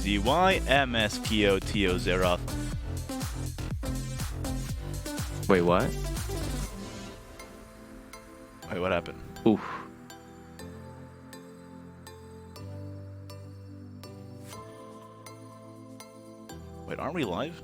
ZYMSPOTO Zeroth. Wait, what? Wait, what happened? Oof. Wait, aren't we live?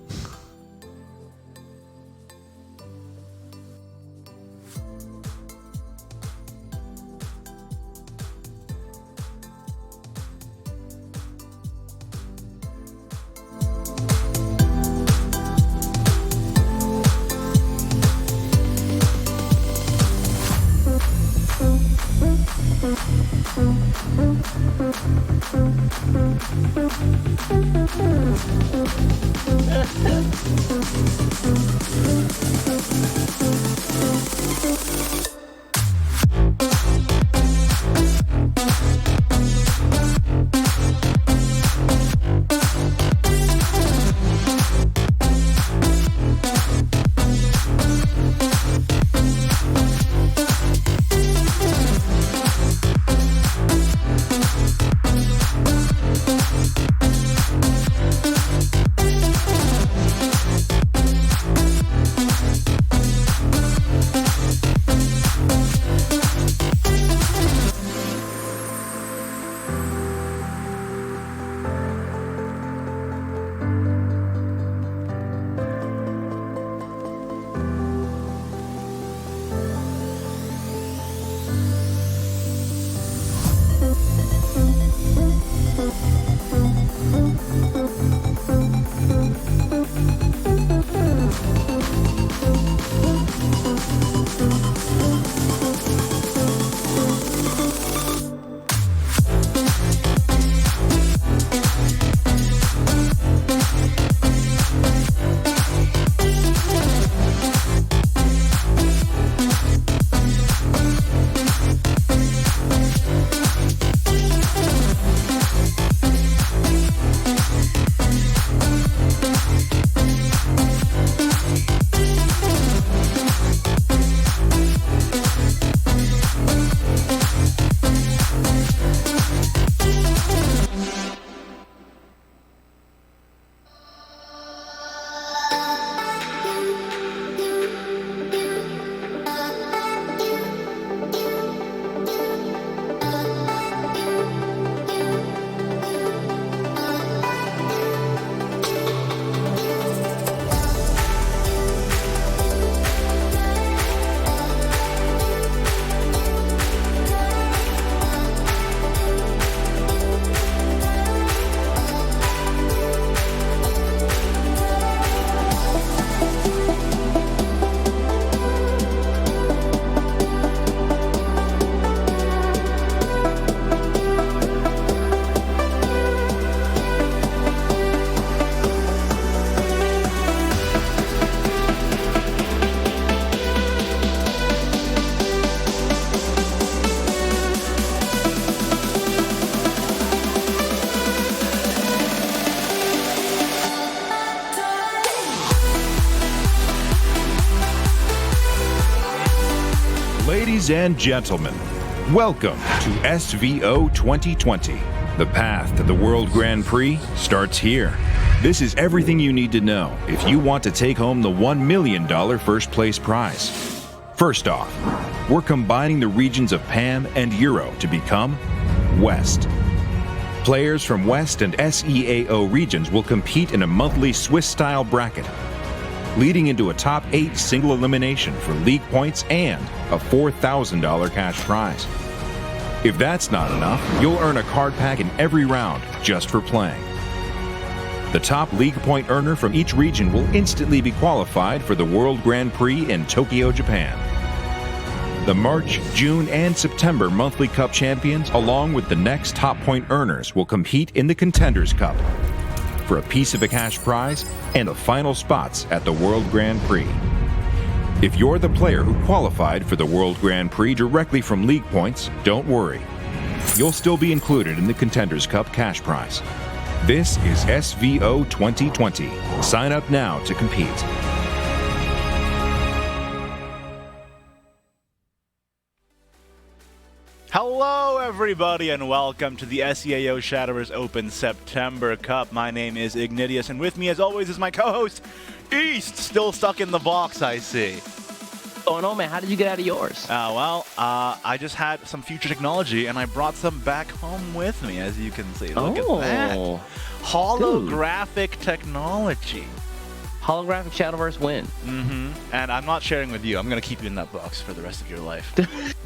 Ladies and gentlemen, welcome to SVO 2020. The path to the World Grand Prix starts here. This is everything you need to know if you want to take home the $1 million first place prize. First off, we're combining the regions of PAM and Euro to become West. Players from West and SEAO regions will compete in a monthly Swiss-style bracket, leading into a top 8 single elimination for league points and a $4,000 cash prize. If that's not enough, you'll earn a card pack in every round just for playing. The top league point earner from each region will instantly be qualified for the World Grand Prix in Tokyo, Japan. The March, June, and September monthly cup champions, along with the next top point earners, will compete in the Contenders Cup for a piece of a cash prize and the final spots at the World Grand Prix. If you're the player who qualified for the World Grand Prix directly from league points, don't worry. You'll still be included in the Contenders Cup cash prize. This is SVO 2020. Sign up now to compete. Hello, everybody, and welcome to the SEAO Shadowverse Open September Cup. My name is Ignitius, and with me, as always, is my co-host, East. Still stuck in the box, I see. Oh no, man, how did you get out of yours? I just had some future technology, and I brought some back home with me, as you can see. Look at that. Holographic technology. Holographic Shadowverse win. And I'm not sharing with you. I'm going to keep you in that box for the rest of your life.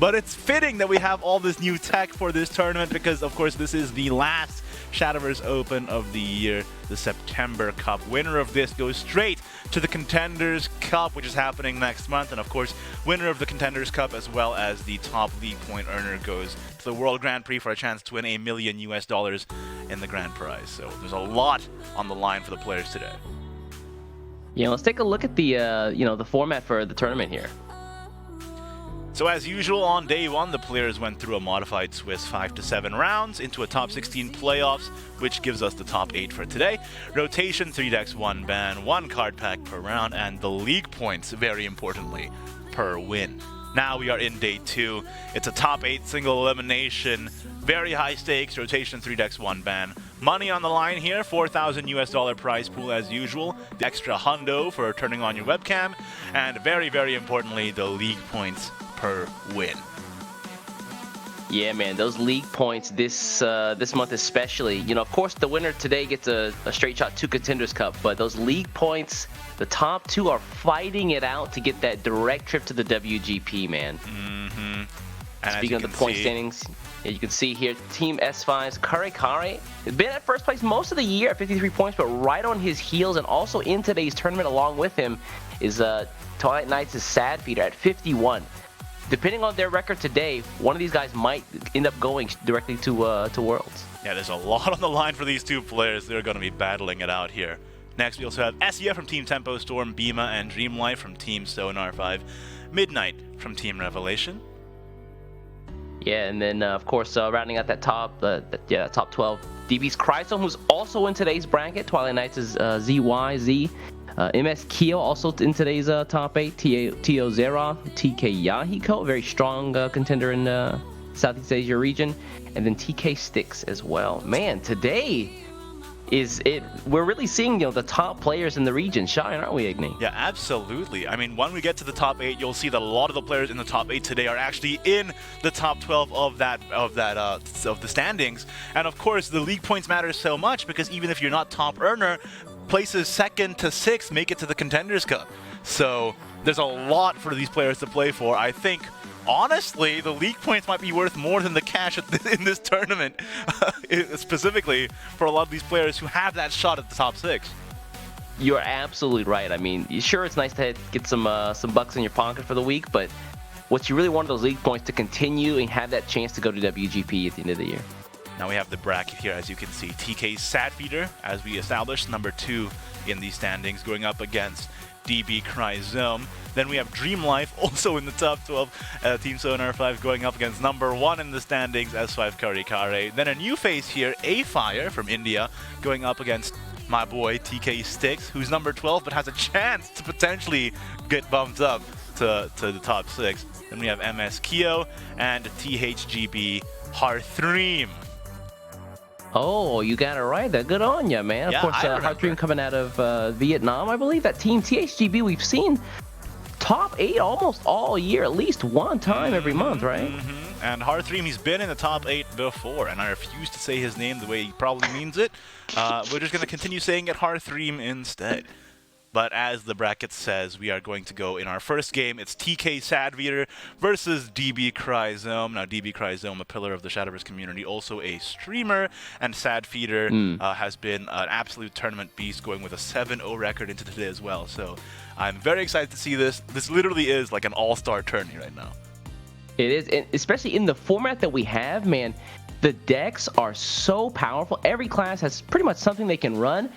But it's fitting that we have all this new tech for this tournament because, of course, this is the last Shadowverse Open of the year, the September Cup. Winner of this goes straight to the Contenders Cup, which is happening next month. And, of course, winner of the Contenders Cup as well as the top league point earner goes to the World Grand Prix for a chance to win $1 million in the grand prize. So there's a lot on the line for the players today. Yeah, let's take a look at the the format for the tournament here. So as usual, on day one, the players went through a modified Swiss 5 to 7 rounds into a top 16 playoffs, which gives us the top 8 for today. Rotation, 3 decks, 1 ban, 1 card pack per round, and the league points, very importantly, per win. Now we are in day 2. It's a top 8 single elimination, very high stakes, rotation, 3 decks, 1 ban. Money on the line here, $4,000 prize pool as usual, the extra hundo for turning on your webcam, and very, very importantly, the league points per win. Yeah, man, those league points this month especially. You know, of course, the winner today gets a straight shot to Contenders Cup, but those league points, the top 2 are fighting it out to get that direct trip to the WGP, man. And speaking of the point standings, yeah, you can see here, Team S5's Kare has been at first place most of the year at 53 points, but right on his heels and also in today's tournament along with him is Twilight Knights' Sadfeeder at 51. Depending on their record today, one of these guys might end up going directly to Worlds. Yeah, there's a lot on the line for these two players. They're going to be battling it out here. Next, we also have SEO from Team Tempo Storm, Bima, and Dreamlife from Team Sonar 5, Midnight from Team Revelation. Yeah, and then of course rounding out that top, top 12, DB's Chrysome, who's also in today's bracket. Twilight Knights is ZYZ. MS Kyo also in today's top 8. TO Zeroth, TK Yahiko, very strong contender in Southeast Asia region, and then TK Sticks as well. Man, today we're really seeing the top players in the region shine, aren't we, Igni? Yeah, absolutely. I mean, when we get to the top 8, you'll see that a lot of the players in the top 8 today are actually in the top 12 of the standings. And of course, the league points matter so much because even if you're not top earner, places 2nd to 6th make it to the Contenders Cup. So there's a lot for these players to play for. I think, honestly, the league points might be worth more than the cash in this tournament, specifically for a lot of these players who have that shot at the top 6. You're absolutely right. I mean, sure, it's nice to get some bucks in your pocket for the week, but what you really want are those league points to continue and have that chance to go to WGP at the end of the year. Now we have the bracket here, as you can see. TK's Sadfeeder, as we established, number 2 in these standings, going up against DB Chrysome. Then we have Dreamlife, also in the top 12. Team Sonar 5 going up against number 1 in the standings, S5 Kare. Then a new face here, A-Fire from India, going up against my boy TK Sticks, who's number 12, but has a chance to potentially get bumped up to the top 6. Then we have MS Kyo and THGB Hearthream. Oh, you got it right there. Good on you, man. Yeah, of course, Hearthream coming out of Vietnam. I believe that team THGB we've seen top 8 almost all year, at least one time every month, right? And Hearthream, he's been in the top 8 before, and I refuse to say his name the way he probably means it. We're just going to continue saying it Hearthream instead. But as the bracket says, we are going to go in our first game. It's TK Sadfeeder versus DB Chrysome. Now, DB Chrysome, a pillar of the Shadowverse community, also a streamer, and Sadfeeder has been an absolute tournament beast, going with a 7-0 record into today as well. So I'm very excited to see this. This literally is like an all-star tourney right now. It is, and especially in the format that we have, man. The decks are so powerful. Every class has pretty much something they can run.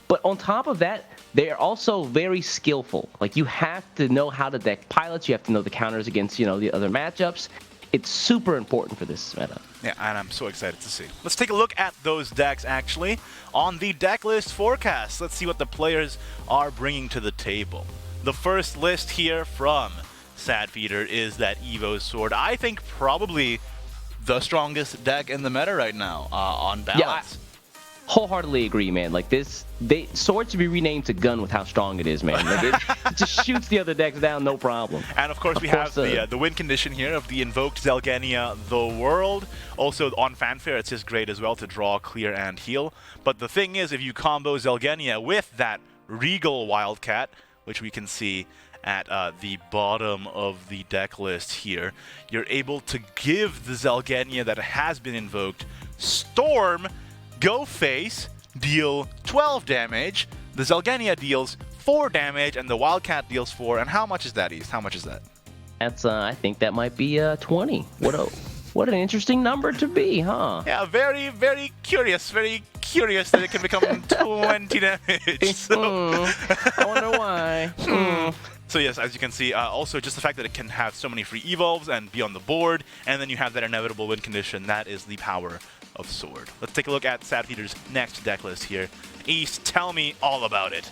But on top of that, they're also very skillful. Like, you have to know how to deck pilots. You have to know the counters against, the other matchups. It's super important for this meta. Yeah, and I'm so excited to see. Let's take a look at those decks, actually. On the deck list forecast, let's see what the players are bringing to the table. The first list here from Sadfeeder is that Evo Sword. I think probably the strongest deck in the meta right now, on balance. Yeah, wholeheartedly agree, man. Like Sword should be renamed to Gun with how strong it is, man. Like it just shoots the other decks down, no problem. And of course we have the win condition here of the invoked Zelgenia the World. Also on Fanfare, it's just great as well to draw, clear, and heal. But the thing is, if you combo Zelgenia with that Regal Wildcat, which we can see at the bottom of the deck list here, you're able to give the Zelgenia that has been invoked Storm, go face, deal 12 damage, the Zelgenia deals 4 damage, and the Wildcat deals 4. And how much is that, East? How much is that? That's, I think that might be 20. What an interesting number to be, huh? Yeah, very, very curious that it can become 20 damage. So I wonder why. So yes, as you can see, also just the fact that it can have so many free evolves and be on the board, and then you have that inevitable win condition, that is the power of Sword. Let's take a look at Sadfeeder's next deck list here. East, tell me all about it.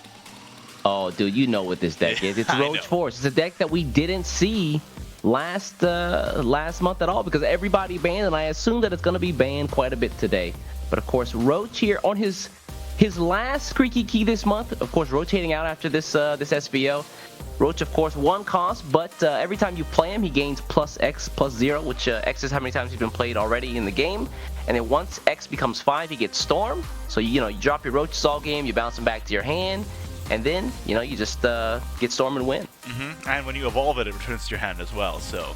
Oh, dude, you know what this deck is. It's Roach Force. It's a deck that we didn't see last month at all because everybody banned, and I assume that it's going to be banned quite a bit today. But of course, Roach here on his last Squeaky Key this month, of course, rotating out after this SVO. Roach, of course, 1 cost, but every time you play him, he gains plus X plus 0, which X is how many times he's been played already in the game. And then once X becomes 5, he gets Storm. So, you drop your Roaches all game, you bounce them back to your hand, and then, you just get Storm and win. And when you evolve it, it returns to your hand as well. So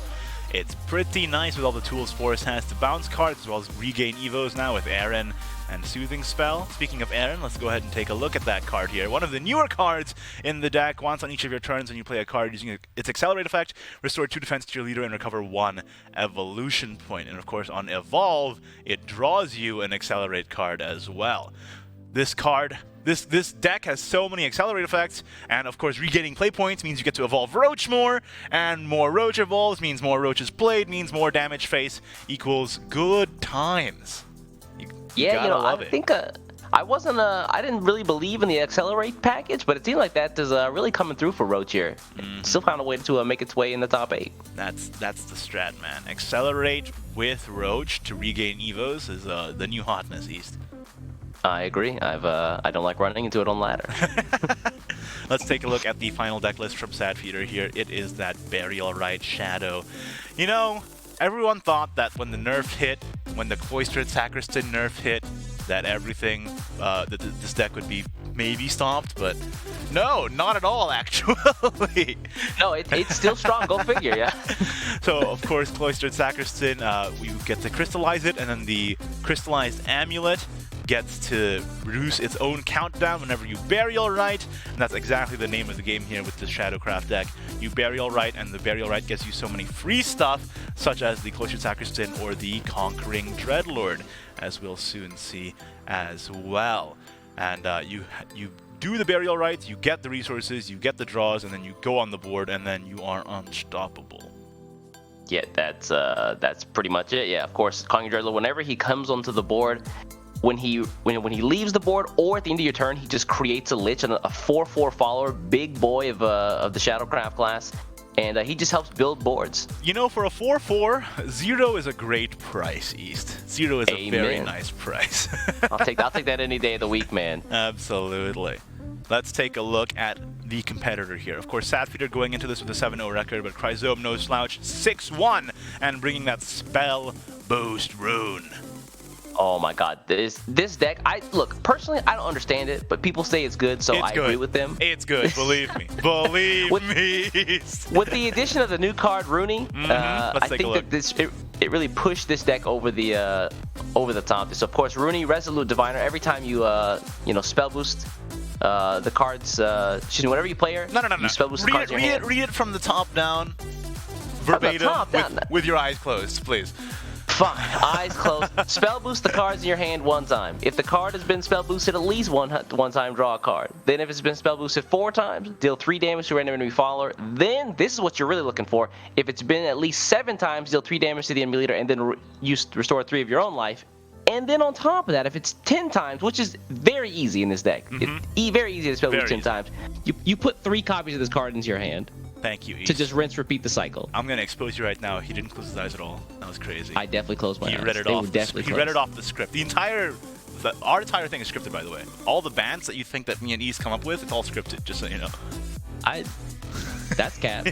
it's pretty nice with all the tools Forest has to bounce cards, as well as regain Evos now with Aaron and Soothing Spell. Speaking of Aaron, let's go ahead and take a look at that card here. One of the newer cards in the deck. Once on each of your turns when you play a card using its Accelerate effect, restore 2 defense to your leader and recover 1 evolution point. And of course on Evolve, it draws you an Accelerate card as well. This card, this deck has so many Accelerate effects, and of course regaining play points means you get to evolve Roach more, and more Roach evolves means more Roaches played, means more damage face equals good times. Yeah, I think I didn't really believe in the Accelerate package, but it seems like that is really coming through for Roach here. Still found a way to make its way in the top 8. That's the strat, man. Accelerate with Roach to regain Evos is the new hotness, East. I agree. I don't like running into it on ladder. Let's take a look at the final deck list from Sadfeeder here. It is that Burial Rite Shadow. Everyone thought that when the nerf hit, when the Cloistered Sacristan nerf hit, that everything, this deck would be maybe stomped, but no, not at all, actually. No, it's still strong. Go figure, yeah. So, of course, Cloistered Sacristan, we get to crystallize it, and then the crystallized amulet gets to reduce its own countdown whenever you Burial Rite, and that's exactly the name of the game here with the Shadowcraft deck. You Burial Rite, and the Burial Rite gets you so many free stuff, such as the Cloistered Sacristan or the Conquering Dreadlord, as we'll soon see as well. And you do the Burial Rites, you get the resources, you get the draws, and then you go on the board, and then you are unstoppable. Yeah, that's pretty much it. Yeah, of course, Conquering Dreadlord, whenever he comes onto the board, when he leaves the board or at the end of your turn, he just creates a Lich and a 4/4 follower, big boy of the Shadowcraft class, and he just helps build boards. For a 4/4, 0 is a great price, East. 0 is a very nice price. I'll take that any day of the week, man. Absolutely. Let's take a look at the competitor here. Of course, Sadfeeder going into this with a 7-0 record, but Chrysome no slouch, 6-1, and bringing that spell boost Rune. Oh my god, this deck, personally, I don't understand it, but people say it's good, so I agree with them. It's good, believe me. Believe me. With the addition of the new card, Rune, I think that it really pushed this deck over the top. So of course, Rune, Resolute Diviner, every time you spell boost the cards, whenever you play her, you spell boost the cards in your hand. Read it from the top down, verbatim, with your eyes closed, please. Fine. Eyes closed. Spell boost the cards in your hand 1 time. If the card has been spell boosted at least one time, draw a card. Then if it's been spell boosted 4 times, deal 3 damage to a random enemy follower. Then, this is what you're really looking for. If it's been at least 7 times, deal 3 damage to the enemy leader and then restore 3 of your own life. And then on top of that, if it's 10 times, which is very easy in this deck, it's very easy to spell boost 10 times, you put 3 copies of this card into your hand. Thank you, East. to just rinse, repeat the cycle. I'm gonna expose you right now. He didn't close his eyes at all. That was crazy. I definitely closed my eyes. He read it They off. were definitely He read it closed. off the script. Our entire thing is scripted, by the way. All the bans that you think that me and East come up with, it's all scripted. Just so you know. That's cap.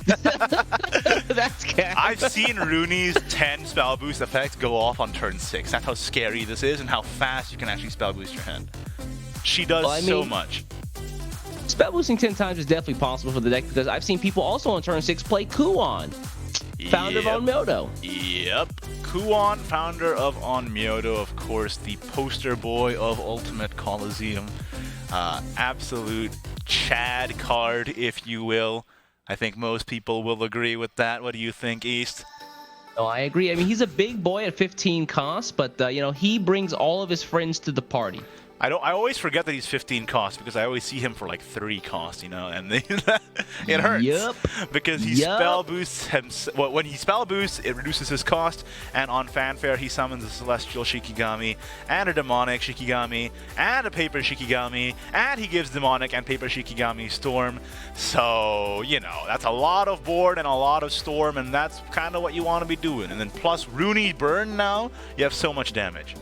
That's cap. I've seen Rune's 10 spell boost effect go off on turn 6. That's how scary this is and how fast you can actually spell boost your hand. She does so much. Spell boosting 10 times is definitely possible for the deck because I've seen people also on turn 6 play Kuon, founder of Onmyoto. Yep. Kuon, founder of Onmyoto, of course, the poster boy of Ultimate Coliseum. Absolute Chad card, if you will. I think most people will agree with that. What do you think, East? Oh, I agree. I mean, he's a big boy at 15 cost, but you know, he brings all of his friends to the party. I always forget that he's 15 cost because I always see him for like 3 cost, you know, and it hurts. Yep. Because he spell boosts himself. Well, when he spell boosts, it reduces his cost, and on Fanfare he summons a Celestial Shikigami and a Demonic Shikigami and a Paper Shikigami, and he gives Demonic and Paper Shikigami Storm. So, you know, that's a lot of board and a lot of Storm, and that's kind of what you want to be doing. And then plus Rune Burn now, you have so much damage.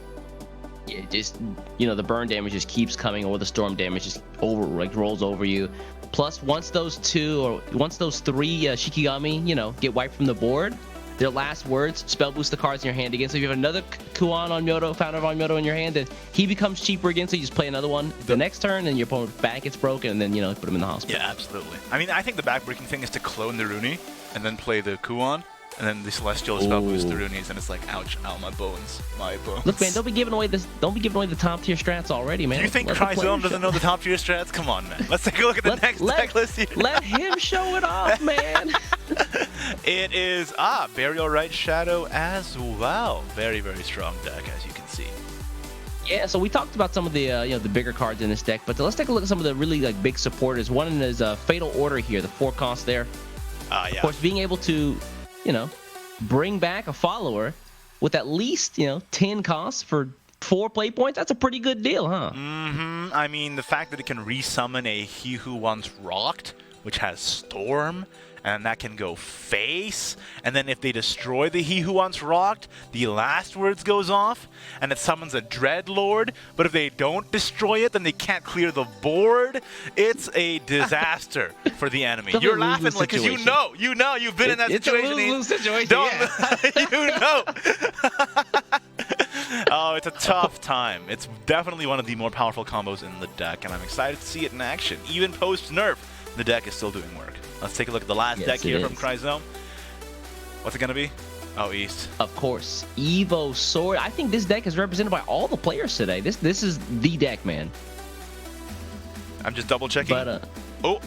Yeah, just, you know, the burn damage just keeps coming, or the storm damage just rolls over you. Plus, once those 3 Shikigami, you know, get wiped from the board, their last words spell boost the cards in your hand again. So if you have another Kuon Onmyoto, founder of Onmyoto in your hand, then he becomes cheaper again. So you just play another one the next turn, and your opponent's back gets broken, and then, you know, put him in the hospital. Yeah, absolutely. I mean, I think the backbreaking thing is to clone the Rune and then play the Kuon. And then the Celestial spell boost the Runes, and it's like, ouch, ow, my bones. Look, man, don't be giving away the top tier strats already, man. Do you think Cryzone doesn't know the top tier strats? Come on, man. Let's take a look at the next deck list here. Let him show it off, man. It is Burial Rite Shadow as well. Very, very strong deck, as you can see. Yeah, so we talked about some of the you know, the bigger cards in this deck, but let's take a look at some of the really like big supporters. One is Fatal Order here, the 4 cost there. Yeah. Of course, being able to, you know, bring back a follower with at least, you know, 10 costs for 4 play points, that's a pretty good deal, huh? Mm-hmm. I mean, the fact that it can resummon a He Who Once Rocked, which has Storm, and that can go face, and then if they destroy the He Who Once Rocked, the last words goes off, and it summons a Dreadlord, but if they don't destroy it, then they can't clear the board. It's a disaster for the enemy. You're laughing like, because you know, you've been in that situation. It's a lose-lose situation, Don't, you know. Oh, it's a tough time. It's definitely one of the more powerful combos in the deck, and I'm excited to see it in action. Even post-nerf, the deck is still doing work. Let's take a look at the last deck here from Cryzone. What's it going to be? Oh, East. Of course. Evo Sword. I think this deck is represented by all the players today. This is the deck, man. I'm just double-checking. But, oh,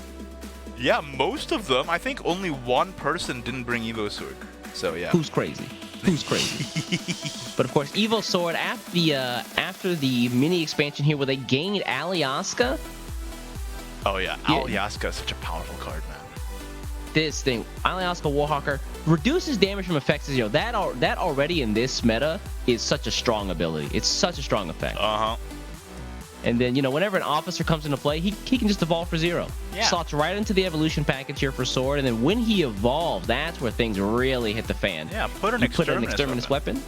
yeah, most of them. I think only one person didn't bring Evo Sword. So, yeah. Who's crazy? Who's crazy? But, of course, Evo Sword, after the mini expansion here where they gained Alyaska. Oh, yeah. Alyaska is such a powerful card, man. This thing, Alyaska Warhawker, reduces damage from effects. You know, that already in this meta is such a strong ability. It's such a strong effect. Uh-huh. And then, you know, whenever an officer comes into play, he can just evolve for 0. Yeah. Slots right into the evolution package here for Sword, and then when he evolves, that's where things really hit the fan. Yeah, put an exterminus weapon.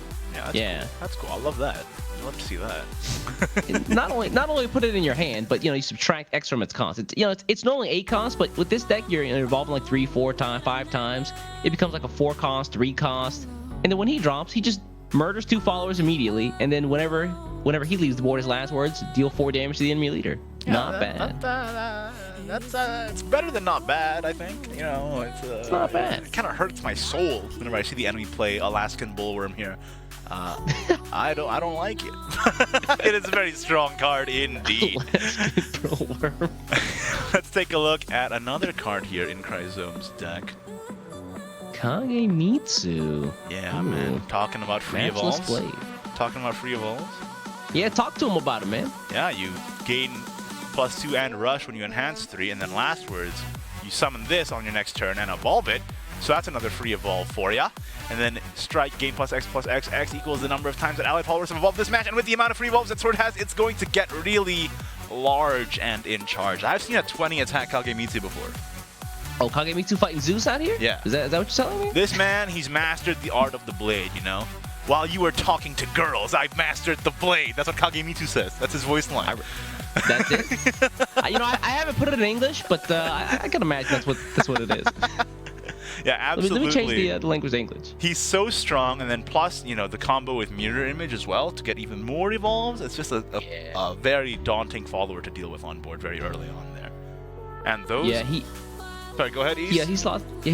Yeah, that's cool. I love that. I'd love to see that. not only put it in your hand, but, you know, you subtract X from its cost. It's not only 8 costs, but with this deck, you're evolving like 3, 4 times, 5 times. It becomes like a 4 cost, 3 cost, and then when he drops, he just murders 2 followers immediately, and then whenever he leaves the board, his last words, deal 4 damage to the enemy leader. Yeah, not bad. That's it's better than not bad, I think. You know, it's not bad. It kind of hurts my soul whenever I see the enemy play Alaskan Bullworm here. I don't like it. It is a very strong card indeed. Let's take a look at another card here in Cryzone's deck. Kagemitsu. Yeah, man. Talking about free evolves. Talking about free evolves. Yeah, talk to him about it, man. Yeah, you gain +2 and rush when you enhance 3, and then last words, you summon this on your next turn and evolve it. So that's another free evolve for ya. And then strike, gain +X +X. X equals the number of times that allied followers have evolved this match. And with the amount of free evolves that Sword has, it's going to get really large and in charge. I've seen a 20 attack Kagemitsu before. Oh, Kagemitsu fighting Zeus out here? Yeah. Is that what you're telling me? This man, he's mastered the art of the blade, you know? While you were talking to girls, I've mastered the blade. That's what Kagemitsu says. That's his voice line. That's it. You know, I haven't put it in English, but I can imagine that's what it is. Yeah, absolutely. Let me change the language to English. He's so strong, and then plus, you know, the combo with mirror image as well to get even more evolves. It's just a very daunting follower to deal with on board very early on there. And those. Yeah, Sorry, go ahead, East. Yeah, he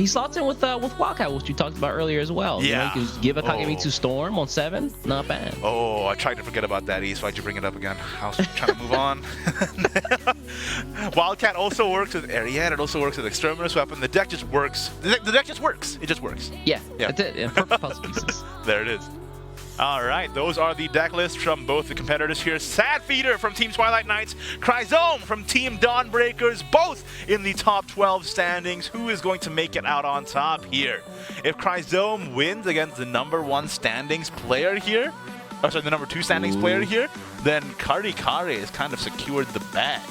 slots in with Wildcat, which you talked about earlier as well. Yeah. You know, you can give a Kagemitsu Storm on 7, not bad. Oh, I tried to forget about that, East. Why'd you bring it up again? I was trying to move on. Wildcat also works with Ariad. It also works with Exterminus Weapon. The deck just works. The deck just works. It just works. Yeah. That's it. Yeah, perfect puzzle pieces. There it is. All right, those are the deck lists from both the competitors here. Sadfeeder from Team Twilight Knights, Chrysome from Team Dawnbreakers, both in the top 12 standings. Who is going to make it out on top here? If Chrysome wins against the #1 standings player here, or sorry, the #2 standings player here, then Karikare has kind of secured the bag.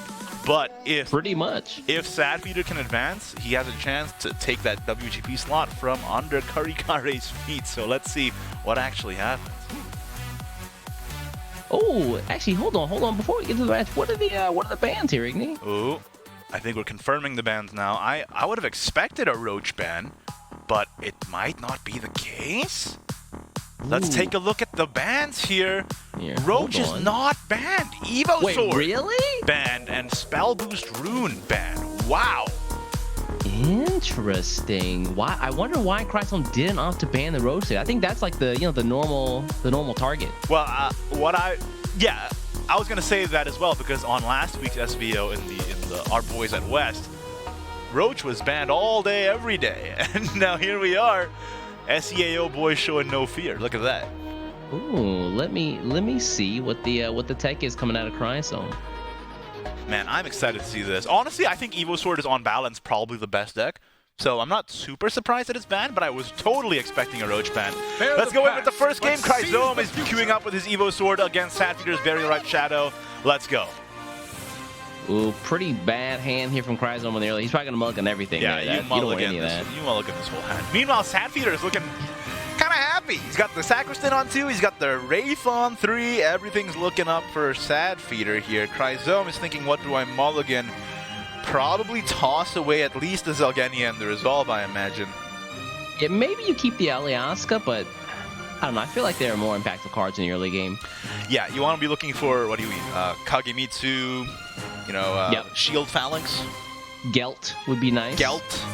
But if Sadfeeder can advance, he has a chance to take that WGP slot from under Karikare's feet. So let's see what actually happens. Oh, actually, hold on. Before we get to the match, what are the bans here, Igni? Oh, I think we're confirming the bans now. I would have expected a Roach ban, but it might not be the case. Let's take a look at the bans here. Roach is not banned. Evo Sword really? banned, and Spell Boost Rune banned. Wow. Interesting. Why? I wonder why Chrysome didn't opt to ban the Roach. I think that's like the normal target. Well, I was gonna say that as well, because on last week's SVO in the Our Boys at West, Roach was banned all day, every day, and now here we are. SEAO boys showing no fear. Look at that. Ooh, let me see what the tech is coming out of Chrysome. Man, I'm excited to see this. Honestly, I think Evo Sword is on balance probably the best deck. So I'm not super surprised that it's banned, but I was totally expecting a Roach ban. Let's go in with the first game. Chrysome is queuing up with his Evo Sword against Sadfeeder's Very Ripe Shadow. Let's go. Ooh, pretty bad hand here from Chrysome on the early. He's probably gonna mulligan everything. Yeah, you don't want any of that. You mulligan this whole hand. Meanwhile, Sadfeeder is looking kind of happy. He's got the Sacristan on 2. He's got the Wraith on 3. Everything's looking up for Sadfeeder here. Chrysome is thinking, what do I mulligan? Probably toss away at least the Zelgenia and the Resolve, I imagine. Yeah, maybe you keep the Aliaska, but I don't know. I feel like there are more impactful cards in the early game. Yeah, you want to be looking for, what do you mean? Kagemitsu, you know, Shield Phalanx. Gelt would be nice. Gelt.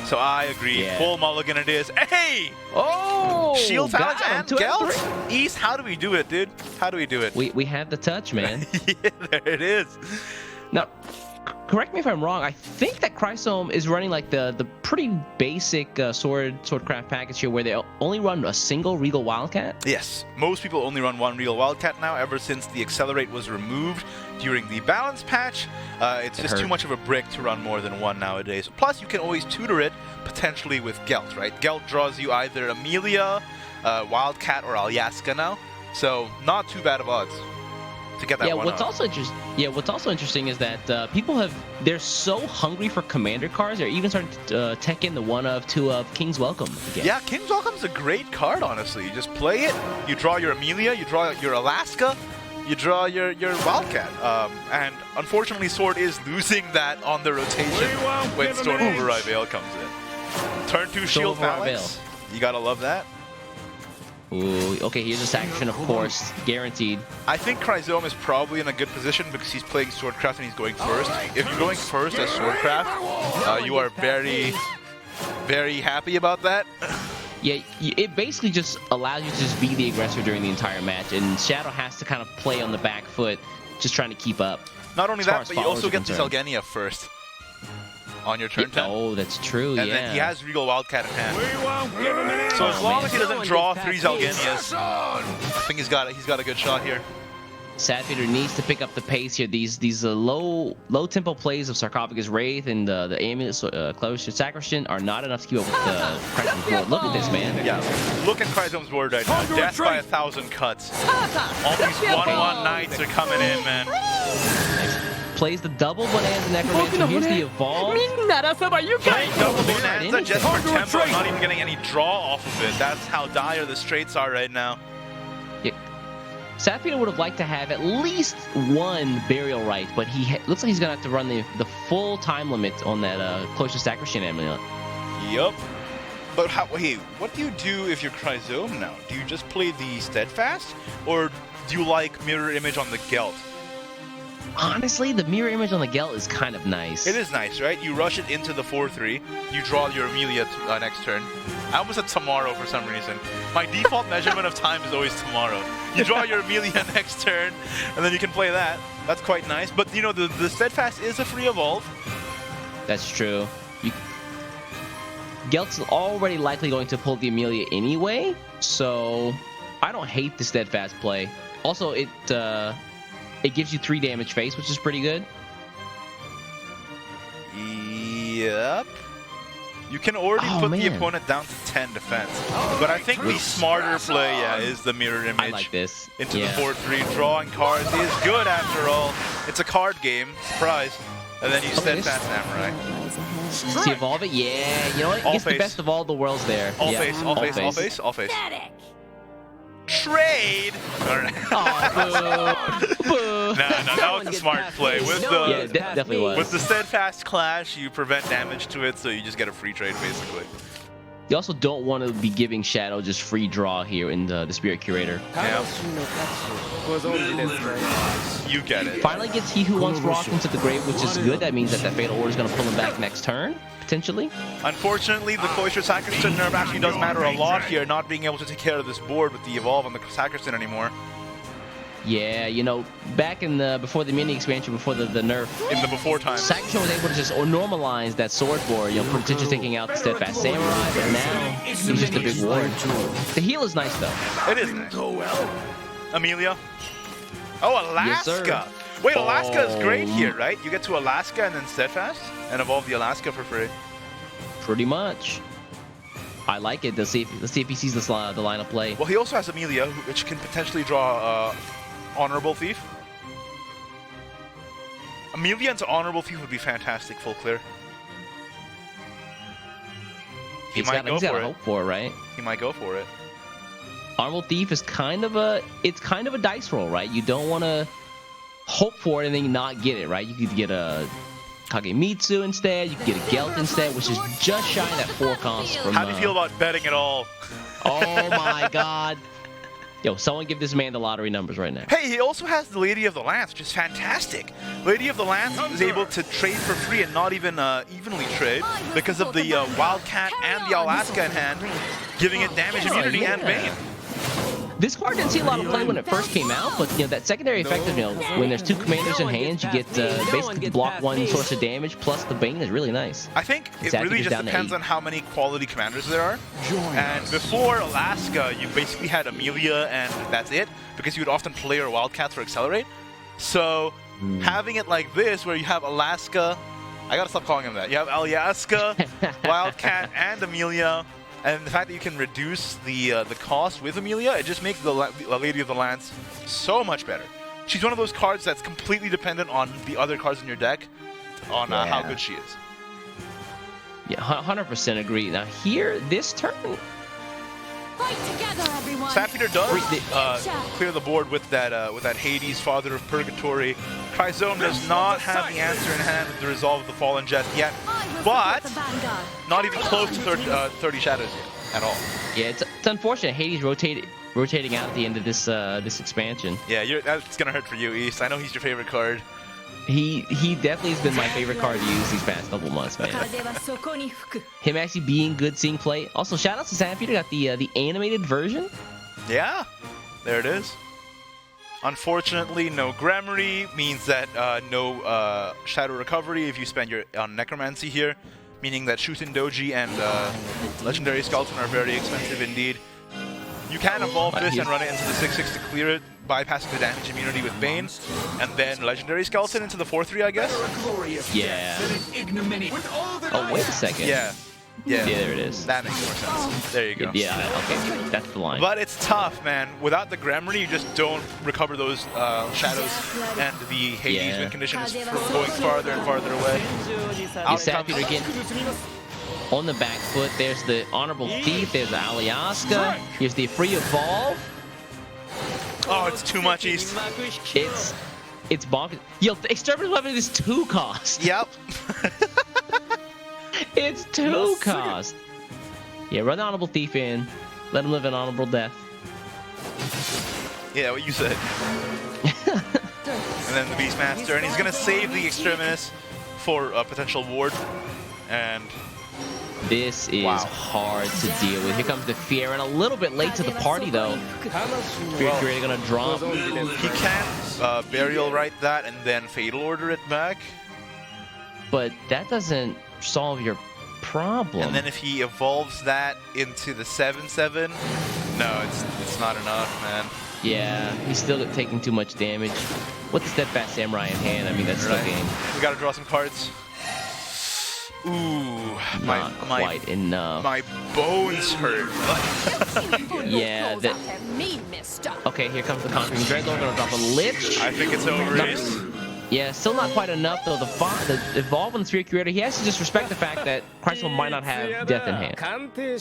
So I agree. Yeah. Full mulligan it is. Hey! Oh! Shield Phalanx and Gelt? 3. East, how do we do it, dude? How do we do it? We have the touch, man. Yeah, there it is. Now, correct me if I'm wrong. I think that Chrysome is running like the pretty basic Swordcraft package here, where they only run a single Regal Wildcat. Yes, most people only run one Regal Wildcat now, ever since the Accelerate was removed during the balance patch. It's just too much of a brick to run more than one nowadays. Plus, you can always tutor it, potentially with Gelt, right? Gelt draws you either Amelia, Wildcat, or Alyaska now. So, not too bad of odds to get that one what's also interesting is that they're so hungry for commander cards, they're even starting to tech in the 1 of 2 of King's Welcome again. Yeah, King's Welcome is a great card, honestly. You just play it, you draw your Amelia, you draw your Alaska, you draw your Wildcat. And unfortunately, Sword is losing that on the rotation when Storm Override Veil comes in. Turn 2 Shield Phalanx. You gotta love that. Ooh, okay, here's a Sacristan, of course, guaranteed. I think Chrysome is probably in a good position because he's playing Swordcraft and he's going first. If you're going first as Swordcraft, you are very, very happy about that. Yeah, it basically just allows you to just be the aggressor during the entire match, and Shadow has to kind of play on the back foot, just trying to keep up. Not only that, but you also get the Zelgenia first on your turn 10. Oh, that's true, and then he has Regal Wildcat in hand. So as long as he doesn't draw 3 Zelgenias, I think he's got a good shot here. Sadfeeder needs to pick up the pace here. These low tempo plays of Sarcophagus Wraith and the Amulet Close Sacristan are not enough to keep up with the Chrysome's board. Look at this, man. Yeah, look at Chrysome's board right now. Death by 1,000 cuts. All these 1/1 Knights are coming in, man. plays the double Bonanza Necromancer. Here's the evolve. Playing double Bonanza Right, just for tempo, not even getting any draw off of it. That's how dire the straights are right now. Yeah. Sapphire would have liked to have at least one burial right, but he looks like he's gonna have to run the full time limit on that closer Sacristan amulet. Yup. But hey, what do you do if you're Chrysome now? Do you just play the Steadfast, or do you like Mirror Image on the Gelt? Honestly, the mirror image on the Gelt is kind of nice. It is nice, right? You rush it into the 4-3, you draw your Amelia next turn. I almost said tomorrow for some reason. My default measurement of time is always tomorrow. You draw your Amelia next turn, and then you can play that. That's quite nice. But, you know, the Steadfast is a free evolve. That's true. Gelt's already likely going to pull the Amelia anyway, so I don't hate the Steadfast play. Also, it gives you 3 damage face, which is pretty good. Yep. You can already put the opponent down to 10 defense. But I think the smarter play, is the mirror image. I like this. Into the 4-3. Drawing cards is good after all. It's a card game. Surprise. And then you Steadfast Samurai. Does he evolve it? Yeah. You know what? It gets the best of all the worlds there. All face, all face, all face, all face. Trade! Alright. Oh, boo. Boo. No, that was a smart play. With the, yeah, definitely was. With the Steadfast Clash, you prevent damage to it, so you just get a free trade, basically. You also don't want to be giving Shadow just free draw here in the Spirit Curator. Yeah. You get it. Finally gets He Who Once Rocked into the grave, which is good. That means that Fatal Order is going to pull him back next turn, potentially. Unfortunately, the Cloister Sacristan nerf actually does matter a lot here, not being able to take care of this board with the Evolve on the Sacristan anymore. Yeah, you know, back in the before the mini expansion, before the nerf, in the before time, Sacristan was able to just normalize that sword board, you know, potentially taking out the Steadfast Samurai, but now he's just a big ward. The heal is nice though. It is nice. Amelia. Oh, Alaska. Yes, wait, Alaska is great here, right? You get to Alaska and then Steadfast and evolve the Alaska for free. Pretty much. I like it. Let's see if he sees the line of play. Well, he also has Amelia, which can potentially draw Honorable Thief. Amelia into Honorable Thief would be fantastic, full clear. He might go for it. Hope for it, right? He might go for it. Honorable Thief is kind of a dice roll, right? You don't want to hope for it and then not get it, right? You could get a Kagemitsu instead, you could get a Gelt instead, which is just shy of that 4 cost from... How do you feel about betting it all? Oh my god. Yo, someone give this man the lottery numbers right now. Hey, he also has the Lady of the Lance, which is fantastic. Lady of the Lance is able to trade for free and not even evenly trade because of the Wildcat and the Alaska in hand, giving it damage, immunity, and Bane. This card didn't see a lot of play when it first came out, but you know that secondary effective, you know, when there's 2 commanders in hand, you get basically block 1 source of damage plus the Bane is really nice. I think it really just depends on how many quality commanders there are. And before Alaska, you basically had Amelia and that's it, because you would often play your Wildcats for Accelerate. So having it like this, where you have Alaska, I gotta stop calling him that. You have Alaska, Wildcat, and Amelia. And the fact that you can reduce the cost with Amelia, it just makes the Lady of the Lance so much better. She's one of those cards that's completely dependent on the other cards in your deck, on how good she is. Yeah, 100% agree. Now here, this turn... Fight together, everyone. Sapphire does clear the board with that Hades, Father of Purgatory. Chrysome does not have the answer in hand with the Resolve of the Fallen Jest yet, but not even close to 30 Shadows yet at all. Yeah, it's unfortunate. Hades rotating out at the end of this this expansion. Yeah, that's gonna hurt for you, East. I know he's your favorite card. He definitely has been my favorite card to use these past couple months, man. Him actually being good seeing play. Also, shout out to Sapphire, got the animated version. Yeah, there it is. Unfortunately, no Gramarye means that no Shadow Recovery if you spend your on Necromancy here, meaning that Shuten Doji and Legendary Skeleton are very expensive indeed. You can evolve this and run it into the 6/6 to clear it, bypassing the damage immunity with Bane, and then Legendary Skeleton into the 4/3, I guess? Yeah. Oh, wait a second. Yeah. Yeah, there it is. That makes more sense. There you go. Yeah, okay, that's the line. But it's tough, man. Without the Gremlin, you just don't recover those shadows, and the Hades win condition is going farther and farther away. Out Sadfeeder again on the back foot. There's the Honorable Thief. There's the Alyaska. Here's the Free Evolve. Oh, it's too much East. It's bonkers. Yo, the Exterminator's weapon is 2 cost. Yep. It's 2 cost. Yeah, run the Honorable Thief in. Let him live an honorable death. Yeah, what you said. And then the Beastmaster, and he's gonna save the Exterminus for a potential ward. And this is hard to deal with. Here comes the Fear, and a little bit late to the party though. Fear Curator gonna drop. He can Burial Rite that and then Fatal Order it back. But that doesn't solve your problem. And then if he evolves that into the 7/7, no, it's not enough, man. Yeah, he's still taking too much damage. With the Steadfast Samurai in hand, I mean, that's still game. We gotta draw some cards. Ooh, not quite enough. My bones hurt. Yeah, that. Okay, here comes the Conquering Dreadlord. Gonna drop a Lich. I think it's over, Ace. Yeah, still not quite enough though. The Evolve and the Sphere Curator, he has to just respect the fact that Chrysler might not have Death in hand.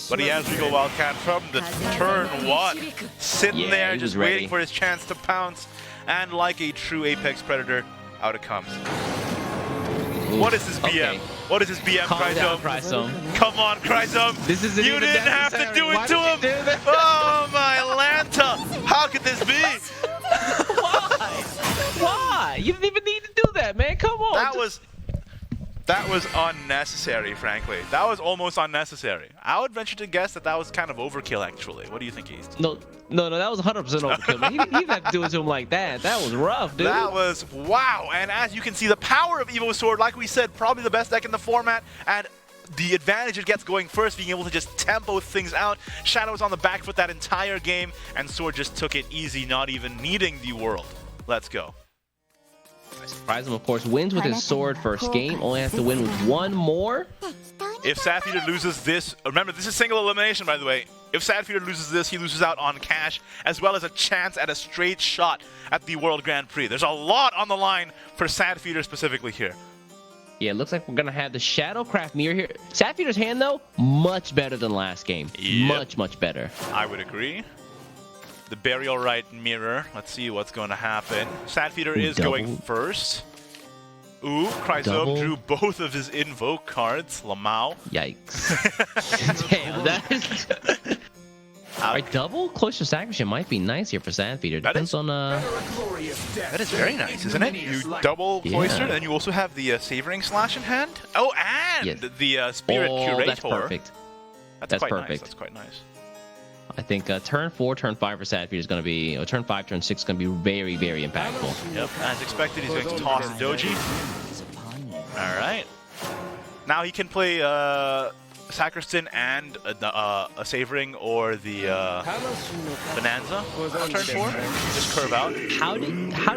But he has Regal Wildcat from the turn 1. Sitting there, just waiting for his chance to pounce. And like a true Apex Predator, out it comes. What is this BM? Okay. What is this BM, Chrysome? Come on, Chrysome. This isn't you even didn't have to do it to him. Do Oh, my Lanta. How could this be? Why? Why? You didn't even need to do that, man. Come on. That was unnecessary, frankly. That was almost unnecessary. I would venture to guess that was kind of overkill, actually. What do you think, East? No, that was 100% overkill, man. He didn't have to do it to him like that. That was rough, dude. That was, wow. And as you can see, the power of Evo Sword, like we said, probably the best deck in the format. And the advantage it gets going first, being able to just tempo things out. Shadow was on the back foot that entire game, and Sword just took it easy, not even needing the world. Let's go. Chrysome, of course, wins with his Sword first game. Only has to win with 1 more. If Sadfeeder loses this, remember, this is single elimination, by the way. If Sadfeeder loses this, he loses out on cash, as well as a chance at a straight shot at the World Grand Prix. There's a lot on the line for Sadfeeder specifically here. Yeah, it looks like we're going to have the Shadowcraft mirror here. Sadfeeder's hand, though, much better than last game. Yep. Much better. I would agree. The Burial Rite mirror. Let's see what's going to happen. Sadfeeder is going first. Ooh, Chrysome drew both of his Invoke cards. Lamau. Yikes. Damn, that is... Alright, double Cloister Sacrifice might be nice here for Sadfeeder. Depends on... That is very nice, isn't it? You double Cloister, and you also have the Savoring Slash in hand. Oh, and the Spirit Curator. That's perfect. That's quite perfect. Nice. That's quite nice. I think turn 4, turn 5 for Sadfeeder is going to be, or turn 5, turn 6 is going to be very, very impactful. Yep, as expected, he's going to toss the Doji. All right. Now he can play Sacristan and a Savoring or the Bonanza on turn 4. Just curve out. How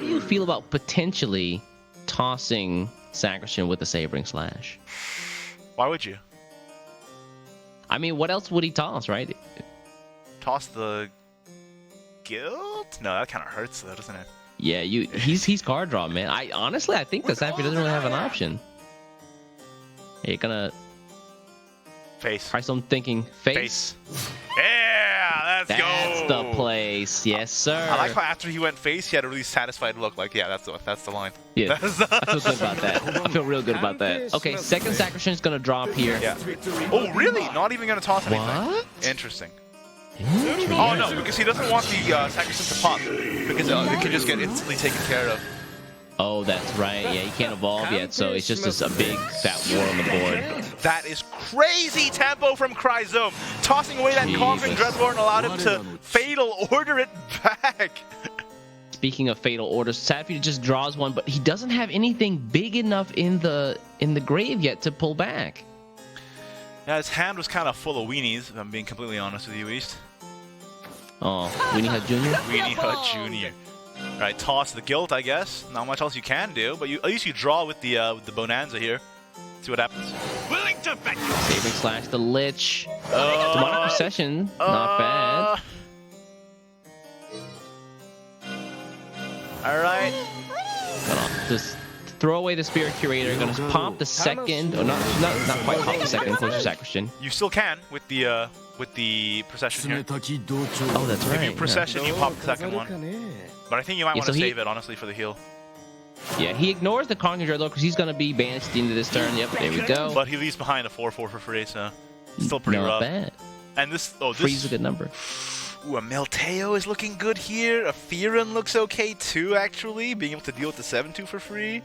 do you feel about potentially tossing Sacristan with the Savoring Slash? Why would you? I mean, what else would he toss, right? Toss the Guild? No, that kind of hurts though, doesn't it? Yeah, he's card draw, man. I honestly think that Sadfeeder doesn't really have an option. You're gonna face. Try some thinking face. Yeah, let's go. That's the place, yes sir. I like how after he went face, he had a really satisfied look. Like, yeah, that's the line. Yeah, I feel good about that. I feel real good about that. Okay, second Sacristan is gonna drop here. Yeah. Oh, really? Not even gonna toss anything. What? Interesting. Oh no, because he doesn't want the Sacristan to pop, because it can just get instantly taken care of. Oh, that's right. Yeah, he can't evolve yet, so it's just a big fat war on the board. That is crazy tempo from Chrysome. Tossing away that Conquering Dreadlord allowed him to Fatal Order it back. Speaking of Fatal Orders, Sadfeeder just draws one, but he doesn't have anything big enough in the grave yet to pull back. Yeah, his hand was kind of full of weenies, if I'm being completely honest with you, East. Oh, Weenie Hut Jr.? Weenie Hut Jr. Alright, toss the Guilt, I guess. Not much else you can do, but at least you draw with the Bonanza here. See what happens. Willing to bet. Saving slash the Lich. Demonic Procession. Not bad. All right. Hold on. Just throw away the Spirit Curator. Gonna pop the second. Oh, not quite pop the second. Closer Sacristan. You still can with the procession here. Oh, that's right. If you procession, you pop the second one. But I think you might want to save it, honestly, for the heal. Yeah, he ignores the Conquering Dreadlord because he's gonna be banished at the end of this turn. Yep, there we go. But he leaves behind a 4/4 for free, so still pretty rough. Not bad. And this, Free's a good number. Ooh, a Milteo is looking good here. A Fearon looks okay too, actually. Being able to deal with the 7/2 for free.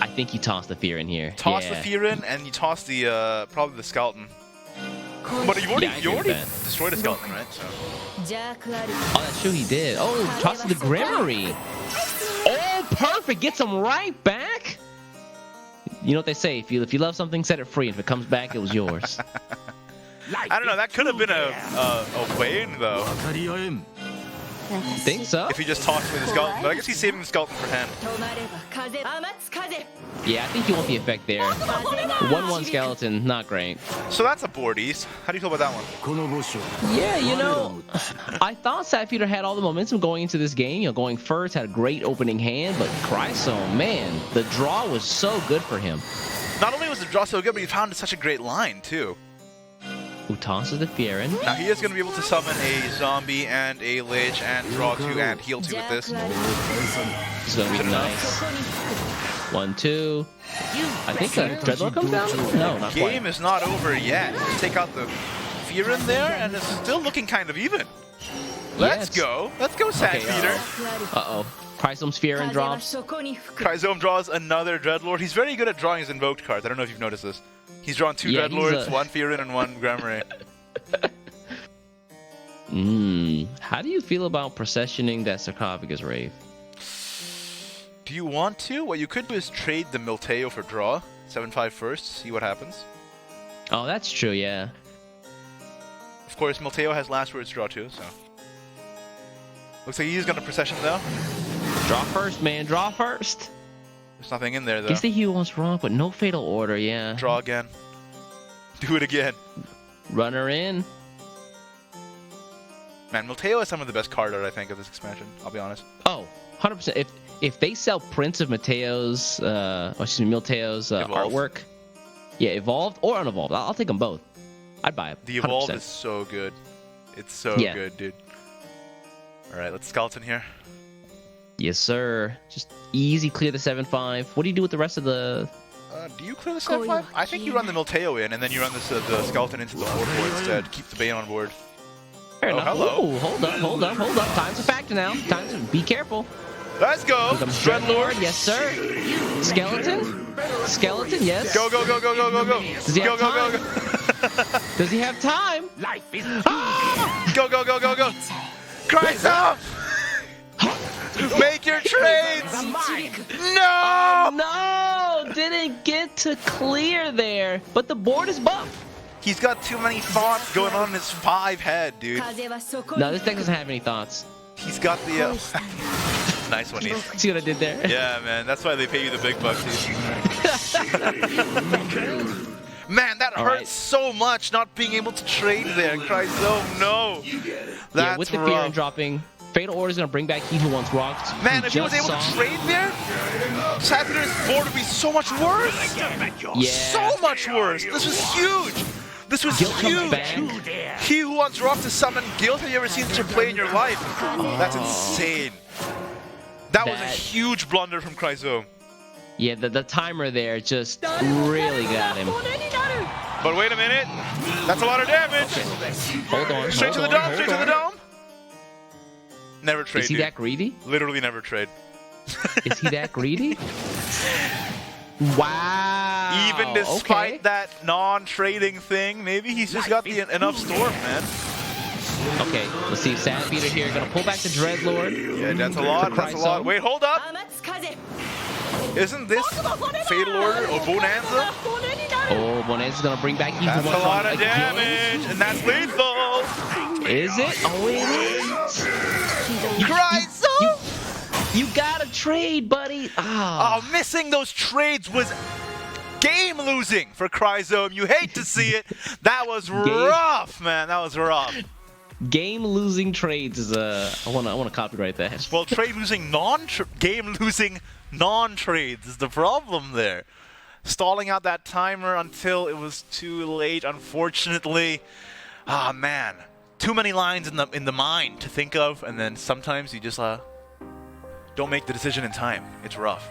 I think you toss the Fear in here. Toss the Fearon and you toss the probably the Skeleton. But you already destroyed a Skeleton, right? So. Oh, that's true. He did. Oh, toss the Grimory. Oh, perfect. Gets him right back. You know what they say? If you love something, set it free. If it comes back, it was yours. I don't know. That could have been a Wayne though. Think so? If he just tossed away the Skeleton, but I guess he's saving the Skeleton for hand. Yeah, I think you want the effect there. 1/1 Skeleton, not great. So that's a board east. How do you feel about that one? Yeah, you know, I thought Sapphire had all the momentum going into this game. You know, going first, had a great opening hand, but Chrysome, man, the draw was so good for him. Not only was the draw so good, but he found such a great line too. Who tosses the Fearon? Now he is going to be able to summon a zombie and a lich and draw 2 and heal 2 with this. It's going to be nice. 1-2. I think the Dreadlord comes down? No, not quite. Game is not over yet. Just take out the Fearon there, and it's still looking kind of even. Let's go. Let's go, Sandfeeder. Uh-oh. Chrysome's Fearon drops. Chrysome draws another Dreadlord. He's very good at drawing his invoked cards. I don't know if you've noticed this. He's drawn 2 Dreadlords, 1 Fearon, and 1 Grimory. How do you feel about processioning that Sarcophagus Wraith? Do you want to? What you could do is trade the Milteo for draw. 7/5 first, see what happens. Oh, that's true, yeah. Of course, Milteo has last words draw too, so. Looks like he's gonna procession though. Draw first, man. Draw first. There's nothing in there though. Guess the hero wants wrong, but no fatal order, yeah. Draw again. Do it again. Runner in. Man, Milteo is some of the best card art, I think, of this expansion. I'll be honest. Oh, 100%. If they sell prints of Milteo's artwork, yeah, evolved or unevolved, I'll take them both. I'd buy it. 100%. The evolved is so good. It's so good, dude. All right, let's skeleton here. Yes, sir. Just easy clear the 7/5. What do you do with the rest of the... Do you clear the 7/5? I think you run the Milteo in, and then you run the skeleton into the 4/4 instead. Keep the Bane on board. Fair enough. Hello. Ooh, hold up. Time's a factor now. Be careful. Let's go. Dreadlord. Yes, sir. Skeleton, yes. Go. Does he have time? Does he have time? Life is Go. Christ up! Make your trades! No! No! Didn't get to clear there. But the board is buffed. He's got too many thoughts going on in his 5 head, dude. No, this deck doesn't have any thoughts. He's got the... Nice one, Ethan. See what I did there? Yeah, man. That's why they pay you the big bucks, Man, that hurts so much not being able to trade there. Christ, no. That's with the rough. Fearon dropping, Fatal Order is going to bring back He Who Wants Rocked. Man, if he was able to trade there, Saturn's board would be so much worse. Yeah. So much worse. This was huge. This was huge. He Who Wants Rock to summon Guild. Have you ever seen such a play in your life? That's insane. That was a huge blunder from Chrysome. Yeah, the timer there just really got him. But wait a minute. That's a lot of damage. Okay. Hold on. Straight to the dome. Never trade. Is he that greedy? Literally never trade. Is he that greedy? Wow. Even despite that non-trading thing, maybe he's just got the enough storm, man. Okay, let's see. Sandbeater here, gonna pull back the Dreadlord. Yeah, that's a lot. Wait, hold up. Isn't this Fatal Order or Bonanza? Oh, Bonanza's gonna bring back He Who That's Wants a lot of again. damage, and that's lethal. Is it? Oh, it is. Chrysome! You gotta trade, buddy. Oh, missing those trades was Game losing for Cryzome. You hate to see it. That was rough, man. That was rough. Game losing trades is I wanna copyright that. Well, game losing non-trades is the problem there. Stalling out that timer until it was too late, unfortunately. Ah, man. Too many lines in the mind to think of, and then sometimes you just don't make the decision in time. It's rough.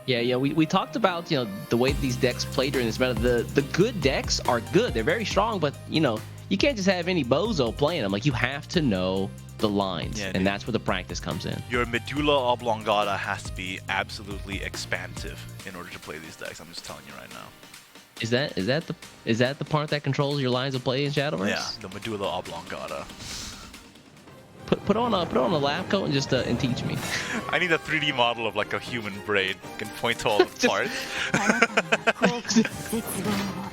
Yeah, we talked about, you know, the way these decks play during this meta. The good decks are good. They're very strong, but, you know, you can't just have any bozo playing them. Like, you have to know the lines, and that's where the practice comes in. Your medulla oblongata has to be absolutely expansive in order to play these decks. I'm just telling you right now. Is that the part that controls your lines of play in Shadowverse? Yeah, the medulla oblongata. Put on a lab coat and just and teach me. I need a 3D model of like a human brain. Can point to all the parts.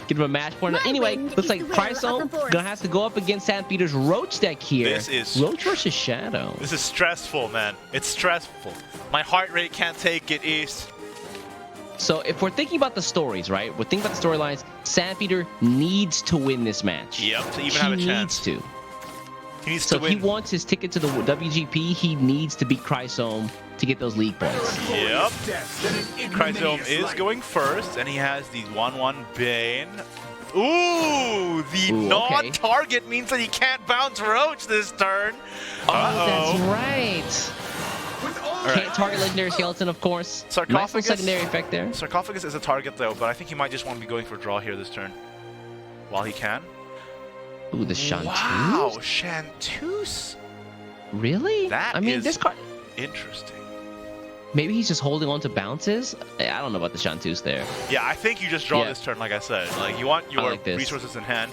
Give him a match point. Anyway, looks like Cryzome gonna have to go up against St. Peter's Roach deck here. This is Roach versus Shadow. This is stressful, man. It's stressful. My heart rate can't take it, East. So if we're thinking about the stories, right? We're thinking about the storylines. St. Peter needs to win this match. Yep, to even have a chance. He needs to. He needs so to if win. he wants his ticket to the WGP, he needs to beat Cryzome to get those league points. Yep. Cryzome is going first, and he has the 1/1 Bane. Ooh, the non-target means that he can't bounce Roach this turn. That's right. Can't target Legendary Skeleton, of course. Sarcophagus. Nice secondary effect there. Sarcophagus is a target, though, but I think he might just want to be going for draw here this turn. While he can. Ooh, the Chanteuse. Wow, Chanteuse. Really? That mean, is this card. Interesting. Maybe he's just holding on to bounces. I don't know about the Chanteuse there. Yeah, I think you just draw this turn, like I said. Like, you want your resources in hand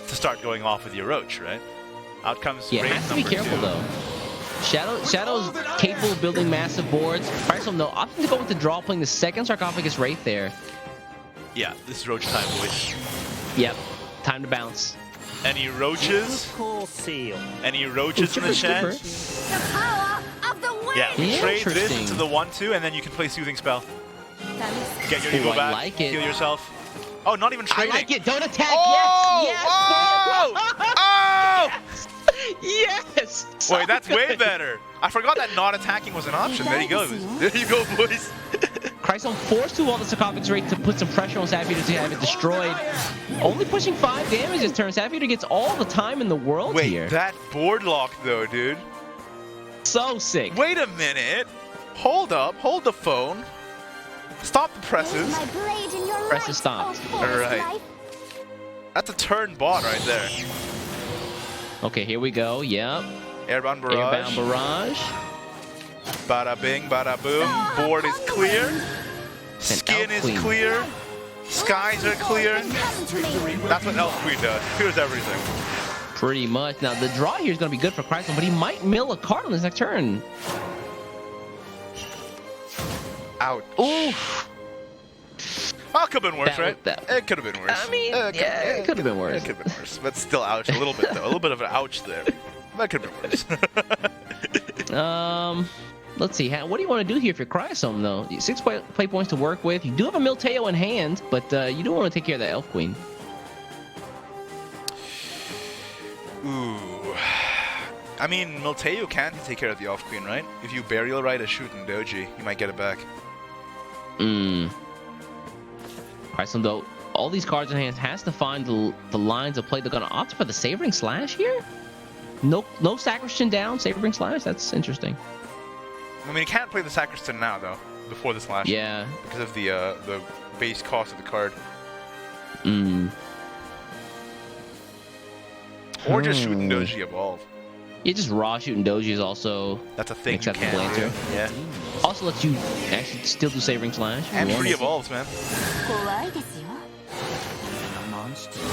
to start going off with your Roach, right? Out comes raid number have to be careful, 2. though. Shadow's capable of building massive boards. Cryzome, though, opting to go with the draw, playing the second Sarcophagus right there. Yeah, this is Roach time, boys. Yep, time to bounce. Any roaches? Any roaches in the chat? The power of the wind. Yeah, we trade this into the 1/2, and then you can play Soothing Spell. Get your ego back. Like it. Heal yourself. Oh, not even trading. I like it. Don't attack. Oh! Yes. Oh! Oh! Yes. Wait, that's way better. I forgot that not attacking was an option. There you go. There you go, boys. Cryzome forced to wall the Sarcophagus rate to put some pressure on St. Peter to have it destroyed. Only pushing 5 damage this turn. St. Peter gets all the time in the world here. Wait, that board lock though, dude. So sick. Wait a minute. Hold up. Hold the phone. Stop the presses. Presses stopped. Alright. That's a turn bot right there. Okay, here we go. Yep. Airbound Barrage. Airbound Barrage. Bada bing, bada boom. Board is clear. Skin is clear. Skies are clear. That's what Elf Queen does. Clears everything. Pretty much. Now, the draw here is going to be good for Cryzome, but he might mill a card on his next turn. Ouch. Oof. Oh, it could have been worse, right? It could have been worse. I mean, it could have been worse. It could have been worse. But still, ouch. A little bit, though. A little bit of an ouch there. That could have been worse. Let's see. What do you want to do here if you're Cryzome, though? 6 play points to work with. You do have a Milteo in hand, but you do want to take care of the Elf Queen. Ooh. I mean, Milteo can take care of the Elf Queen, right? If you Burial Rite a Shooting Doji, you might get it back. Cryzome, though, all these cards in hand has to find the lines of play. They're going to opt for the Savoring Slash here? No Sacristan down, Savoring Slash? That's interesting. I mean, you can't play the Sacristan now, though, before the Slash. Yeah. Because of the base cost of the card. Or just Shooting Doji Evolve. Yeah, just raw Shooting Doji is also that's a thing you can do. Yeah. Also lets you actually still do Savoring Slash. And free evolves, man.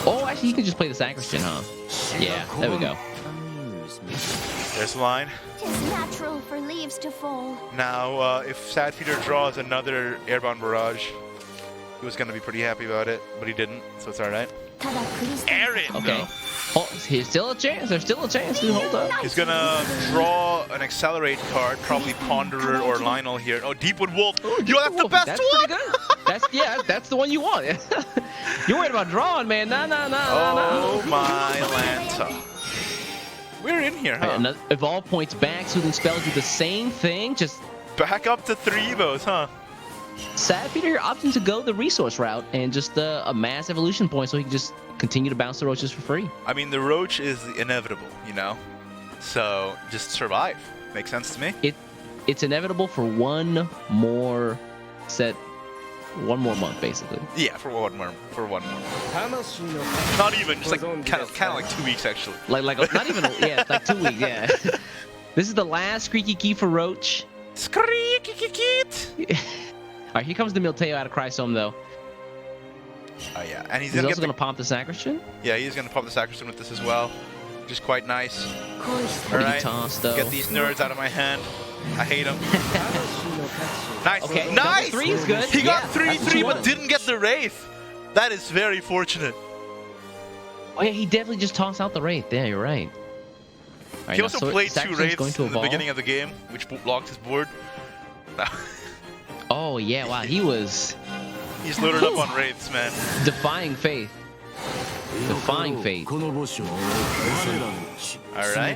Oh, actually, you can just play the Sacristan, huh? Yeah, there we go. There's the line. Tis natural for leaves to fall. Now, if Sad Feeder draws another Airbound Barrage, He was gonna be pretty happy about it, but he didn't, so it's alright. Aaron! Okay. Oh, here's still a chance. There's still a chance. Dude, hold up. He's gonna draw an Accelerate card, probably Ponderer or Lionel here. Oh, Deepwood Wolf. Yo, that's the best That's one! pretty good. That's the one you want. You're worried about drawing, man. Nah. Oh my Lanta. We're in here, huh? Right, evolve points back, soothing spells do the same thing. Just Back up to 3 Evos, huh? Sadfeeder here opting to go the resource route and just a mass evolution point so he can just continue to bounce the roaches for free. I mean, the roach is inevitable, you know? So, just survive. Makes sense to me. It's inevitable for one more month, basically. Yeah, for one more. Not even, just like kind of like 2 weeks actually. Like not even, yeah, it's like 2 weeks, yeah. This is the last squeaky key for Roach. Squeaky keet. All right, here comes the Milteo out of Chrysome, though. Oh yeah, and he's He's gonna also going to pump the Sacristan. Yeah, he's gonna pump the Sacristan with this as well, which is quite nice. All right, toss, though. get these nerds out of my hand. I hate them. Nice. Okay, Nice. 3 is good. He got Yeah, that's what 3-3, you but want. didn't get the Wraith. That is very fortunate. Oh yeah, he definitely just tossed out the Wraith. Yeah, you're right. All right, He now also played 2 Sacristan's Wraiths going to in the evolve. beginning of the game, which blocked his board. Oh yeah, wow, he was He's loaded up on Wraiths, man. defying faith. Defying fate. Alright.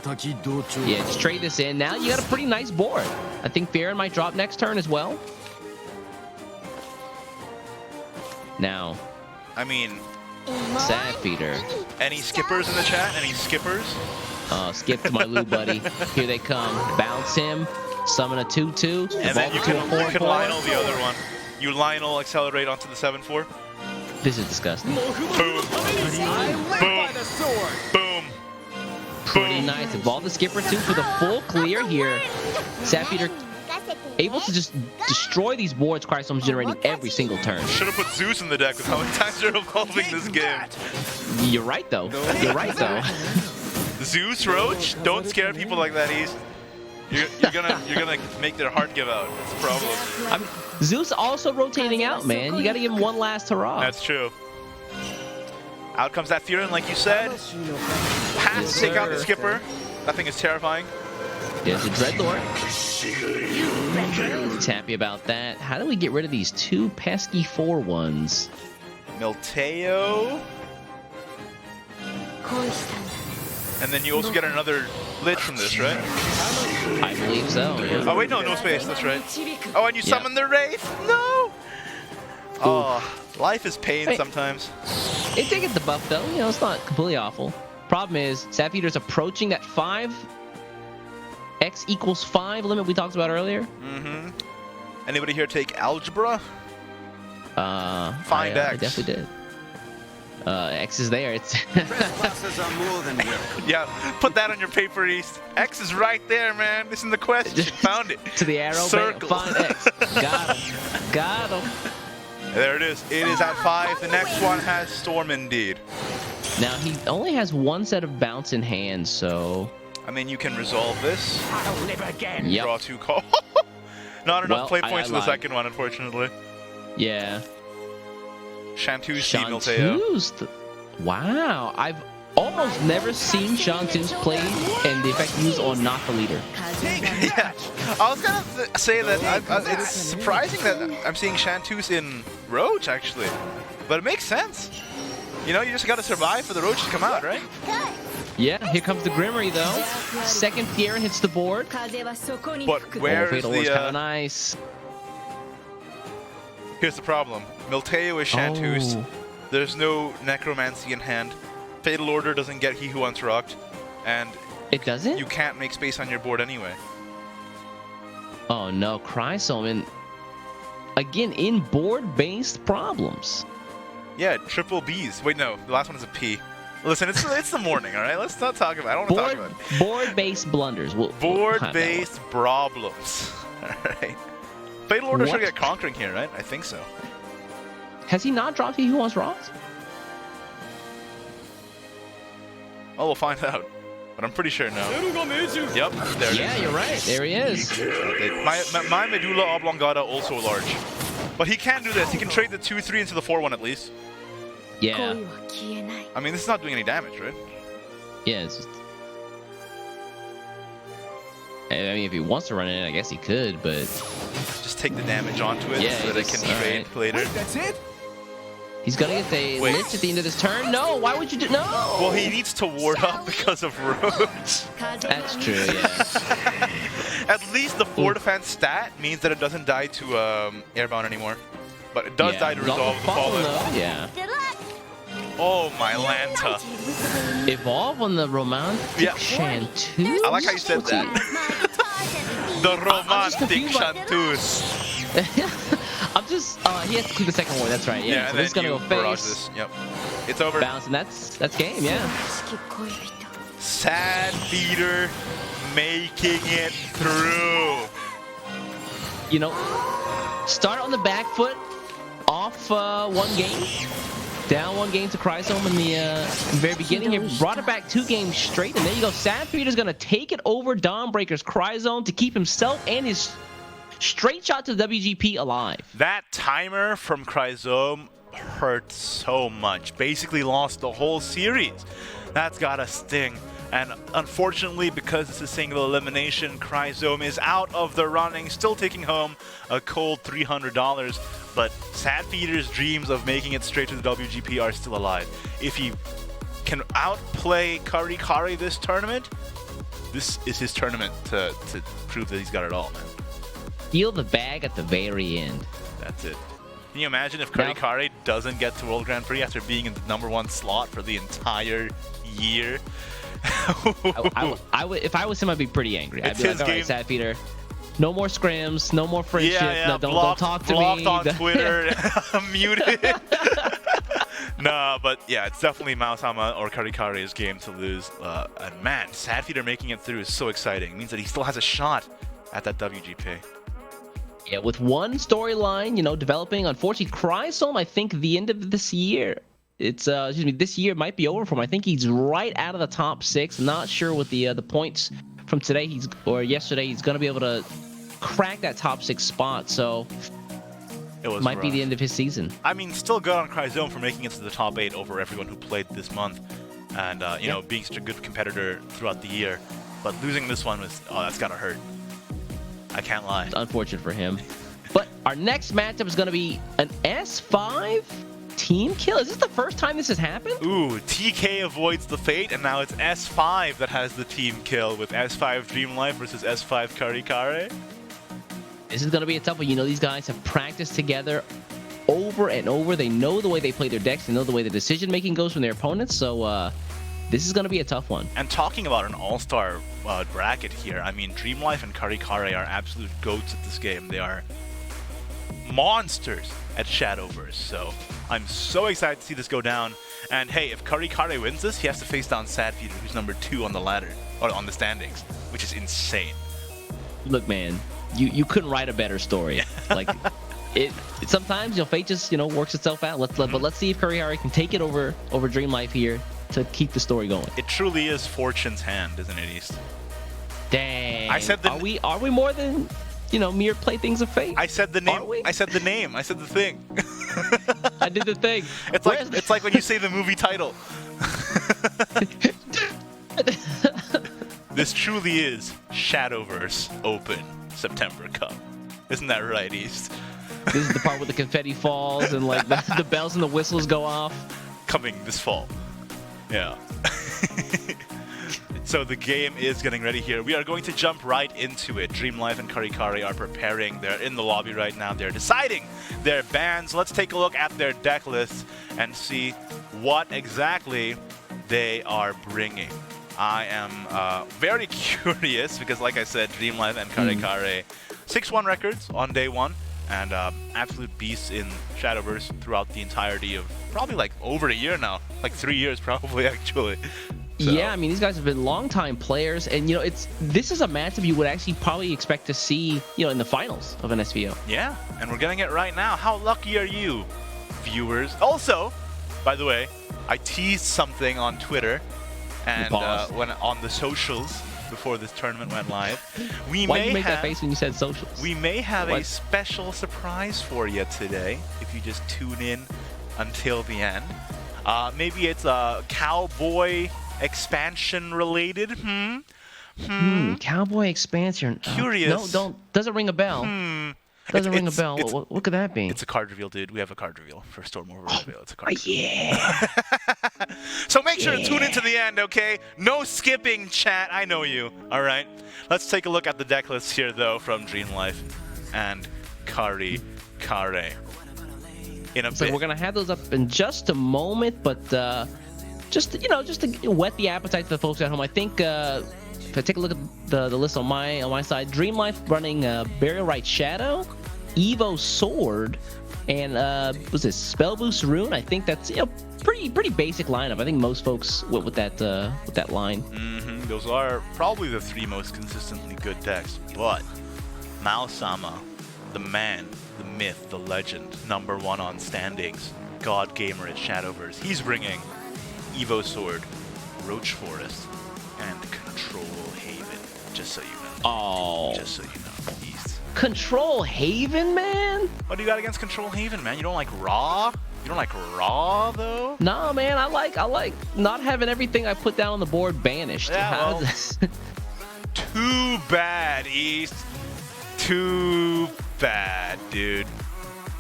Yeah, just trade this in. Now you got a pretty nice board. I think Farron might drop next turn as well. Now, I mean, Sadfeeder. any skippers in the chat? Any skippers? Skip to my Lou buddy. Here they come. Bounce him. Summon a 2/2. And then you evolve can, to a you can 4/4. Lionel the other one. You Lionel accelerate onto the 7/4. This is disgusting. Boom. Boom. Boom. Pretty nice. Evolve the Skipper 2 for the full clear here. Sadfeeder able to just destroy these boards Chrysome's generating every single turn. Should have put Zeus in the deck with how many times you're evolving this game. You're right though. You're right though. Zeus Roach? Don't scare people like that, East. You're gonna make their heart give out. That's the problem. I mean, Zeus also rotating out, man. You gotta give him one last hurrah. That's true. Out comes that Furin, like you said. Has to take out the skipper. That thing is terrifying. There's a Dreadlord. He's happy about that. How do we get rid of these 2 pesky 4/1s? Milteo. And then you also get another Lich from this, right? I believe so. Yeah. Oh wait, no space, that's right. Oh, and you summon the Wraith? No! Oh, life is pain Hey. sometimes. It did get the buff though. You know, it's not completely awful. Problem is, Sadfeeder's approaching that 5 X equals 5 limit we talked about earlier. Mm-hmm. Anybody here take Algebra? Find I X. definitely did. X is there. It's Yeah, put that on your paper, East. X is right there, man. This is the question. Found it. to the arrow. Circle. Find X. Got him. Got him. There it is. It is at 5. The next one has Storm indeed. Now he only has 1 set of bounce in hand, so I mean, you can resolve this. yep. Draw 2 call. Not enough Well, play I points for the lied. second one, unfortunately. Yeah. Shantu's Steve Milteo. Chanteuse. Wow. I've almost never seen Chanteuse play and the effect used on not the leader. Yeah, I was gonna say that it's surprising that I'm seeing Chanteuse in Roach, actually. But it makes sense. You know, you just gotta survive for the Roach to come out, right? Yeah, here comes the Grimmery though. Second Fierin hits the board. But where's Fatal Lord's the... kinda nice. Here's the problem. Milteo is Chanteuse. Oh. There's no Necromancy in hand. Fatal Order doesn't get He Who Once Rocked. And It doesn't? you can't make space on your board anyway. Oh no, Chrysome. And again, in board-based problems. Yeah, triple Bs. Wait, no. The last one is a P. Listen, it's the morning, all right? Let's not talk about it. I don't want to talk about it. Board-based blunders. We'll have that Board-based problems. All right. Fatal Order should What? get Conquering here, right? I think so. one. Has he not dropped He Who Wants Rocked? Oh, we'll find out. But I'm pretty sure no. Yep, there it Yeah, is. you're right. There he is. My medulla oblongata also large. But he can do this. He can trade the 2-3 into the 4-1 at least. Yeah. 恋は消えない I mean, this is not doing any damage, right? Yeah, it's just... I mean, if he wants to run it, I guess he could, but... Just take the damage onto it Yeah, so that it can trade later. That's it? He's gonna get the Wait. lich at the end of this turn. No, why would you do... No! Well, he needs to ward up because of roads. That's true, yeah. At least the 4 defense stat means that it doesn't die to airbound anymore. But it does Yeah, die to resolve the fallen. though, yeah. Good luck. Oh, my Lanta. United with the Evolve on the romantic Yeah. Shantu? I like how you said that. my guitars and The beats. romantic confused by- Chantus. I'm just... he has to keep the second ward, that's right, yeah. Yeah, so and this is then gonna you go barrage face, this. Yep. It's over. bounce, and that's game, yeah. しき恋人 Sad Feeder making it through. You know, start on the back foot, off 1 game, down 1 game to Chrysome in the very beginning here, brought it back 2 games straight, and there you go. Sad Feeder's gonna take it over Dawnbreaker's Cryzone to keep himself and his straight shot to the WGP alive. That timer from Chrysome hurt so much. Basically lost the whole series. That's gotta sting. And unfortunately, because it's a single elimination, Chrysome is out of the running, still taking home a cold $300. But Sad Feeder's dreams of making it straight to the WGP are still alive. If he can outplay Kari Kari this tournament, this is his tournament to prove that he's got it all, man. Steal the bag at the very end. That's it. Can you imagine if Kari Kari doesn't get to World Grand Prix after being in the #1 slot for the entire year? I would, if I was him, I'd be pretty angry. I'd It's be like, his all right, game. Sad Feeder, no more scrims, no more friendship, Yeah, no, don't blocked, talk to blocked me. on Twitter, muted. Nah, but yeah, it's definitely Mausama or Kari Kari's game to lose. And man, Sad Feeder making it through is so exciting. It means that he still has a shot at that WGP. Yeah, with one storyline, you know, developing. Unfortunately, Chrysome, I think the end of this year, it's excuse me, this year might be over for him. I think he's right out of the top 6. Not sure with the points from today or yesterday, he's gonna be able to crack that top 6 spot. So It was might be rough. the end of his season. I mean, still good on Cryzone for making it to the top 8 over everyone who played this month, and you know, being such a good competitor throughout the year. But losing this one was, oh, that's gotta hurt. I can't lie. It's unfortunate for him. But our next matchup is gonna be an S5 team kill. Is this the first time this has happened? Ooh, TK avoids the fate, and now it's S5 that has the team kill with S5 Dream Life versus S5 Kari Kari. This is gonna be a tough one. You know, these guys have practiced together over and over. They know the way they play their decks. They know the way the decision making goes from their opponents. So this is gonna be a tough one. And talking about an all-star bracket here, I mean, Dream Life and Kari Kari are absolute goats at this game. They are monsters at Shadowverse, so I'm so excited to see this go down. And hey, if Kari Kari wins this, he has to face down Sad Feeder, who's number 2 on the ladder, or on the standings, which is insane. Look, man, you couldn't write a better story. Like it sometimes, you know, fate just, you know, works itself out. But let's see if Kari Kari can take it over Dream Life here to keep the story going. It truly is Fortune's hand, isn't it, East? Dang. I said the- are we more than, you know, mere playthings of fate? I said the name. Are we? I said the name. I said the thing. I did the thing. It's like when you say the movie title. This truly is Shadowverse Open September Cup. Isn't that right, East? This is the part where the confetti falls and like the bells and the whistles go off. Coming this fall. Yeah. So the game is getting ready here. We are going to jump right into it. Dream Life and Kari Kari are preparing. They're in the lobby right now. They're deciding their bans. Let's take a look at their deck lists and see what exactly they are bringing. I am very curious because, like I said, Dream Life and Kari Kari 6-1 records on day 1 and absolute beasts in Shadowverse throughout the entirety of probably like over a year now. Like 3 years probably, actually. So. Yeah, I mean, these guys have been longtime players, and you know, this is a matchup you would actually probably expect to see, you know, in the finals of an SVO. Yeah, and we're getting it right now. How lucky are you, viewers? Also, by the way, I teased something on Twitter and when on the socials before this tournament went live. We Why may did you make have, that face when you said socials? We may have a What? special surprise for you today if you just tune in until the end. Maybe it's a cowboy expansion related. Cowboy expansion. Curious. No, doesn't ring a bell. Doesn't ring a bell. What could that be? It's a card reveal, dude. We have a card reveal for Storm Over reveal. It's a card reveal. Yeah. So make sure to tune into the end, okay? No skipping, chat. I know you. All right. Let's take a look at the deck list here, though, from Dream Life and Kari Kare. In a So bit. we're gonna have those up in just a moment, but just to whet the appetite for the folks at home. I think if I take a look at the list on my side, Dream Life running Burial Rite Shadow, Evo Sword, and was this Spell Boost Rune? I think that's pretty basic lineup. I think most folks went with that line. Those are probably the three most consistently good decks, but Mao-sama, the man, the myth, the legend, #1 on standings, God Gamer at Shadowverse. He's bringing Evo Sword, Roach Forest, and Control Haven, just so you know. Oh, Just so you know. He's... Control Haven, man. What do you got against Control Haven, man? You don't like Raw? You don't like Raw, though? Nah, man, I like not having everything I put down on the board banished. Yeah, How's well, this? Too bad, East. Too bad, dude.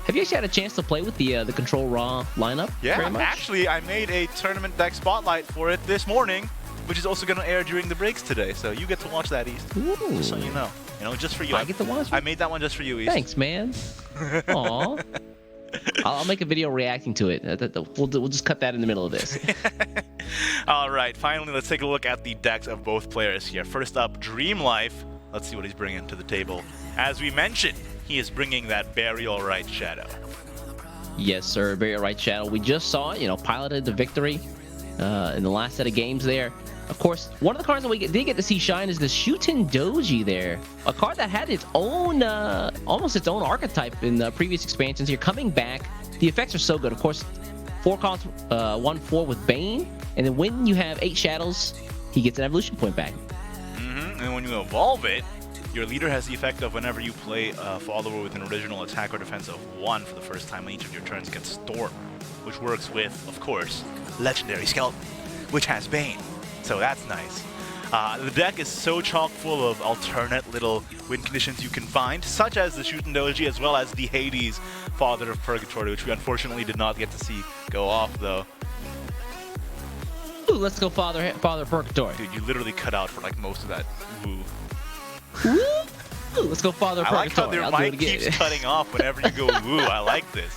Have you actually had a chance to play with the Control Raw lineup? Yeah, very much? actually, I made a tournament deck spotlight for it this morning, which is also going to air during the breaks today. So you get to watch that, East. Ooh. Just so you know. Just for you. I get to watch it? I made that one just for you, East. Thanks, man. Aw. I'll make a video reacting to it. We'll just cut that in the middle of this. All right, finally, let's take a look at the decks of both players here. First up, Dream Life. Let's see what he's bringing to the table. As we mentioned, he is bringing that Burial Rite Shadow. Yes, sir. Burial Rite Shadow. We just saw it, piloted to victory in the last set of games there. Of course, one of the cards that we did get to see shine is the Shuten Doji there. A card that had its own, almost its own archetype in the previous expansions here. Coming back, the effects are so good. Of course, 4 costs, 1/4 with Bane. And then when you have 8 shadows, he gets an evolution point back. And when you evolve it, your leader has the effect of whenever you play a follower with an original attack or defense of 1 for the first time on each of your turns gets Storm, which works with, of course, Legendary Skeleton, which has Bane. So that's nice. The deck is so chock full of alternate little win conditions you can find, such as the Shuten Doji, as well as the Hades Father of Purgatory, which we unfortunately did not get to see go off, though. Ooh, let's go Father of Purgatory. Dude, you literally cut out for like most of that woo. Ooh, let's go Father of I like Purgatory. how their I'll do it mic again. keeps cutting off whenever you go woo. I like this.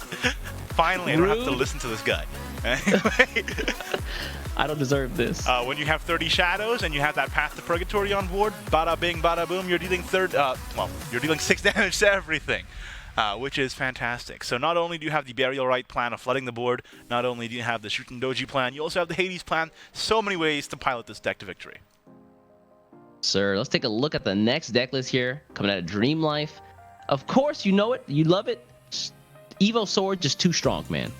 Finally, I don't have to Rude. listen to this guy. Anyway, I don't deserve this. when you have 30 shadows and you have that Path to Purgatory on board, bada bing, bada boom, you're dealing you're dealing 6 damage to everything, which is fantastic. So not only do you have the Burial Rite plan of flooding the board, not only do you have the Shuten Doji plan, you also have the Hades plan. So many ways to pilot this deck to victory. Sir, let's take a look at the next deck list here, coming out of Dream Life. Of course, you know it, you love it. Evo Sword, just too strong, man.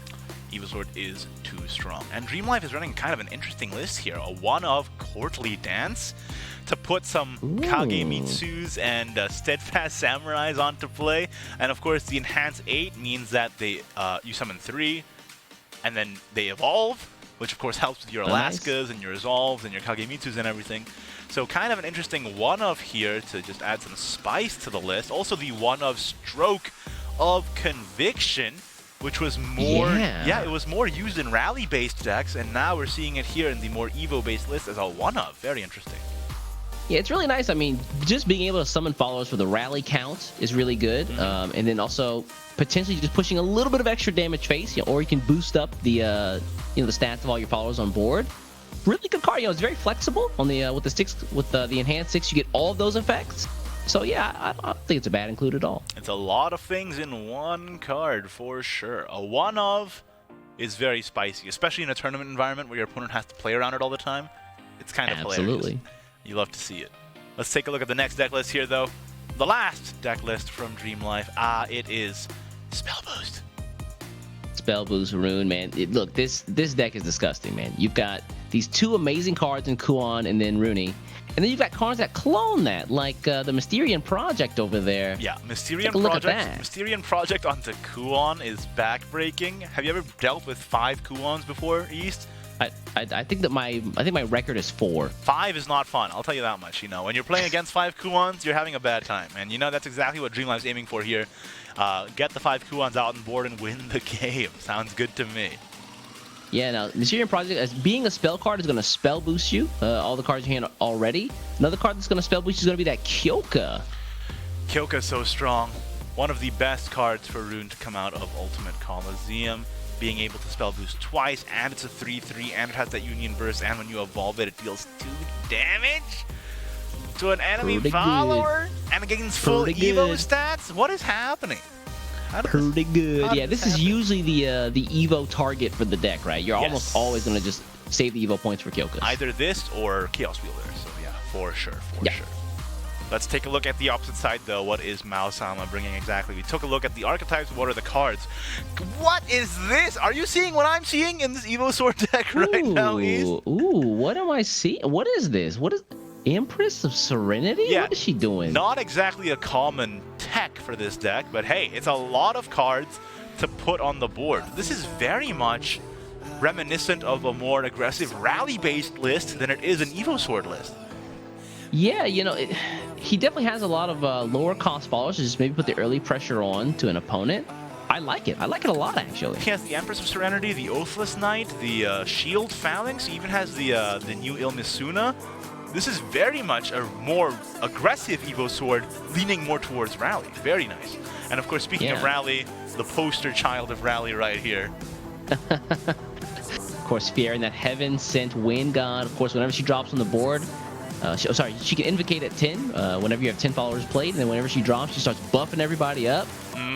Evo Sword is too strong. And Dream Life is running kind of an interesting list here. A one of Courtly Dance to put some Kagemitsus and Steadfast Samurais onto play. And of course, the Enhance 8 means that they you summon 3, and then they evolve, which of course helps with your Alaskas and your Resolves and your Kagemitsus and everything. So kind of an interesting one of here to just add some spice to the list. Also the one of Stroke of Conviction, which was more, it was more used in rally-based decks, and now we're seeing it here in the more Evo-based list as a one-of. Very interesting. Yeah, it's really nice. I mean, just being able to summon followers for the rally count is really good. And then also potentially just pushing a little bit of extra damage face, or you can boost up the the stats of all your followers on board. Really good card. It's very flexible on the with the enhanced 6. You get all of those effects. So yeah, I don't think it's a bad include at all. It's a lot of things in one card for sure. A one of is very spicy, especially in a tournament environment where your opponent has to play around it all the time. It's kind of hilarious. You love to see it. Let's take a look at the next deck list here, though. The last deck list from Dream Life. It is Spell Boost. Spell Boost Rune, man. Look, this deck is disgusting, man. You've got these 2 amazing cards in Kuan and then Rune. And then you've got cards that clone that, like the Mysterian Project over there. Yeah, Take a look at that. Mysterian Project onto Kuon is backbreaking. Have you ever dealt with 5 Kuons before, East? I think that my record is 4. 5 is not fun, I'll tell you that much. You know, when you're playing against 5 Kuons, you're having a bad time. And you know, that's exactly what Dreamlife's aiming for here. Get the 5 Kuons out on board and win the game. Sounds good to me. Yeah, now, Mysterian Project, as being a spell card, is going to spell boost you. All the cards in your hand already. Another card that's going to spell boost you is going to be that Kyoka. Kyoka's so strong. One of the best cards for Rune to come out of Ultimate Coliseum. Being able to spell boost twice, and it's a 3/3, and it has that Union Burst, and when you evolve it, it deals 2 damage to an enemy follower, and it gains full Evo stats? What is happening? Pretty good. Yeah, this is usually the Evo target for the deck, right? You're almost always going to just save the Evo points for Kyoka. Either this or Chaos Wielder, so yeah, for sure, for sure. Let's take a look at the opposite side, though. What is Mao-sama bringing exactly? We took a look at the archetypes. What are the cards? What is this? Are you seeing what I'm seeing in this Evo Sword deck right now, East? Ooh, what am I seeing? What is this? What is Empress of Serenity? Yeah, what is she doing? Not exactly a common tech for this deck, but hey, it's a lot of cards to put on the board. This is very much reminiscent of a more aggressive rally-based list than it is an Evo Sword list. Yeah, you know, he definitely has a lot of lower cost followers to just maybe put the early pressure on to an opponent. I like it. I like it a lot, actually. He has the Empress of Serenity, the Oathless Knight, the Shield Phalanx. He even has the new Ilmisuna. This is very much a more aggressive Evo Sword, leaning more towards Rally. Very nice. And of course, speaking of Rally, the poster child of Rally right here. Of course, Fiera, that Heaven Sent Wind God. Of course, whenever she drops on the board, she can invocate at 10 whenever you have 10 followers played, and then whenever she drops, she starts buffing everybody up.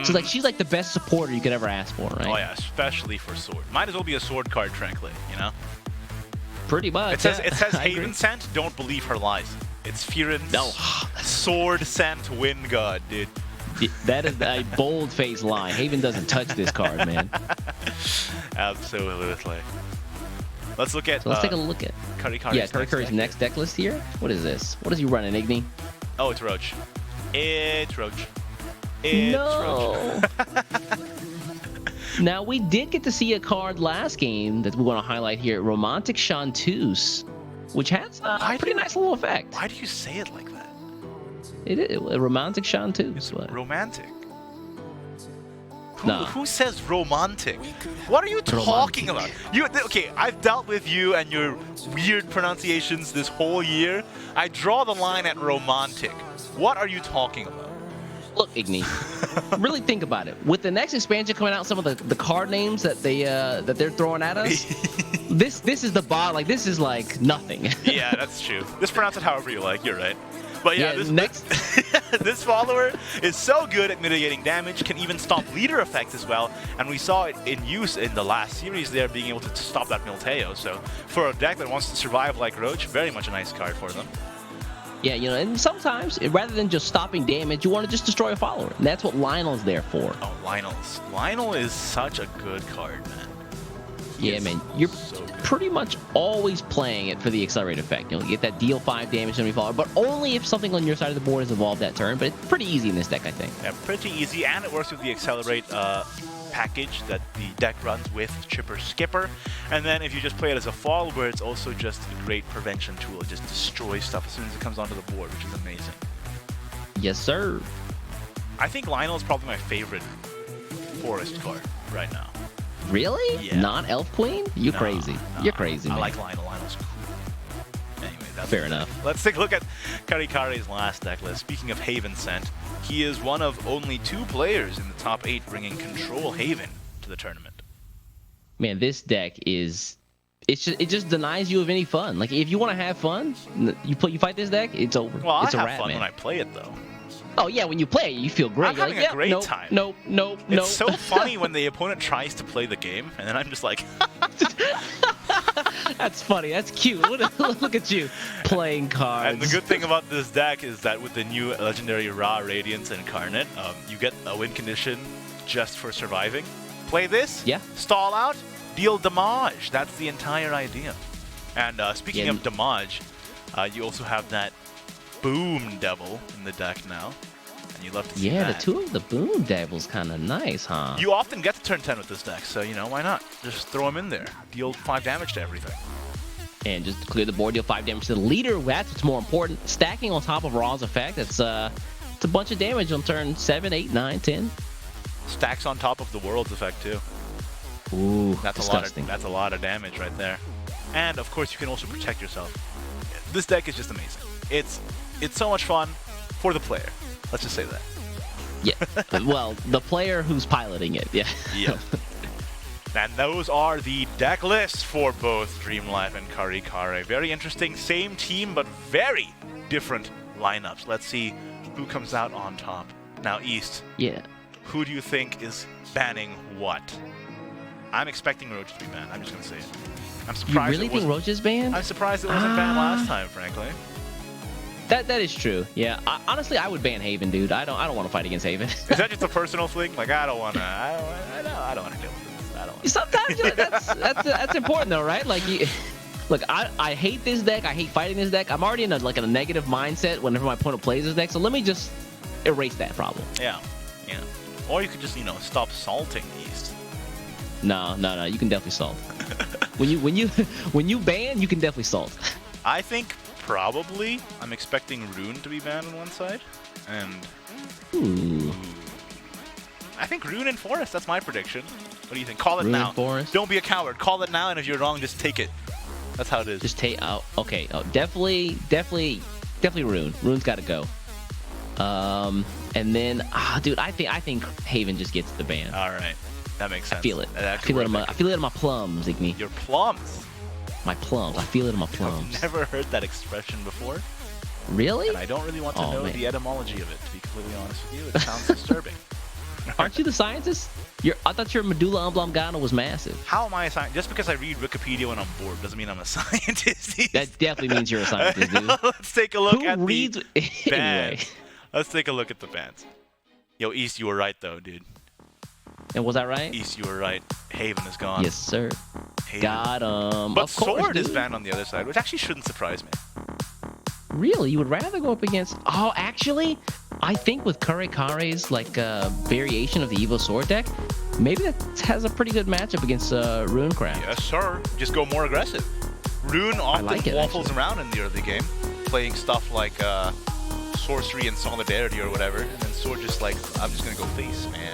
So like she's like the best supporter you could ever ask for, right? Oh yeah, especially for sword. Might as well be a sword card, frankly, you know? Pretty much. It says Haven Sent, don't believe her lies. It's Firen's Sword Sent Wind God, dude. That is a bold-faced lie. Haven doesn't touch this card, man. Absolutely. Let's look at. So let's take a look at Curry's next deck list here. What is this? What is he running, Igni? Oh, it's Roach. It's Roach. It's Roach. Now, we did get to see a card last game that we want to highlight here, Romantic Chanteuse, which has a pretty nice little effect. Why do you say it like that? It is a Romantic Chanteuse. Romantic? No. Who says romantic? What are you talking about? Okay, I've dealt with you and your weird pronunciations this whole year. I draw the line at romantic. What are you talking about? Look, Igni, really think about it. With the next expansion coming out, some of the card names that they're throwing at us, this is the bar. Like, this is like nothing. Yeah, that's true. Just pronounce it however you like. You're right. But yeah, this follower is so good at mitigating damage, can even stop leader effects as well, and we saw it in use in the last series there, being able to stop that Milteo. So for a deck that wants to survive like Roach, very much a nice card for them. Yeah, you know, and sometimes, rather than just stopping damage, you want to just destroy a follower. And that's what Lionel's there for. Oh, Lionel is such a good card, man. Yeah, man, you're so pretty much always playing it for the accelerate effect. You know, you get that deal 5 damage to every follower, but only if something on your side of the board is evolved that turn. But it's pretty easy in this deck, I think. Yeah, pretty easy, and it works with the accelerate package that the deck runs with Chipper Skipper. And then if you just play it as a follower, it's also just a great prevention tool. It just destroys stuff as soon as it comes onto the board, which is amazing. Yes, sir. I think Lionel is probably my favorite forest card right now. Really? Yeah. Not Elf Queen? You're crazy. You're crazy, man. I like Lionel. Lionel's cool. Anyway, that's fair enough. Let's take a look at Karikare's last deck list. Speaking of Haven Sent, he is one of only 2 players in the top 8 bringing Control Haven to the tournament. Man, this deck is... it just denies you of any fun. Like, if you want to have fun, you fight this deck, it's over. Well, it's I have fun when I play it, though. Oh, yeah, when you play it, you feel great. I'm having a great time. Nope. It's so funny when the opponent tries to play the game, and then I'm just like... That's funny. That's cute. Look at you playing cards. And the good thing about this deck is that with the new legendary Ra Radiance Incarnate, you get a win condition just for surviving. Play this, stall out, deal damage. That's the entire idea. And speaking of damage, You also have that Boom Devil in the deck now. And you love to see Yeah, that. the two of the Boom Devils kind of nice, huh? You often get to turn 10 with this deck, so, you know, why not? Just throw them in there. Deal 5 damage to everything. And just to clear the board, deal 5 damage to the leader. That's what's more important. Stacking on top of Raw's effect, it's a bunch of damage on turn 7, 8, 9, 10. Stacks on top of the World's effect, too. Ooh, That's disgusting. that's a lot of damage right there. And, of course, you can also protect yourself. This deck is just amazing. It's so much fun for the player. Let's just say that. Yeah, well, the player who's piloting it, yeah. Yeah. And those are the deck lists for both Dream Life and Karikare. Very interesting, same team, but very different lineups. Let's see who comes out on top. Now, East. Yeah. Who do you think is banning what? I'm expecting Roach to be banned. I'm just going to say it. I'm You surprised really it think wasn't. Roach is banned? I'm surprised it wasn't banned last time, frankly. That is true. Yeah. Honestly, I would ban Haven, dude. I don't want to fight against Haven. Is that just a personal thing? Like, I don't want to. I don't want to deal with this. I don't want to. Sometimes you know, that's important though, right? Like, look, I hate this deck. I hate fighting this deck. I'm already in a negative mindset whenever my opponent plays this deck. So let me just erase that problem. Yeah. Or you could just, stop salting East. No. You can definitely salt. when you ban, you can definitely salt. I think probably I'm expecting Rune to be banned on one side, and Ooh. I think Rune and Forest. That's my prediction. What do you think? Call it Rune now. and Forest? Don't be a coward. Call it now, and if you're wrong, just take it. That's how it is. Just take out. Okay. Oh, definitely Rune. Rune's got to go. And then, dude, I think Haven just gets the ban. All right, that makes sense. I feel it. I That's feel it terrific. in my plums, Igni. Your plums. My plums. I feel it in my plums. I've never heard that expression before, Really? and I don't really want to know man. the etymology of it. To be completely honest with you, it sounds disturbing. Aren't you the scientist? I thought your medulla oblongata was massive. How am I a scientist? Just because I read Wikipedia when I'm bored doesn't mean I'm a scientist. That definitely means you're a scientist, dude. Let's take a look Who at reads the anyway? bands. Let's take a look at the bands. Yo, East, you were right though, dude. And was that right? East, you were right. Haven is gone. Yes, sir. Haven. Got him. But Of course, Sword is dude. banned on the other side, which actually shouldn't surprise me. Really? You would rather go up against... Oh, actually, I think with Karikare's variation of the Evo Sword deck, maybe that has a pretty good matchup against Runecraft. Yes, sir. Just go more aggressive. Rune often like it, waffles actually. around in the early game, playing stuff like Sorcery and Solidarity or whatever, and then Sword just like, I'm just gonna go face, man.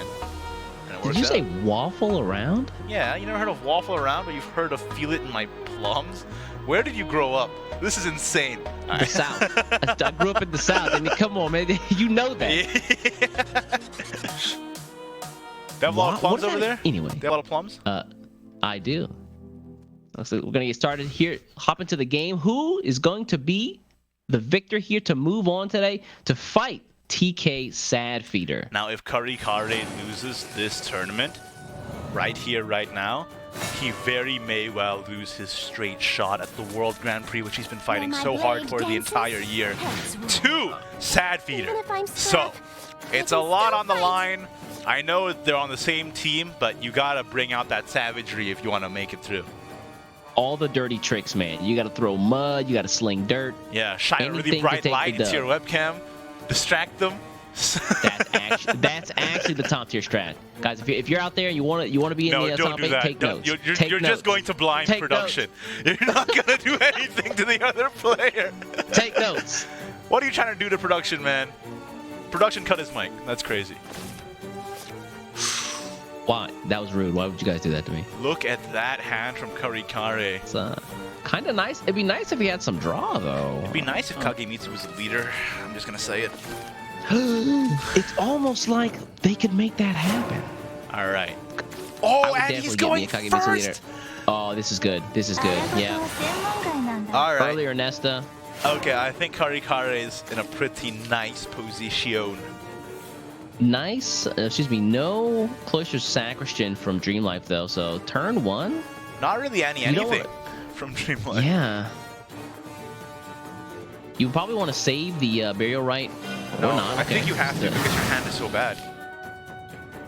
And it Did works you say out. waffle around? Yeah, you never heard of waffle around, but you've heard of feel it in my plums? Where did you grow up? This is insane. The South. I grew up in the South. I mean, come on, man. You know that. They have a lot of plums What over there? Anyway. They have a lot of plums? I do. So we're going to get started here. Hop into the game. Who is going to be the victor here to move on today to fight TK Sadfeeder? Now, if Karikare loses this tournament, right here, right now, he very may well lose his straight shot at the World Grand Prix, which he's been fighting so hard for the entire year, to Sadfeeder. So, it's a lot on the line. I know they're on the same team, but you gotta bring out that savagery if you want to make it through. All the dirty tricks, man. You got to throw mud. You got to sling dirt. Yeah, shine a really Anything to bright take light the into your webcam, distract them. That's actually the top tier strat, guys. If you're out there and you want to be in No, the don't top do 8, that. take Don't- notes. You're Take just notes. going to blind Take production. You're not gonna do anything to the other player. Take notes. What are you trying to do to production, man? Production cut his mic. That's crazy. Why? That was rude. Why would you guys do that to me? Look at that hand from Karikare. It's kind of nice. It'd be nice if he had some draw, though. It'd be nice if Kagemitsu was a leader. I'm just gonna say it. It's almost like they could make that happen. All right. I Oh, would and he's definitely get going me a Kagemitsu leader. first. Oh, this is good. This is good. Yeah. All right. Earlier, Nesta. Okay, I think Karikare is in a pretty nice position. Nice. Excuse me. No Cloister's Sacristan from Dream Life, though. So turn 1. Not really You know anything what? from Dreamlight. Yeah. You probably want to save the burial rite No, or not. I Okay. think you have to because your hand is so bad.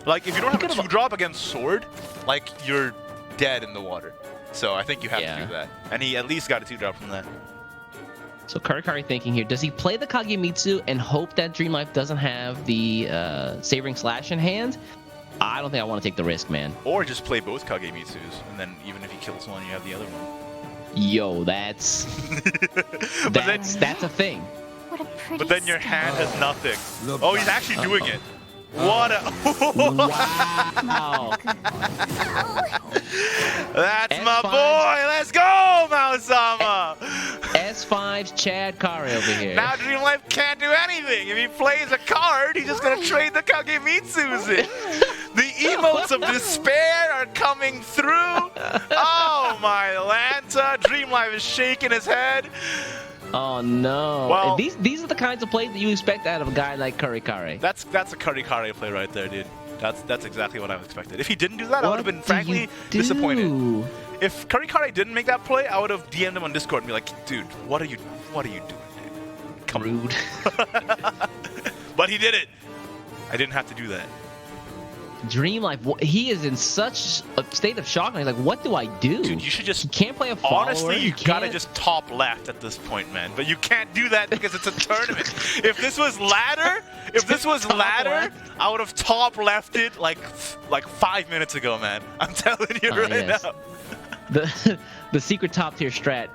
Like, if you don't have a could've- 2-drop against Sword, like, you're dead in the water. So I think you have to Yeah. do that. And he at least got a 2-drop from that. So Kurikari thinking here, does he play the Kagemitsu and hope that Dream Life doesn't have the Savoring Slash in hand? I don't think I want to take the risk, man. Or just play both Kagemitsus, and then even if he kills one, you have the other one. Yo, that's a thing. What a pretty But then your sky. hand has nothing. Oh, he's actually doing it. What a... Wow. That's my S5. boy! Let's go, Mausama! S5's Chad Kare over here. Now Dream Life can't do anything. If he plays a card, he's just gonna trade the Kagemitsus in. The emotes of despair are coming through. Oh my Lanta! Dream Life is shaking his head. Oh no. Well- these are the kinds of plays that you expect out of a guy like Kurikari. That's a Kurikari play right there, dude. That's exactly what I expected. If he didn't do that, I would have been frankly disappointed. If Kurikari didn't make that play, I would have DM'd him on Discord and be like, dude, what are you doing, dude? Come on. Rude. But he did it. I didn't have to do that. Dream Life, he is in such a state of shock. He's like, what do I do? Dude, you should just... He can't play a follower. Honestly, you he gotta can't- just top left at this point, man. But you can't do that because it's a tournament. If this was ladder, left. I would have top lefted like 5 minutes ago, man. I'm telling you right yes. now. The secret top tier strat.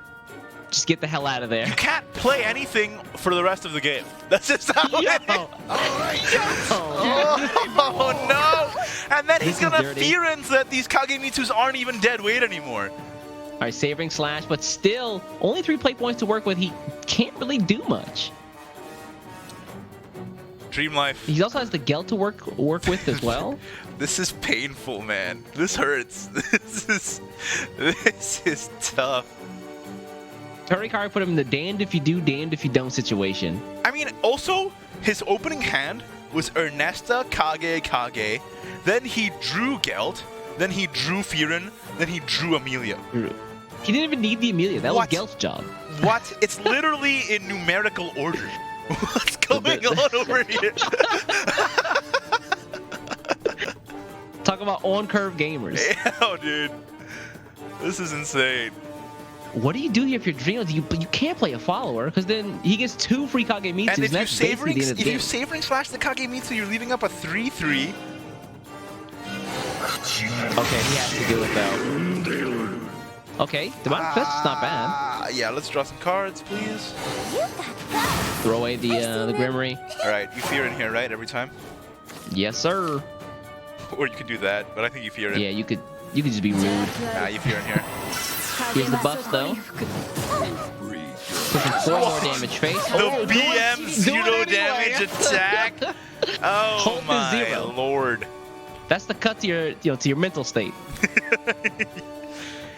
Just get the hell out of there. You can't play anything for the rest of the game. That's just how it is. Oh no! And then he's This is gonna dirty. fearance that these Kagemitsus aren't even dead weight anymore. All right, Savoring Slash, but still, only 3 play points to work with. He can't really do much. Dream Life. He also has the Gelt to work with as well. This is painful, man. This hurts. This is tough. Kurikari put him in the damned if you do, damned if you don't situation. I mean, also, his opening hand was Ernesta, Kage. Then he drew Gelt. Then he drew Firen. Then he drew Amelia. He didn't even need the Amelia. That What? was Gelt's job. What? It's literally in numerical order. What's going on over here? Talk about on-curve gamers. Ew, dude. This is insane. What do you do here if you're Dream? You can't play a follower because then he gets 2 free Kagemitsus. And if you that's basically the end of the game. savoring slash the Kagemitsu, you're leaving up a 3-3. Okay, he has to do it though. Okay, that's not bad. Yeah, let's draw some cards, please. Throw away the Grimory. All right, you fear in here, right? Every time, Yes, sir. or you could do that, but I think you fear it. Yeah, you could just be rude. Nah, you fear in here. Here's the buffs though. Pushing 4 more damage face. The BM zero damage attack. Oh Hope is my 0. lord! That's the cut to your mental state.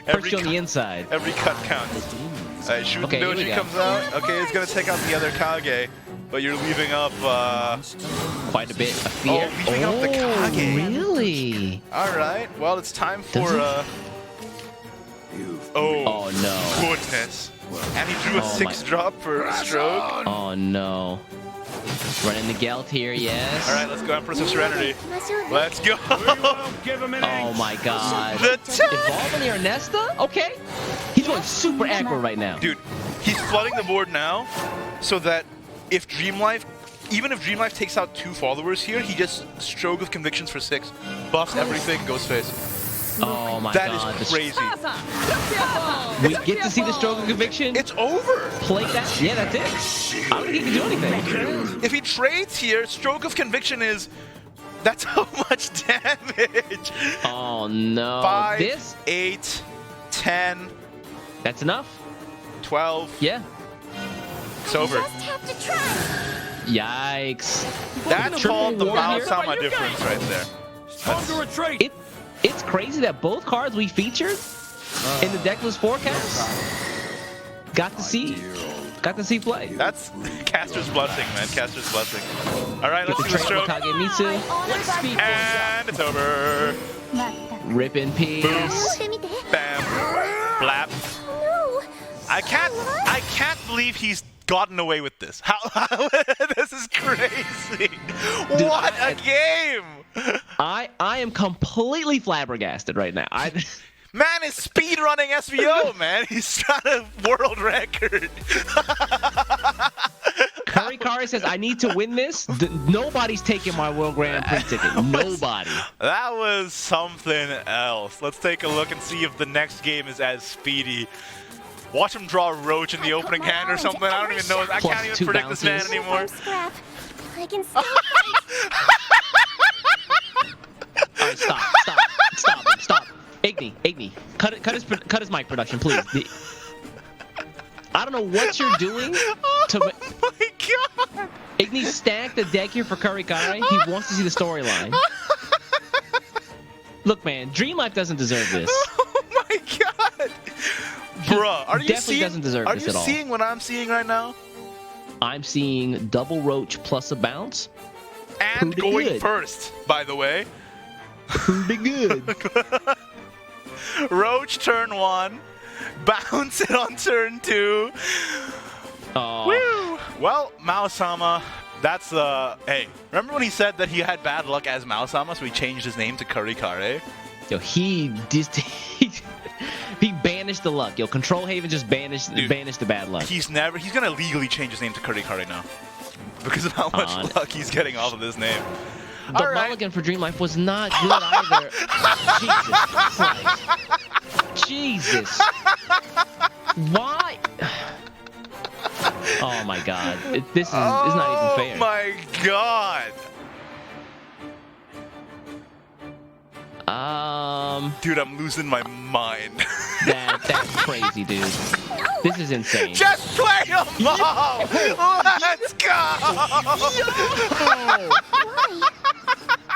Hurts you on the inside. Every cut counts. Alright, Shoot Okay, here we Doji go. comes out. Okay, it's gonna take out the other Kage, but you're leaving up. Quite a bit of fear. leaving up the Kage. Really? All right. Well, it's time for. Does Oh no. Goodness. And he drew a Oh, 6-drop for stroke. Oh no. Running the Gelt here, yes. All right, let's go Empress of Serenity. Let's go. Oh my god. The Evolve on the Ernesta? Okay. He's going super aggro right now. Dude, he's flooding the board now, so that if Dream Life, even if Dream Life takes out 2 followers here, he just Stroke of Convictions for 6, buffs everything, goes face. Oh my That god. is crazy. We get to see the Stroke of Conviction. It's over. Play that. Yeah, that's it. I don't think he can do anything. If he trades here, Stroke of Conviction is. That's how much damage. Oh no. 5, This? 8, 10, That's enough. 12. Yeah. It's over. Yikes. That's Triple called the Warrior. Mausama difference right there. That's- It's crazy that both cards we featured in the decklist forecast got to see play. That's Caster's blessing, man. Caster's blessing. All right, let's Get do the the trade stroke. Kagemitsu. And it's over. Rip in peace. Bam. Blap. I can't believe he's gotten away with this. How this is crazy. Dude, What a game. I am completely flabbergasted right now. Man is speed running SVO, man. He's trying to world record. Curry Kari says, I need to win this. Nobody's taking my World Grand Prix ticket. Nobody. That was something else. Let's take a look and see if the next game is as speedy. Watch him draw Roach in the opening hand or something. I don't even know. I can't even predict this man anymore. Scrap. I can still All right, stop. Igni, cut his mic production, please. I don't know what you're doing to. Oh my god! Igni stacked the deck here for Curry Kari. He wants to see the storyline. Look, man, Dream Life doesn't deserve this. Oh my god! Bruh, are you definitely doesn't deserve this at all. Are you seeing what I'm seeing right now? I'm seeing double Roach plus a bounce. And Pretty going good. first, by the way. Pretty good. Roach turn 1. Bounce it on turn 2. Oh. Woo! Well, Mao-sama, that's hey, remember when he said that he had bad luck as Mao-sama, so he changed his name to Curry Kare? Yo, he banished the luck. Yo, Control Haven just banished the bad luck. He's gonna legally change his name to Curry Kare now. Because of how much luck he's getting off of this name. The mulligan for Dream Life was not good either. Jesus Christ. Jesus. Why? Oh my god. This is not even fair. Oh my god. Dude, I'm losing my mind. That's crazy, dude. This is insane. Just play them all! Let's go!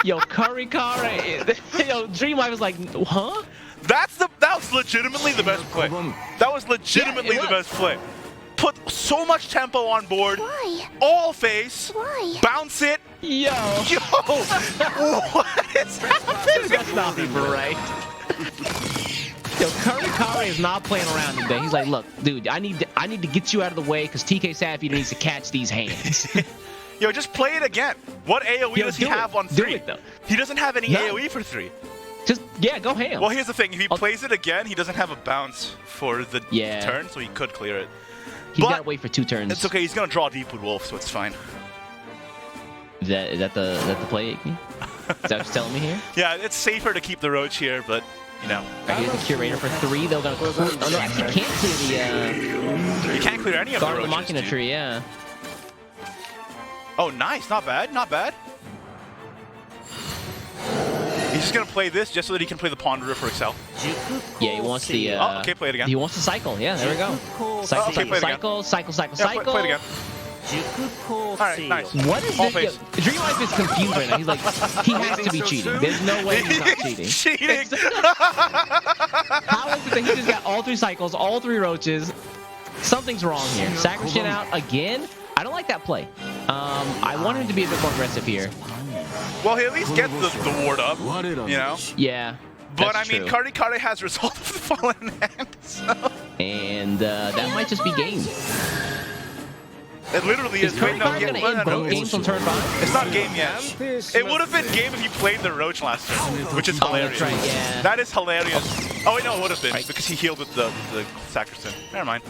Yo, Curry Kari. Yo, Dream Life was like, huh? That was legitimately the best play. That was legitimately the best play. Put so much tempo on board. Why? All face. Why? Bounce it. Yo. What is happening? That's not even right. Yo, Curry Kari is not playing around today. He's like, look, dude, I need to get you out of the way because TK Savvy needs to catch these hands. Yo, just play it again. What AoE does he have on 3? Do it, though. He doesn't have any AoE for 3. Just, go ham. Well, here's the thing. If he plays it again, he doesn't have a bounce for the turn, so he could clear it. He's got to wait for 2 turns. It's okay. He's going to draw Deepwood Wolf, so it's fine. Is that the play, Igni? Is that what you're telling me here? Yeah, it's safer to keep the Roach here, but, you know. Right, here's the Curator for 3. They're going to clear. Oh, no, actually can't clear the... You can't clear any of the Guard of the Roaches, Machina tree, yeah. Oh, nice. Not bad. Not bad. He's just going to play this just so that he can play the Ponderer for Excel. Yeah, he wants the... okay, play it again. He wants to cycle. Yeah, there we go. Cycle. Play it again. Alright, nice. What is this? Dream Life is confused right now. He's like, he has to be cheating. There's no way he's not cheating. Cheating! How is it that he just got all 3 cycles, all 3 roaches? Something's wrong here. Sacrifice out again? I don't like that play. I want him to be a bit more aggressive here. Well, he at least gets the ward up, you know? Yeah. But I mean, Curry Kari has Resolve of the Fallen Hand, so... And that might just be game. It literally is. Curry Kari gonna end both games on turn 5? It's not game yet. It would have been game if he played the Roach last turn, which is hilarious. That's right, yeah. That is hilarious. Oh wait, no, it would have been because he healed with the Sacristan. Never mind.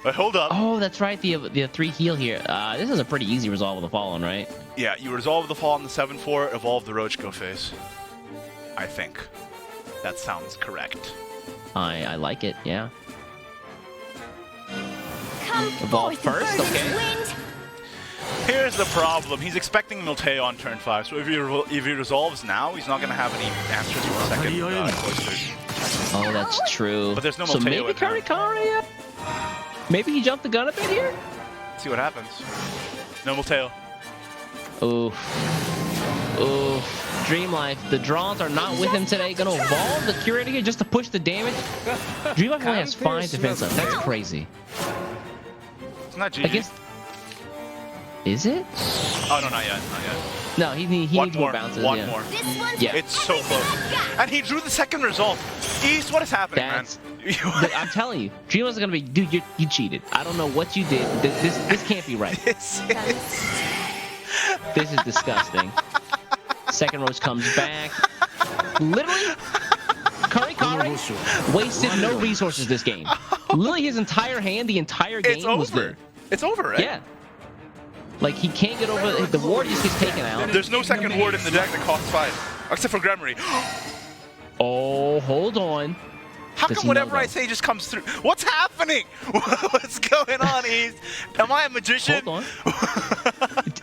But hold up. Oh, that's right. The 3 heal here. This is a pretty easy resolve of the Fallen, right? Yeah, you resolve the Fallen, the 7/4, evolve the Roach, go face. I think. That sounds correct. I like it, yeah. Evolve first, okay. Here's the problem. He's expecting Milteo on turn 5, so if he resolves now, he's not going to have any answers for the second Cloisters. Oh, that's true. But there's no so Milteo maybe in Curry Kari? Maybe he jumped the gun a bit here? Let's see what happens. No Milteo. Oof. Dream Life, the draws are not with him today. Gonna evolve the Curator here just to push the damage. Dream Life only has 5 defense up. That's crazy. It's not GG. I guess. Is it? Oh, no, not yet. Not yet. No, he needs more bounces. One more. Yeah. It's so close. And he drew the second result. East, what is happening, man? I'm telling you, Dream Life is gonna be, dude, you cheated. I don't know what you did. This can't be right. This is disgusting. Second Roach comes back. Literally, Curry Kari Karikari wasted no resources this game. Literally his entire hand, the entire game was good. It's over, right? Yeah. Like, he can't get over the ward, just gets taken out. There's no second ward in the deck that costs 5. Except for Gremory. Oh, hold on. How come whatever I say just comes through? What's happening? What's going on, East? Am I a magician? Hold on.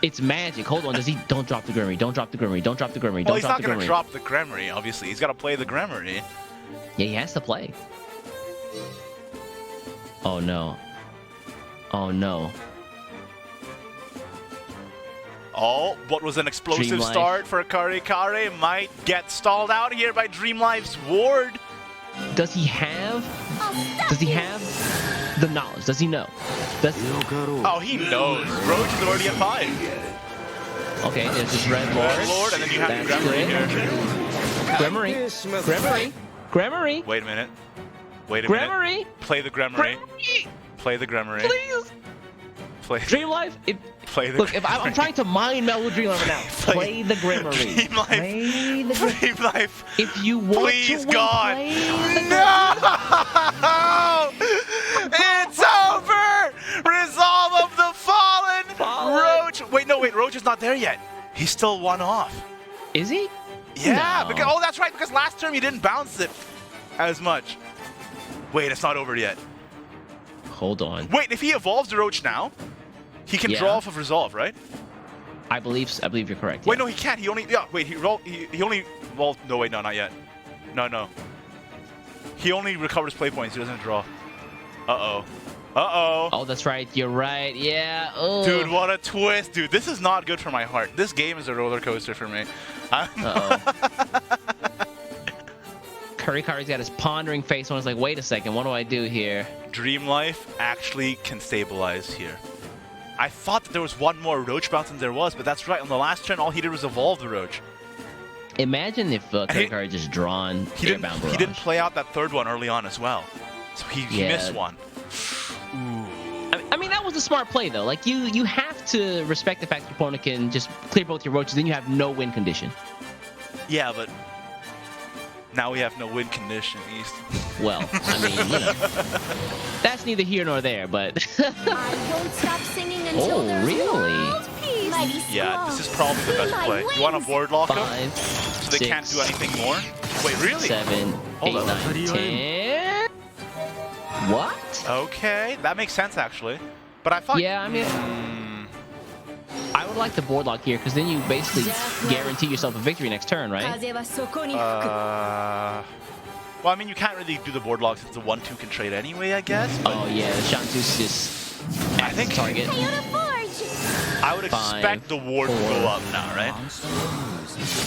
It's magic. Hold on. Does he? Don't drop the Gremory. Don't drop the Gremory. Don't drop the Gremory. Well, Don't drop the Gremory. he's not going to drop the Gremory, obviously. He's got to play the Gremory. Yeah, he has to play. Oh, no. Oh, no. Oh, what was an explosive start for Karikari might get stalled out here by Dreamlife's ward. Does he have the knowledge? Does he know? Oh, he knows. Roach is already at 5. Okay, there's this Red Lord. And then you have the Gremory here. Gremory. Wait a minute. Gremory. Play the Gremory. Play the Gremory. Please. Play. Dreamlife. Look, if I'm trying to mind meld with Dreamlife right now. Play the Gremory. Dreamlife. If you want Please, to win, God. play the No! It's over! Resolve of the Fallen! Roach! Wait, Roach is not there yet. He's still one off. Is he? Yeah, No. because, oh, that's right, because last term he didn't bounce it as much. Wait, it's not over yet. Hold on. Wait, if he evolves the Roach now, he can draw off of Resolve, right? I believe you're correct. Wait, no, he can't. He only, he only evolved, no, wait, no, not yet. No. He only recovers play points, he doesn't draw. Uh-oh. Oh, that's right. You're right. Yeah. Ugh. Dude, what a twist. Dude, this is not good for my heart. This game is a roller coaster for me. Karikari's got his pondering face on. He's like, wait a second, what do I do here? Dreamlife actually can stabilize here. I thought that there was one more Roach bounce than there was, but that's right. On the last turn, all he did was evolve the Roach. Imagine if Karikari just drawn Airbound Barrage. He didn't play out that third one early on as well. So he missed one. Ooh. I mean, that was a smart play, though. Like, you have to respect the fact that your opponent can just clear both your Roaches, then you have no win condition. Yeah, but now we have no win condition, East. Well, I mean, you know, that's neither here nor there, but... I won't stop singing until there's world peace. Mighty Yeah, slow. this is probably the best play. You want to board lock him? 5, So they can't do anything more? Wait, really? 7, 8, 9, 10... What? Okay, that makes sense, actually. But I thought... Yeah, I mean... I would like the board lock here, because then you basically guarantee yourself a victory next turn, right? Well, I mean, you can't really do the board lock since the 1-2 can trade anyway, I guess. But Oh, yeah, Shantu's just... I think target. I would expect the ward to go up now, right?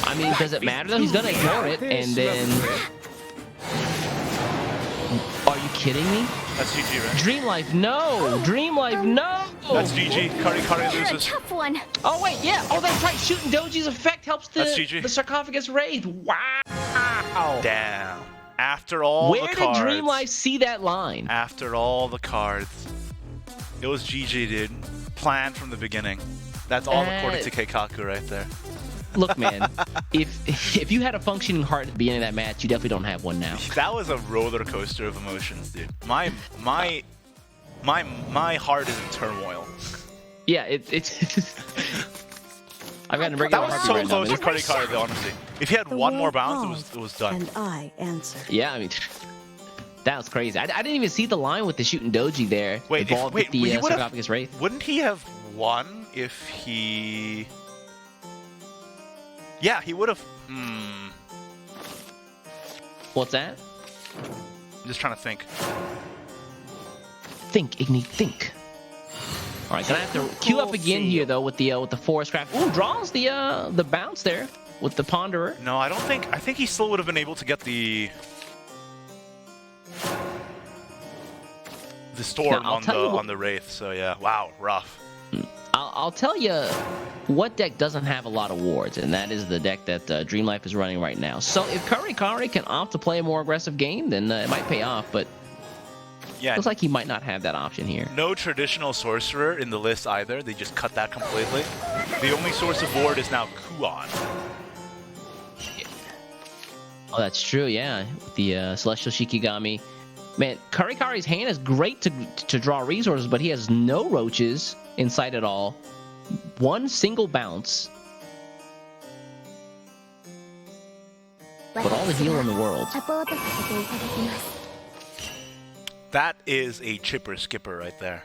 I mean, does it matter, though? He's going to ignore it, and then... Are you kidding me? That's GG, right? Dreamlife, no! Dreamlife, no! That's GG. Karikari You're a loses. tough one. Oh, wait, yeah. Oh, that's right. Shooting Doji's effect helps That's GG. the sarcophagus raid. Wow! Damn. After all Where the did cards. Dreamlife see that line? After all the cards. It was GG, dude. Planned from the beginning. That's all according to Keikaku right there. Look, man, if you had a functioning heart at the beginning of that match, you definitely don't have one now. That was a roller coaster of emotions, dude. My heart is in turmoil. Yeah, it's... I've got a That regular was heartbeat so right now, close but to Karikari, honestly. If he had one more bounce, it was done. And I answer. yeah, I mean, that was crazy. I didn't even see the line with the shooting Doji there. Wait, involved with the sarcophagus raid. Wouldn't he have won if he... Yeah, he would have... What's that? I'm just trying to think. Think, Igni, think. All right, gonna have to queue up again here though with the forest craft. Ooh, draws the bounce there with the ponderer. No, I don't think... I think he still would have been able to get the storm on the Wraith, so yeah. Wow, rough. I'll tell you what deck doesn't have a lot of wards, and that is the deck that Dreamlife is running right now. So if Karikari can opt to play a more aggressive game, then it might pay off, but yeah, looks like he might not have that option here. No traditional sorcerer in the list either. They just cut that completely. The only source of ward is now Kuon. Oh, that's true. Yeah, with the Celestial Shikigami. Man, Karikari's hand is great to draw resources, but he has no roaches inside at all. One single bounce. But all the heal in the world. That is a chipper skipper right there.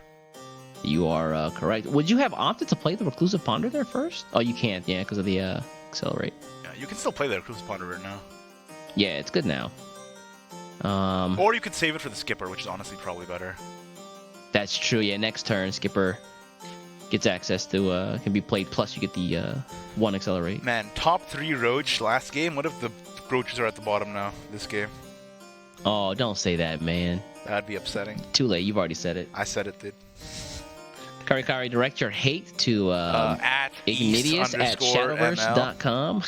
You are correct. Would you have opted to play the Reclusive Ponder there first? Oh, you can't, yeah, because of the accelerate. Yeah, you can still play the Reclusive Ponder right now. Yeah, it's good now. Or you could save it for the skipper, which is honestly probably better. That's true. Yeah, next turn, skipper gets access to can be played. Plus, you get the 1 accelerate. Man, top 3 Roach last game. What if the Roaches are at the bottom now this game? Oh, don't say that, man. That'd be upsetting. Too late. You've already said it. I said it, dude. Karikari, direct your hate to at Ignidius at Shadowverse.com.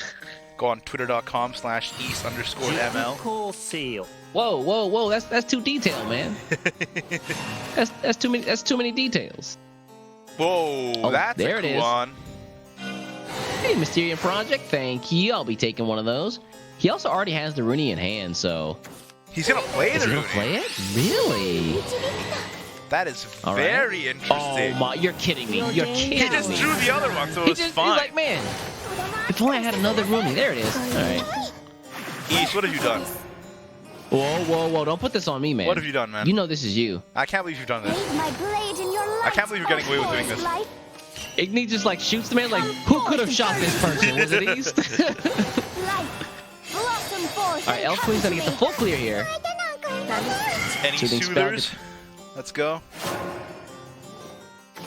Go on twitter.com/east_ml. Cool seal. Whoa, whoa, whoa! That's too detailed, man. that's too many. That's too many details. Whoa, Oh, that's there a it is. Kuon. Hey, Mysterium Project, thank you. I'll be taking one of those. He also already has the Rune in hand, so He's gonna play is the he Rune. gonna play it? Really? That is All right. very interesting. Oh my! You're kidding me! You're kidding He just me! drew the other one, so it was He's fine. like, man, if only I had another Rune. There it is. All right. East, what have you done? Whoa, whoa, whoa! Don't put this on me, man. What have you done, man? You know this is you. I can't believe you've done this. I can't believe you're getting away with doing this. Igni just like shoots the man like, who could have shot this person? Was it East? Alright, Elf Queen's gonna get the full clear here. Any Shooting spell. soothers? Let's go. A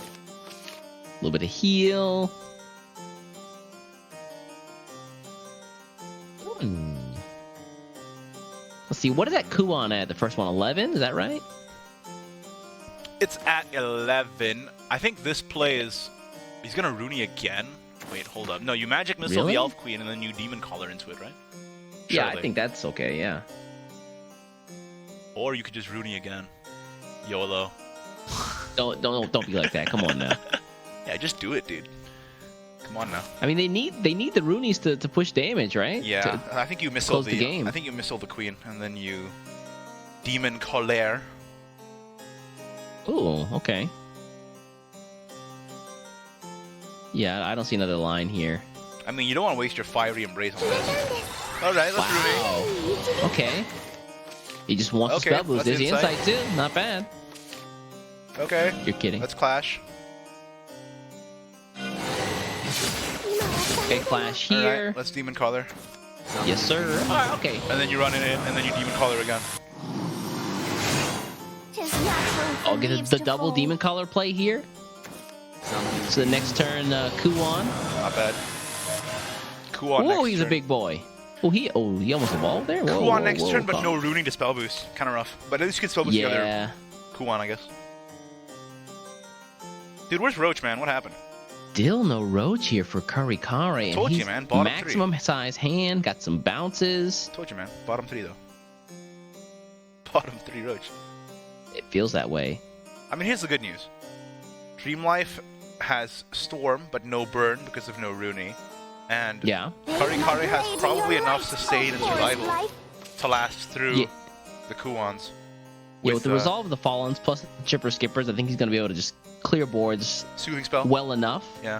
little bit of heal. Let's see, what is that Kuon at? The first one, 11? Is that right? It's at 11. I think this play is... He's gonna Rune again. Wait, hold up. No, you Magic Missile Really? the Elf Queen and then you Demon Collar into it, right? Yeah, I Surely. think that's okay, yeah. Or you could just Rune again. YOLO. Don't be like that. Come on now. Yeah, just do it, dude. Come on now. I mean, they need the Runeys to push damage, right? Yeah, I think you missile close the game. I think you missile the Queen and then you Demon Collar. Ooh, okay. Yeah, I don't see another line here. I mean, you don't want to waste your fiery embrace on this. All right, let's Rune. Wow. Okay. He just wants Okay, to spell boost. that's There's the insight. insight too. Not bad. Okay, You're kidding. let's clash. Okay, clash All here. right, let's Demon Collar. Yes, sir. All right, okay. And then you run in it, and then you Demon Collar again. I'll get the double demon color play here. So the next turn, Kuon. Not bad. Kuon Whoa, next he's turn. a big boy. Oh, he almost evolved there. Whoa, Kuon whoa, next whoa, turn, but calm. no Runing to spell boost. Kind of rough. But at least you can spell boost together. Yeah. Kuon, I guess. Dude, where's Roach, man? What happened? Still no roach here for Karikari. And Told you, he's man. Bottom maximum size hand. Got some bounces. Told you, man. Bottom 3, though. Bottom 3 Roach. It feels that way. I mean, here's the good news. Dream Life has Storm, but no Burn because of no Rooney. And Yeah. Karikari has probably enough sustain and survival to last through Yeah. the Kuons. Yeah, with the resolve of the Fallens plus the Chipper Skippers, I think he's going to be able to just clear boards Soothing Spell. well enough. Yeah.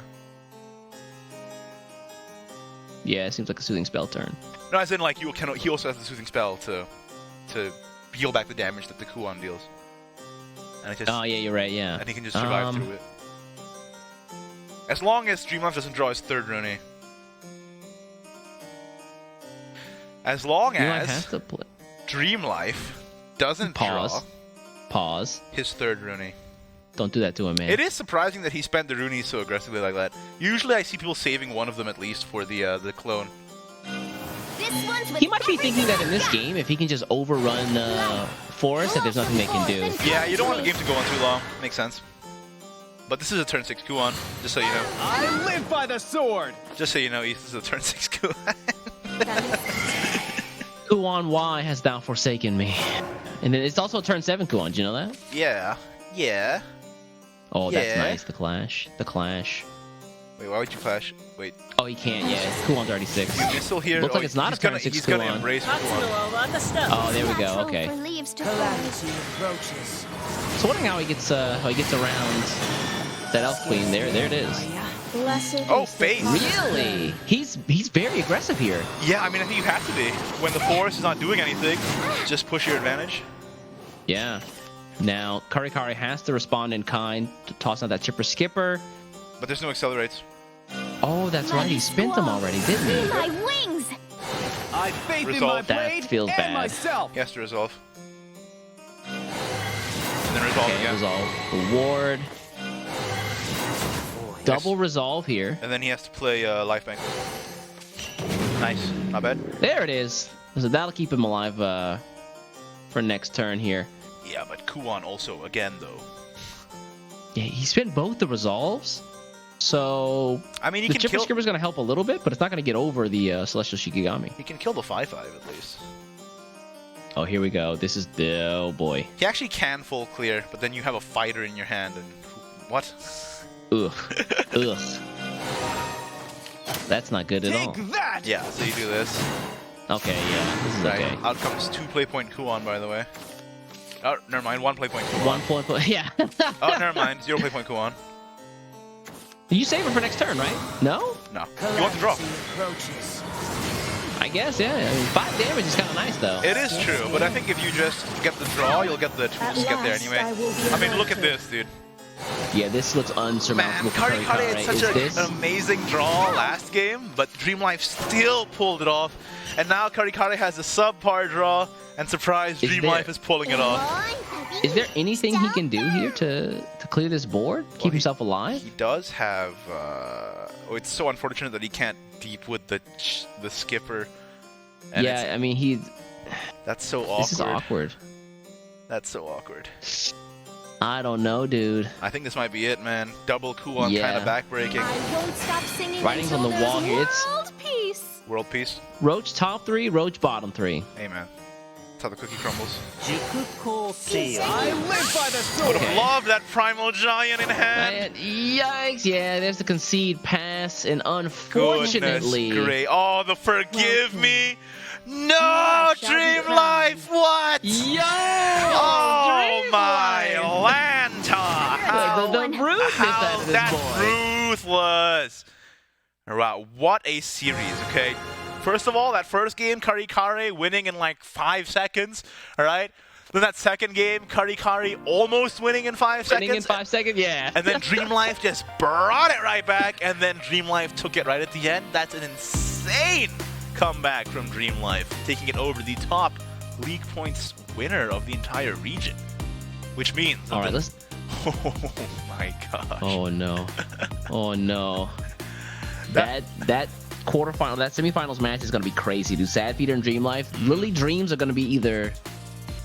Yeah, it seems like a soothing spell turn. No, as in, like, he also has the Soothing Spell to heal back the damage that the Kuon deals. And, it just, Oh, yeah, you're right, yeah. and he can just survive through it. As long as Dreamlife doesn't draw his third Rooney. As long You might as have to play. Dreamlife doesn't Pause. draw Pause. his third Rooney. Don't do that to him, man. It is surprising that he spent the Rooney so aggressively like that. Usually I see people saving one of them at least for the clone. He might be thinking that in this game, if he can just overrun Forest, that there's nothing they can do. Yeah, you don't want the game to go on too long. Makes sense. But this is a turn 6 Kuon, just so you know. I live by the sword. Just so you know, this is a turn 6 Kuon. Kuon, why hast thou forsaken me? And then it's also a turn 7 Kuon, do you know that? Yeah. Yeah. Oh, that's Yeah. nice. The clash. The clash. Wait, why would you flash? Wait. Oh, he can't. Yeah, Kuon's already 6. He's still here. Looks like it's not a turn 6 He's gonna Kuon. embrace Kuon. Oh, there we go. Okay. For leaves to So wondering how he gets around that Elf Queen. There it is. Oh, face. Really? He's very aggressive here. Yeah, I mean, I think you have to be. When the forest is not doing anything, just push your advantage. Yeah. Now, Karikari has to respond in kind to toss out that Chipper Skipper. But there's no accelerates. Oh, that's right. He spent them already, didn't he? my wings. I faith in Resolve. my That blade feels and bad. myself. He has to resolve. And then resolve Okay, again. resolve. The ward. Double resolve here. And then he has to play Life Bank. Nice. Not bad. There it is. So that'll keep him alive for next turn here. Yeah, but Kuon also, again, though. Yeah, he spent both the resolves. So I mean, he the can Chipper kill... Skipper's going to help a little bit, but it's not going to get over the Celestial Shikigami. He can kill the 5-5 at least. Oh, here we go. This is the... Oh, boy. He actually can full clear, but then you have a fighter in your hand and... What? Ugh. Ugh. That's not good at all. Take that. Yeah, so you do this. Okay, yeah. This is Right. okay. Out comes 2 play point Kuon, by the way. Oh, never mind. 1 play point Kuon. 1 point... Yeah. Oh, never mind. 0 play point Kuon. You save it for next turn, right? No? No. You want to draw. I guess, yeah. I mean, 5 damage is kind of nice, though. It is true, but I think if you just get the draw, you'll get the tools to get there anyway. I mean, look at this, dude. Yeah, this looks Man, unsurmountable. for Karikari had Karikari. such Is this... an amazing draw last game, but Dreamlife still pulled it off. And now Karikari has a subpar draw, and surprise, Is Dreamlife there- is pulling it off. Is there anything he can do here to clear this board? Keep himself alive? He does have... Oh, it's so unfortunate that he can't deep with the skipper. And Yeah, I mean, he... that's so awkward. This is awkward. That's so awkward. I don't know, dude. I think this might be it, man. Double Kuon Yeah. kind of backbreaking. I won't stop singing Writing's until on the there's wall here. It's- world peace. World peace. Roach top 3, Roach bottom 3. Hey, man. That's how the cookie crumbles. I live by the sword. Would have loved that Primal Giant in hand. Yikes, yeah, there's the concede pass, and Goodness unfortunately... great. Oh, the forgive me. No, shall be Dreamlife, what? Yo! Oh, my Lanta. The ruthless out of this That's boy. ruthless. Wow, what a series, okay? First of all, that first game, Karikari winning in like 5 seconds, all right? Then that second game, Karikari almost winning in 5 seconds. Winning in 5 seconds, yeah. And then Dreamlife just brought it right back, and then Dreamlife took it right at the end. That's an insane comeback from Dreamlife, taking it over the top league points winner of the entire region. Which means... All right, let's... Oh my gosh. Oh, no. Oh, no. That quarterfinal, that semifinals match is going to be crazy, dude. Sadfeeder and Dreamlife, literally dreams are going to be either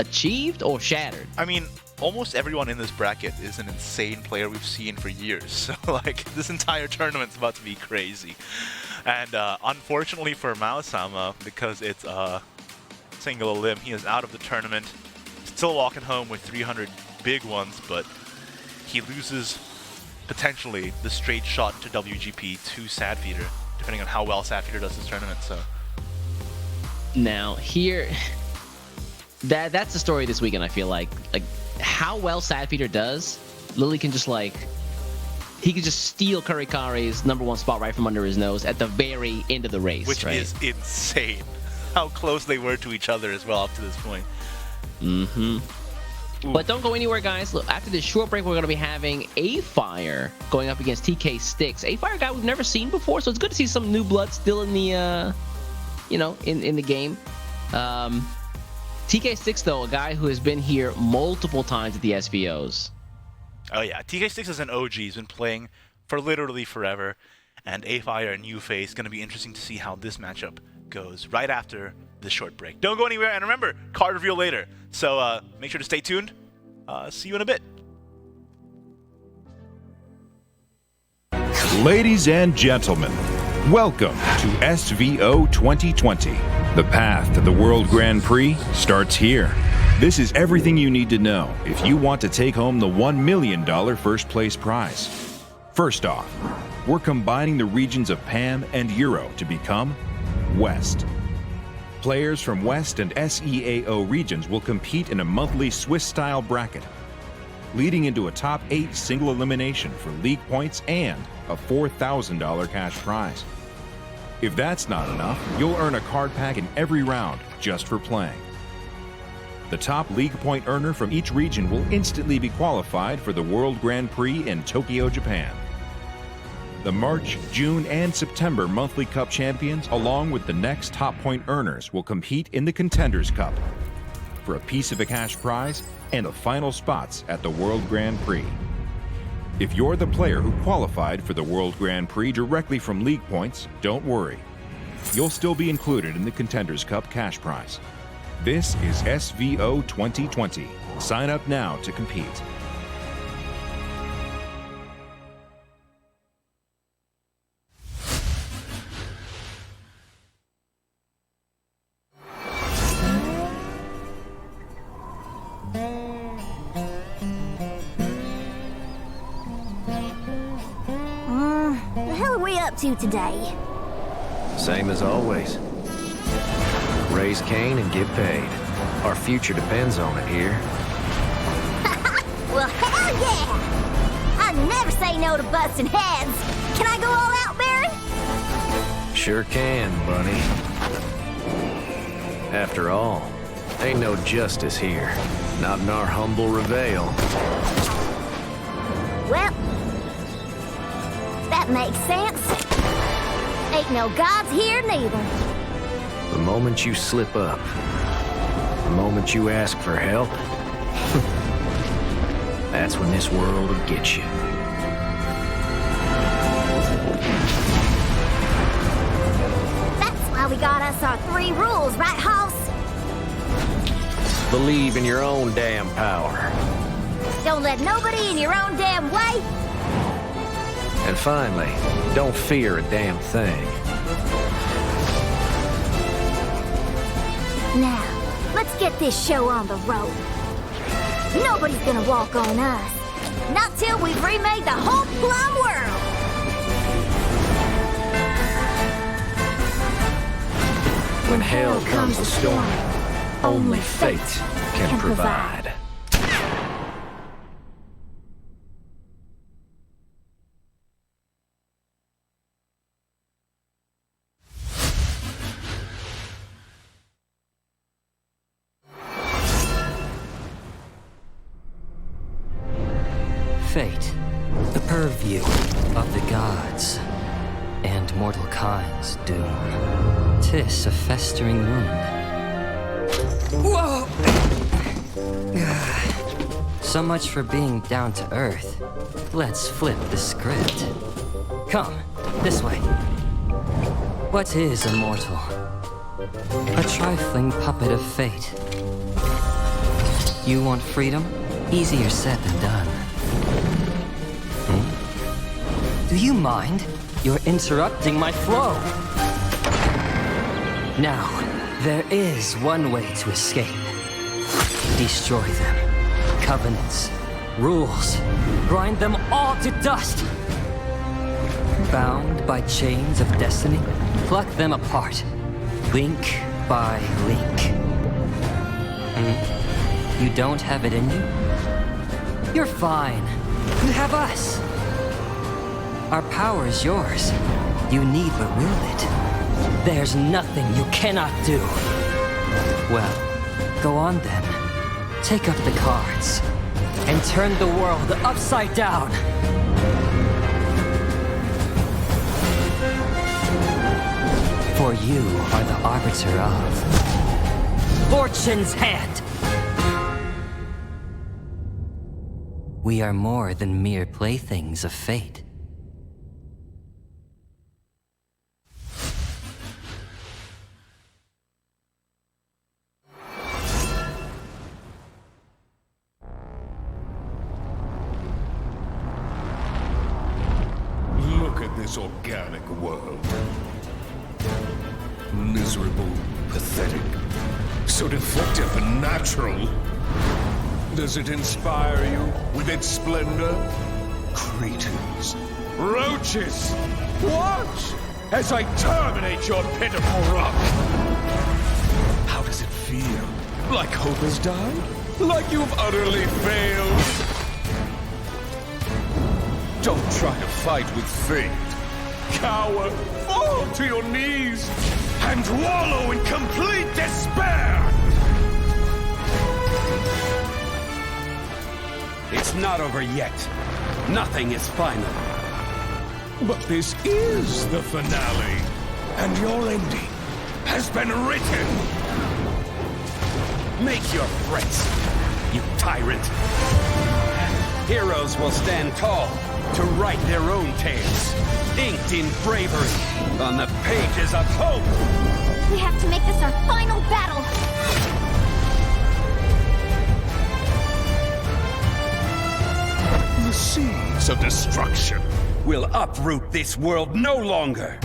achieved or shattered. I mean, almost everyone in this bracket is an insane player we've seen for years. So, like, this entire tournament's about to be crazy. And unfortunately for Mao-sama, because it's single limb, he is out of the tournament. Still walking home with 300 big ones, but he loses potentially the straight shot into WGP to Sadfeeder, depending on how well Sadfeeder does this tournament. So Now, here... That's the story this weekend, I feel like. Like, how well Sadfeeder does, Lily can just, like... He could just steal Karikari's #1 spot right from under his nose at the very end of the race, which right? is insane. How close they were to each other as well up to this point. Mm-hmm. But don't go anywhere, guys. Look, after this short break, we're going to be having A-Fire going up against TK Sticks. A-Fire guy we've never seen before, so it's good to see some new blood still in the, in the game. TK Sticks, though, a guy who has been here multiple times at the SVOs. Oh yeah, TK6 is an OG. He's been playing for literally forever. And A-Fire and U-Face, going to be interesting to see how this matchup goes right after this short break. Don't go anywhere, and remember, card reveal later. So make sure to stay tuned. See you in a bit. Ladies and gentlemen, welcome to SVO 2020. The path to the World Grand Prix starts here. This is everything you need to know if you want to take home the $1 million first place prize. First off, we're combining the regions of PAM and Euro to become West. Players from West and SEAO regions will compete in a monthly Swiss-style bracket, leading into a top 8 single elimination for league points and a $4,000 cash prize. If that's not enough, you'll earn a card pack in every round just for playing. The top league point earner from each region will instantly be qualified for the World Grand Prix in Tokyo, Japan. The March, June, and September monthly Cup champions, along with the next top point earners, will compete in the Contenders Cup for a piece of a cash prize and the final spots at the World Grand Prix. If you're the player who qualified for the World Grand Prix directly from league points, don't worry. You'll still be included in the Contenders Cup cash prize. This is SVO 2020. Sign up now to compete. The hell are we up to today? Same as always. Raise cane and get paid. Our future depends on it here. Well, hell yeah! I never say no to busting heads. Can I go all out, Baron? Sure can, Bunny. After all, ain't no justice here. Not in our humble Reveal. Well, that makes sense. Ain't no gods here neither. The moment you slip up, the moment you ask for help, that's when this world will get you. That's why we got us our 3 rules, right, Hoss? Believe in your own damn power. Don't let nobody in your own damn way. And finally, don't fear a damn thing. Now, let's get this show on the road. Nobody's gonna walk on us. Not till we've remade the whole plum world. When hell comes a storm, only fate can provide. Fate, the purview of the gods, and mortal kind's doom. 'Tis a festering wound. Whoa! So much for being down to earth. Let's flip the script. Come, this way. What is a mortal? A trifling puppet of fate. You want freedom? Easier said than done. Do you mind? You're interrupting my flow. Now, there is one way to escape. Destroy them. Covenants, rules, grind them all to dust. Bound by chains of destiny, pluck them apart, link by link. You don't have it in you? You're fine. You have us. Our power is yours. You need but will it. There's nothing you cannot do. Well, go on then. Take up the cards and turn the world upside down. For you are the arbiter of Fortune's hand. We are more than mere playthings of fate. Look at this organic world. Miserable, pathetic, so defective and natural. Does it inspire you with its splendor? Cretins, Roaches! Watch as I terminate your pitiful rock! How does it feel? Like hope has died? Like you've utterly failed? Don't try to fight with fate. Coward, fall to your knees and wallow in complete despair! It's not over yet. Nothing is final. But this is the finale, and your ending has been written. Make your threats, you tyrant. Heroes will stand tall to write their own tales, inked in bravery on the pages of hope. We have to make this our final battle. The seeds of destruction will uproot this world no longer.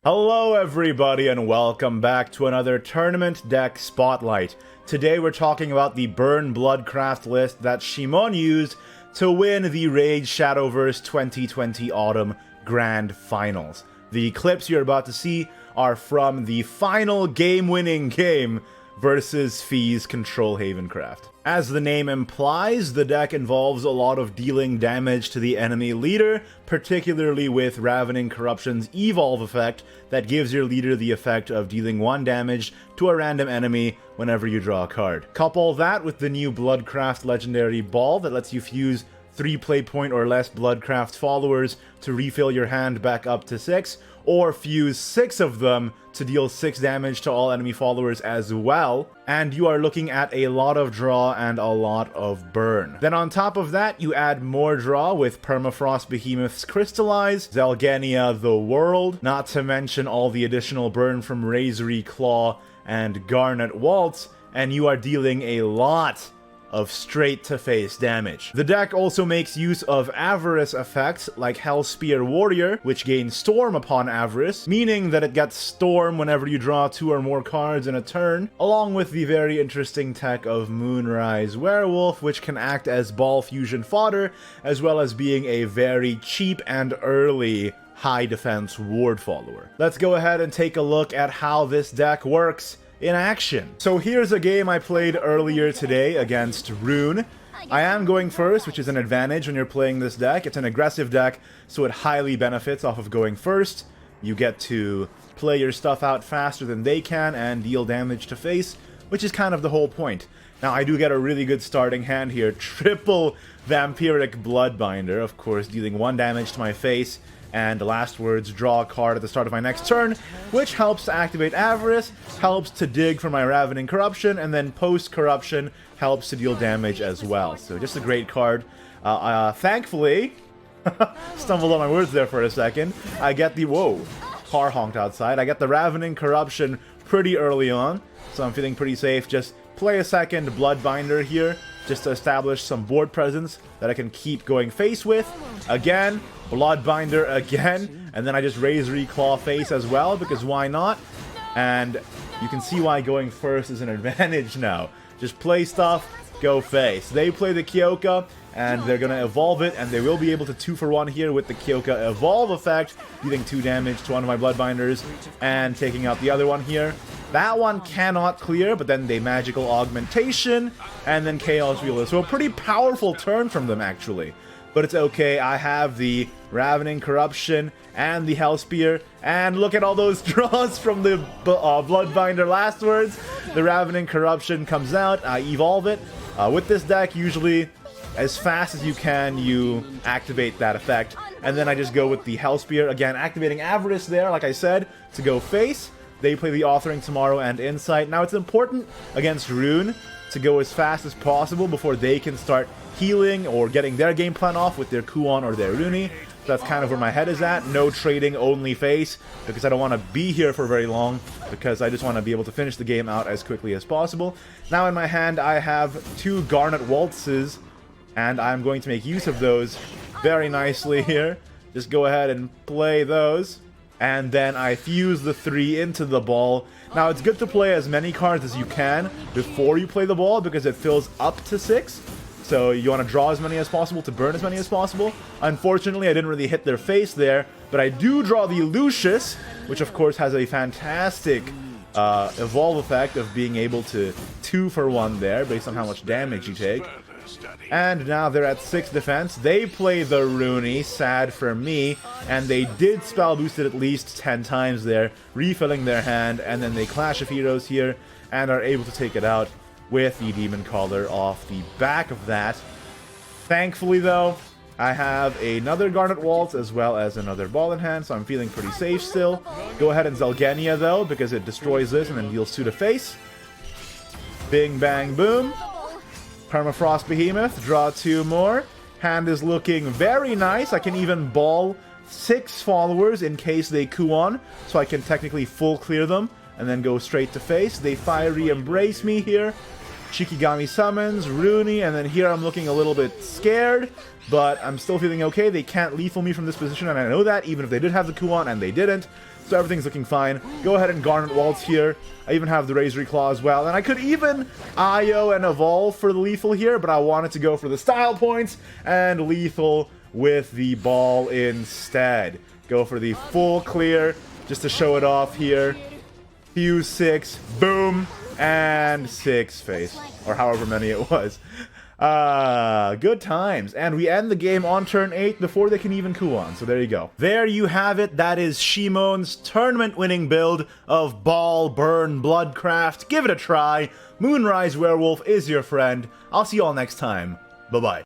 Hello everybody and welcome back to another Tournament Deck Spotlight. Today we're talking about the Burn Bloodcraft list that Shimon used to win the Rage Shadowverse 2020 Autumn Grand Finals. The clips you're about to see are from the final game-winning game versus Fee's Control Havencraft. As the name implies, the deck involves a lot of dealing damage to the enemy leader, particularly with Ravening Corruption's Evolve effect that gives your leader the effect of dealing 1 damage to a random enemy whenever you draw a card. Couple that with the new Bloodcraft Legendary Ball that lets you fuse 3 play point or less Bloodcraft followers to refill your hand back up to 6, or fuse 6 of them to deal 6 damage to all enemy followers as well, and you are looking at a lot of draw and a lot of burn. Then on top of that, you add more draw with Permafrost Behemoth's Crystallize, Zelgenia the World, not to mention all the additional burn from Razory Claw and Garnet Waltz, and you are dealing a lot of straight-to-face damage. The deck also makes use of Avarice effects like Hellspear Warrior, which gains Storm upon Avarice, meaning that it gets Storm whenever you draw 2 or more cards in a turn, along with the very interesting tech of Moonrise Werewolf, which can act as ball fusion fodder, as well as being a very cheap and early high defense ward follower. Let's go ahead and take a look at how this deck works in action. So here's a game I played earlier today against Rune. I am going first, which is an advantage when you're playing this deck. It's an aggressive deck, so it highly benefits off of going first. You get to play your stuff out faster than they can and deal damage to face, which is kind of the whole point. Now I do get a really good starting hand here. Triple Vampiric Bloodbinder, of course, dealing 1 damage to my face, and the last words, draw a card at the start of my next turn, which helps to activate Avarice, helps to dig for my Ravening Corruption, and then post-Corruption helps to deal damage as well. So just a great card. Thankfully, stumbled on my words there for a second, I get the, whoa, car honked outside, I get the Ravening Corruption pretty early on, so I'm feeling pretty safe. Just play a second Bloodbinder here, just to establish some board presence that I can keep going face with. Again, Bloodbinder again, and then I just Razory Claw face as well, because why not? And you can see why going first is an advantage now. Just play stuff, go face. They play the Kyoka, and they're going to evolve it, and they will be able to 2-for-1 here with the Kyoka Evolve effect, dealing 2 damage to one of my Bloodbinders, and taking out the other one here. That one cannot clear, but then they Magical Augmentation, and then Chaos Wheeler. So a pretty powerful turn from them, actually. But it's okay, I have the Ravening Corruption and the Hellspear, and look at all those draws from the Bloodbinder last words. The Ravening Corruption comes out, I evolve it. With this deck, usually, as fast as you can, you activate that effect. And then I just go with the Hellspear, again, activating Avarice there, like I said, to go face. They play the Authoring Tomorrow and Insight. Now, it's important against Rune to go as fast as possible before they can start healing or getting their game plan off with their Kuon or their Rune. So that's kind of where my head is at. No trading, only face, because I don't want to be here for very long, because I just want to be able to finish the game out as quickly as possible. Now in my hand, I have 2 Garnet Waltzes, and I'm going to make use of those very nicely here. Just go ahead and play those. and then I fuse the 3 into the ball. Now, it's good to play as many cards as you can before you play the ball because it fills up to 6. So you want to draw as many as possible to burn as many as possible. Unfortunately, I didn't really hit their face there, but I do draw the Lucius, which of course has a fantastic evolve effect of being able to 2-for-1 there based on how much damage you take. And now they're at 6 defense. They play the Rune, sad for me, and they did spell boost it at least 10 times there, refilling their hand, and then they Clash of Heroes here and are able to take it out with the Demon Caller off the back of that. Thankfully, though, I have another Garnet Waltz as well as another Ball in hand, so I'm feeling pretty safe still. Go ahead and Zelgenia, though, because it destroys this and then deals 2 to face. Bing, bang, boom. Permafrost Behemoth, draw 2 more. Hand is looking very nice. I can even ball 6 followers in case they Kuon, so I can technically full clear them and then go straight to face. They Fiery Embrace me here. Shikigami summons, Rune, and then here I'm looking a little bit scared, but I'm still feeling okay. They can't lethal me from this position, and I know that, even if they did have the Kuon, and they didn't. So everything's looking fine. Go ahead and Garnet Waltz here. I even have the Razor Claw as well, and I could even IO and Evolve for the lethal here, but I wanted to go for the style points and lethal with the ball instead. Go for the full clear, just to show it off here. Fuse 6, boom, and 6 face, or however many it was. Good times. And we end the game on turn 8 before they can even Kuon, so there you go. There you have it. That is Shimon's tournament-winning build of Ball, Burn, Bloodcraft. Give it a try. Moonrise Werewolf is your friend. I'll see you all next time. Bye-bye.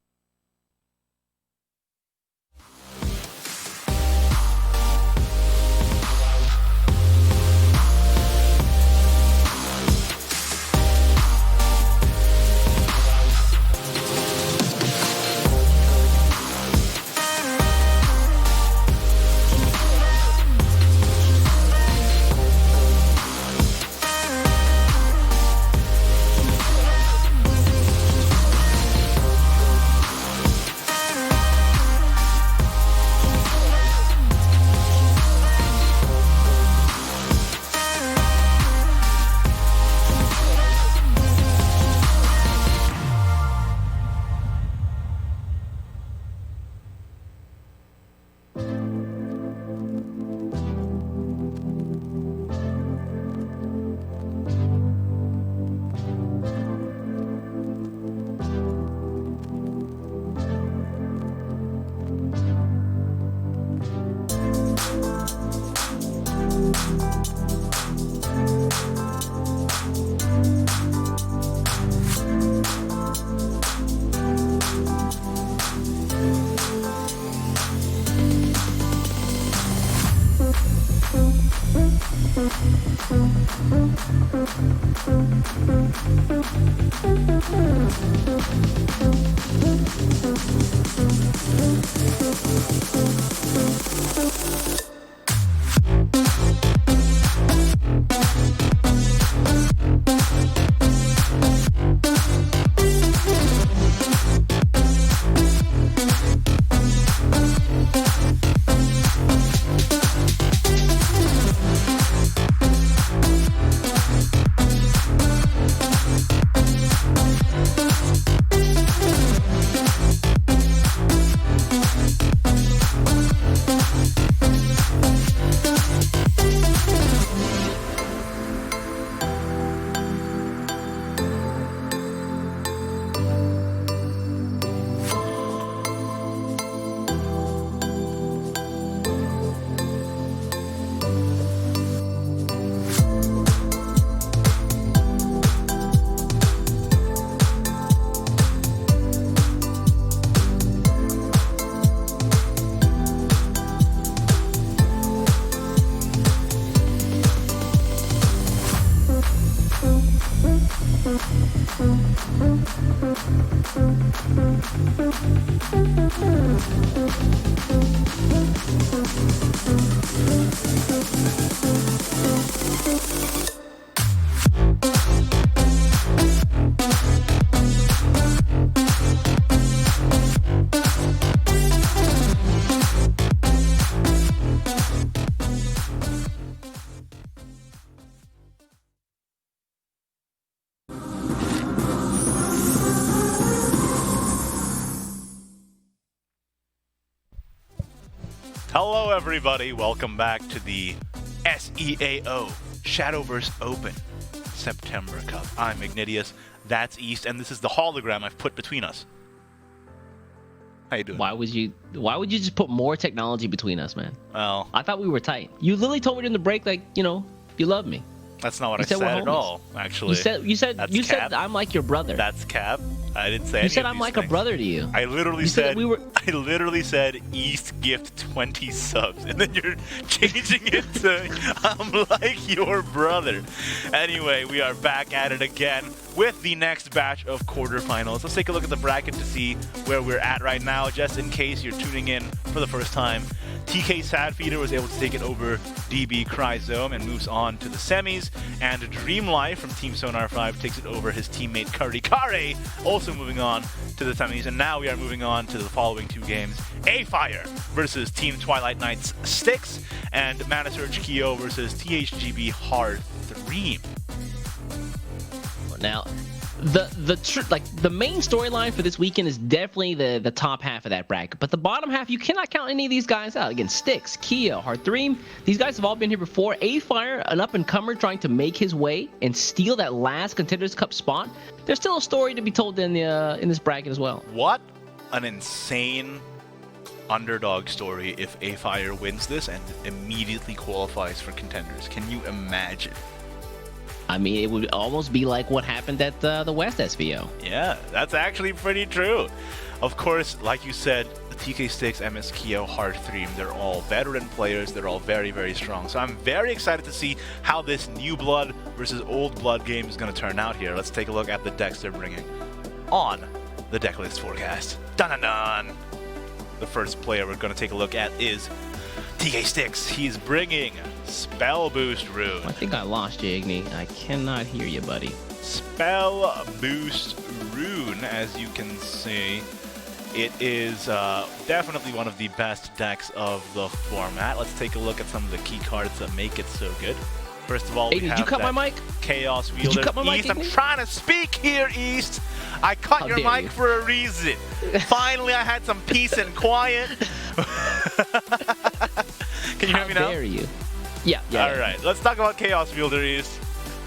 Hello everybody, welcome back to the SEAO Shadowverse Open September Cup. I'm Ignidius, that's East, and this is the hologram I've put between us. How you doing? Why would you just put more technology between us, man? Well, I thought we were tight. You literally told me during the break, like, you know, you love me. that's not what I said at all, actually. You said I'm like your brother. That's cap. I didn't say You any said of I'm these like things. a brother to you. I literally You said said we were- I literally said East gift 20 subs, and then you're changing it to I'm like your brother. Anyway, we are back at it again with the next batch of quarterfinals. Let's take a look at the bracket to see where we're at right now, just in case you're tuning in for the first time. TK Sadfeeder was able to take it over DB Cryzome and moves on to the semis, and Dreamlife from Team Sonar 5 takes it over his teammate Karikare, also moving on to the semis. And now we are moving on to the following two games: A-Fire versus Team Twilight Knights Styx, and Mana Surge Kyo versus THGB Hard 3. Now, the main storyline for this weekend is definitely the top half of that bracket, but the bottom half, you cannot count any of these guys out. Again, Styx, Kyo, Hard3, these guys have all been here before. A-Fire, an up-and-comer trying to make his way and steal that last Contenders Cup spot. There's still a story to be told in this bracket as well. What an insane underdog story if A-Fire wins this and immediately qualifies for Contenders. Can you imagine? I mean, it would almost be like what happened at the West SVO. Yeah, that's actually pretty true. Of course, like you said, the TK Styx, MS Kyo, Hard 3, they're all veteran players. They're all very, very strong. So I'm very excited to see how this new blood versus old blood game is going to turn out here. Let's take a look at the decks they're bringing on the deck list forecast. Dun dun dun! The first player we're going to take a look at is TK Styx. He's bringing Spell Boost Rune. I think I lost you, Igni. I cannot hear you, buddy. Spell Boost Rune, as you can see, it is definitely one of the best decks of the format. Let's take a look at some of the key cards that make it so good. First of all, Hey, did you cut my mic? Chaos Wielder. Did you cut my mic, East, I'm Igni? trying to speak here, East. I cut your dare mic you. for a reason. Finally, I had some peace and quiet. Can you hear me now? How dare you? Yeah. All right, let's talk about Chaos Wielder, East.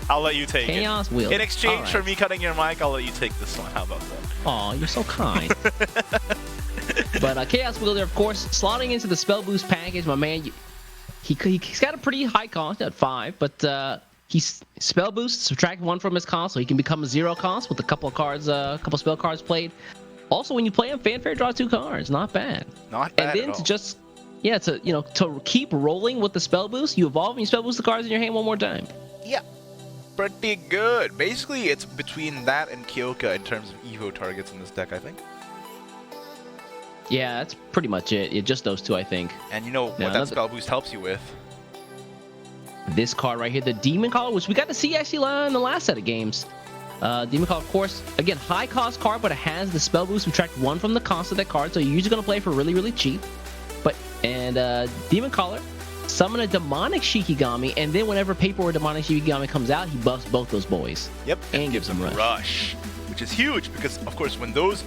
I'll let you take it. Chaos Wielder. In exchange All for right. me cutting your mic, I'll let you take this one. How about that? Aw, you're so kind. But Chaos Wielder, of course, slotting into the spell boost package, my man. He's got a pretty high cost at 5, but he's spell boost, subtract 1 from his cost, so he can become a 0 cost with a couple of cards, couple spell cards played. Also, when you play him, Fanfare draw 2 cards, not bad. Not bad And then at all. to just to keep rolling with the spell boost, you evolve and you spell boost the cards in your hand one more time. Yeah, pretty good. Basically, it's between that and Kyoka in terms of Evo targets in this deck, I think. Yeah, that's pretty much it. Just those two, I think. And you know what that spell boost helps you with? This card right here, the Demon Caller, which we got to see actually in the last set of games. Demon Caller, of course, again, high cost card, but it has the spell boost, subtract 1 from the cost of that card, so you're usually going to play for really, really cheap. Demon Caller, summon a demonic Shikigami, and then whenever Paper or demonic Shikigami comes out, he buffs both those boys. Yep, and gives them rush. Which is huge because, of course, when those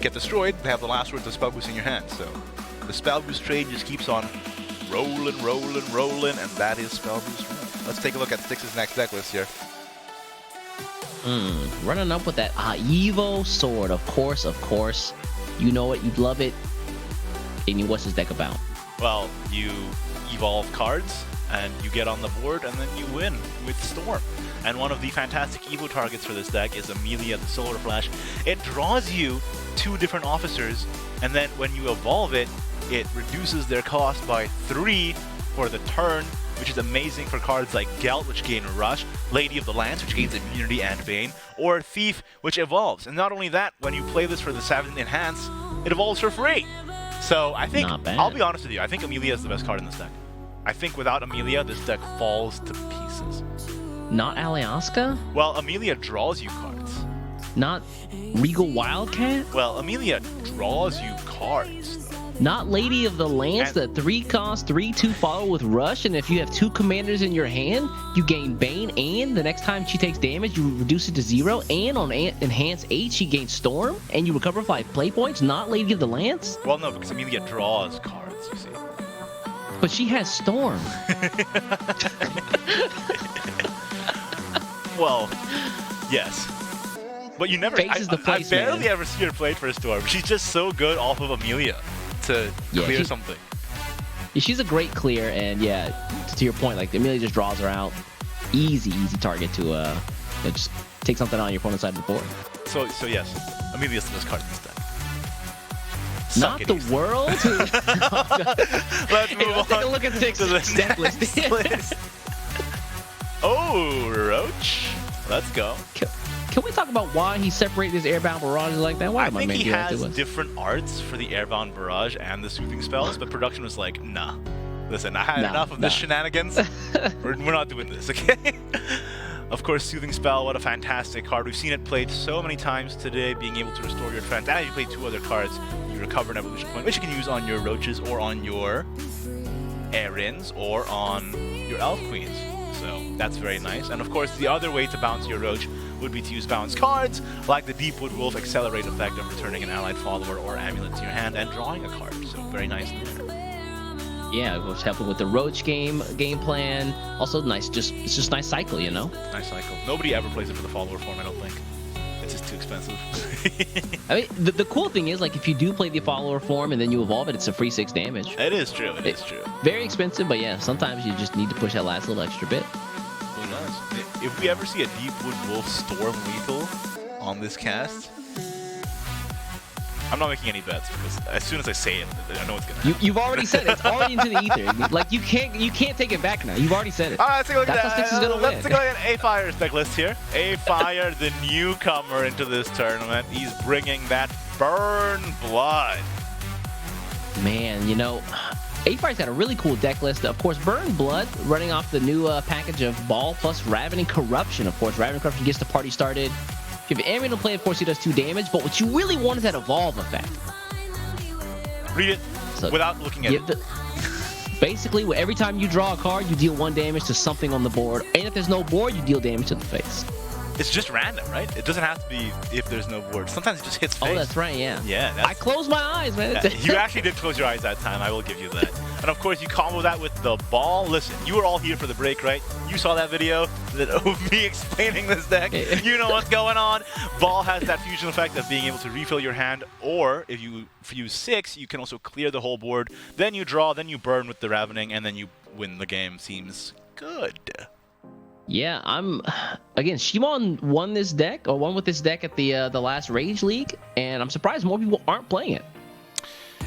get destroyed, they have the last word of spell boost in your hand. So the spell boost trade just keeps on rolling, and that is spell boost. Let's take a look at Styx's next deck list here. Running up with that Evo sword, of course. You know it, you'd love it. And what's this deck about? Well, you evolve cards, and you get on the board, and then you win with Storm. And one of the fantastic Evo targets for this deck is Amelia the Solar Flash. It draws you 2 different officers, and then when you evolve it, it reduces their cost by 3 for the turn, which is amazing for cards like Gelt, which gain Rush, Lady of the Lance, which gains Immunity and Bane, or Thief, which evolves. And not only that, when you play this for the 7th Enhance, it evolves for free. So I think, I'll be honest with you, I think Amelia is the best card in this deck. I think without Amelia, this deck falls to pieces. Not Alyaska? Well, Amelia draws you cards. Not Regal Wildcat? Well, Amelia draws you cards, though. Not Lady of the Lance, the 3-cost, 3/2 follow with Rush, and if you have 2 commanders in your hand, you gain Bane, and the next time she takes damage, you reduce it to 0, and on Enhance 8, she gains Storm, and you recover 5 play points, not Lady of the Lance? Well, no, because Amelia draws cards, you see. But she has Storm. Well, yes. But you never. I barely ever see her play for Storm. She's just so good off of Amelia to clear something. Yeah, she's a great clear, and yeah, to your point, like Amelia just draws her out. Easy target to just take something on your opponent's side of the board. So yes, Amelia's the best card in this deck. Not the world. Let's move on. Take a look at the deck list. Oh, Roach. Let's go. Can we talk about why he separated his airbound barrages like that? Why I think he has different arts for the airbound barrage and the soothing spells, but production was like, nah. Listen, I had enough of this shenanigans. We're not doing this, okay? Of course, Soothing Spell, what a fantastic card. We've seen it played so many times today, being able to restore your defense. And if you play 2 other cards, you recover an evolution point, which you can use on your Roaches or on your Erins or on your Elf Queens. So that's very nice. And of course, the other way to bounce your Roach would be to use bounce cards, like the Deepwood Wolf Accelerate effect of returning an allied follower or amulet to your hand and drawing a card. So very nice there. Yeah, it was helping with the Roach game plan. Also nice, it's just nice cycle, you know? Nice cycle. Nobody ever plays it for the follower form, I don't think. It's just too expensive. I mean, the cool thing is, like, if you do play the follower form and then you evolve it, it's a free 6 damage. It is true, it is true. Very expensive, but yeah, sometimes you just need to push that last little extra bit. Who knows? If we ever see a Deepwood Wolf Storm lethal on this cast, I'm not making any bets because as soon as I say it, I know it's gonna happen. You've already said it. It's already into the ether. Like you can't take it back now. You've already said it. All right, let's take a look at that. That's how Styx is gonna win. Let's take a look at A-Fire's deck list here. A-Fire, the newcomer into this tournament. He's bringing that Burn Blood. Man, you know, A-Fire's got a really cool deck list. Of course, Burn Blood, running off the new package of Ball plus Ravening Corruption. Of course, Ravening Corruption gets the party started. If you have Aaron to play, of course, he does 2 damage, but what you really want is that evolve effect. Read it without looking at it. Basically, every time you draw a card, you deal 1 damage to something on the board, and if there's no board, you deal damage to the face. It's just random, right? It doesn't have to be if there's no board. Sometimes it just hits face. Oh, that's right, yeah. Yeah. I closed my eyes, man. Yeah, you actually did close your eyes that time. I will give you that. And of course, you combo that with the ball. Listen, you were all here for the break, right? You saw that video of me explaining this deck. You know what's going on. Ball has that fusion effect of being able to refill your hand, or if you use 6, you can also clear the whole board. Then you draw, then you burn with the Ravening, and then you win the game. Seems good. Yeah, again, Shimon won this deck, or won with this deck at the last Rage League, and I'm surprised more people aren't playing it.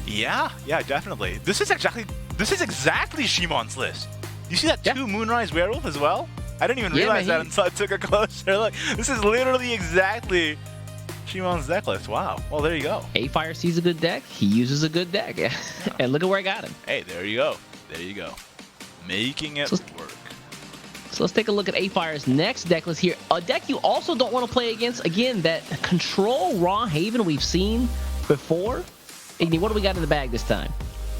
Yeah, definitely. This is exactly Shimon's list. You see that 2 Moonrise Werewolf as well? I didn't even realize that until I took a closer look. This is literally exactly Shimon's deck list. Wow. Well, there you go. A-Fire sees a good deck, he uses a good deck, and look at where I got him. Hey, there you go. There you go. Making it work. So let's take a look at A-Fire's next deck list here. A deck you also don't want to play against. Again, that Control Raw Haven we've seen before. Igni, what do we got in the bag this time?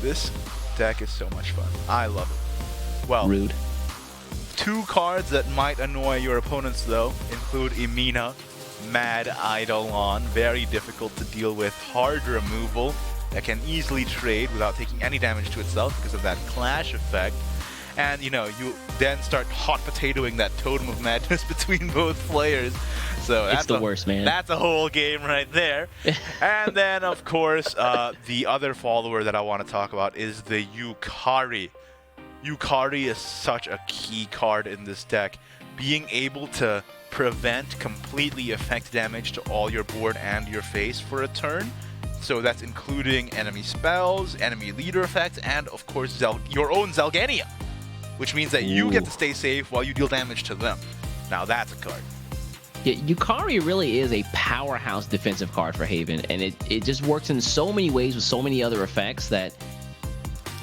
This deck is so much fun. I love it. Well, rude. 2 cards that might annoy your opponents, though, include Emina, Mad Eidolon. Very difficult to deal with. Hard removal that can easily trade without taking any damage to itself because of that clash effect. And, you know, you then start hot potatoing that Totem of Madness between both players. So that's the worst, man. That's a whole game right there. And then, of course, the other follower that I want to talk about is the Yukari. Yukari is such a key card in this deck. Being able to prevent completely effect damage to all your board and your face for a turn. So that's including enemy spells, enemy leader effects, and, of course, your own Zelgania. Which means that you get to stay safe while you deal damage to them. Now that's a card. Yeah, Yukari really is a powerhouse defensive card for Haven, and it just works in so many ways with so many other effects that,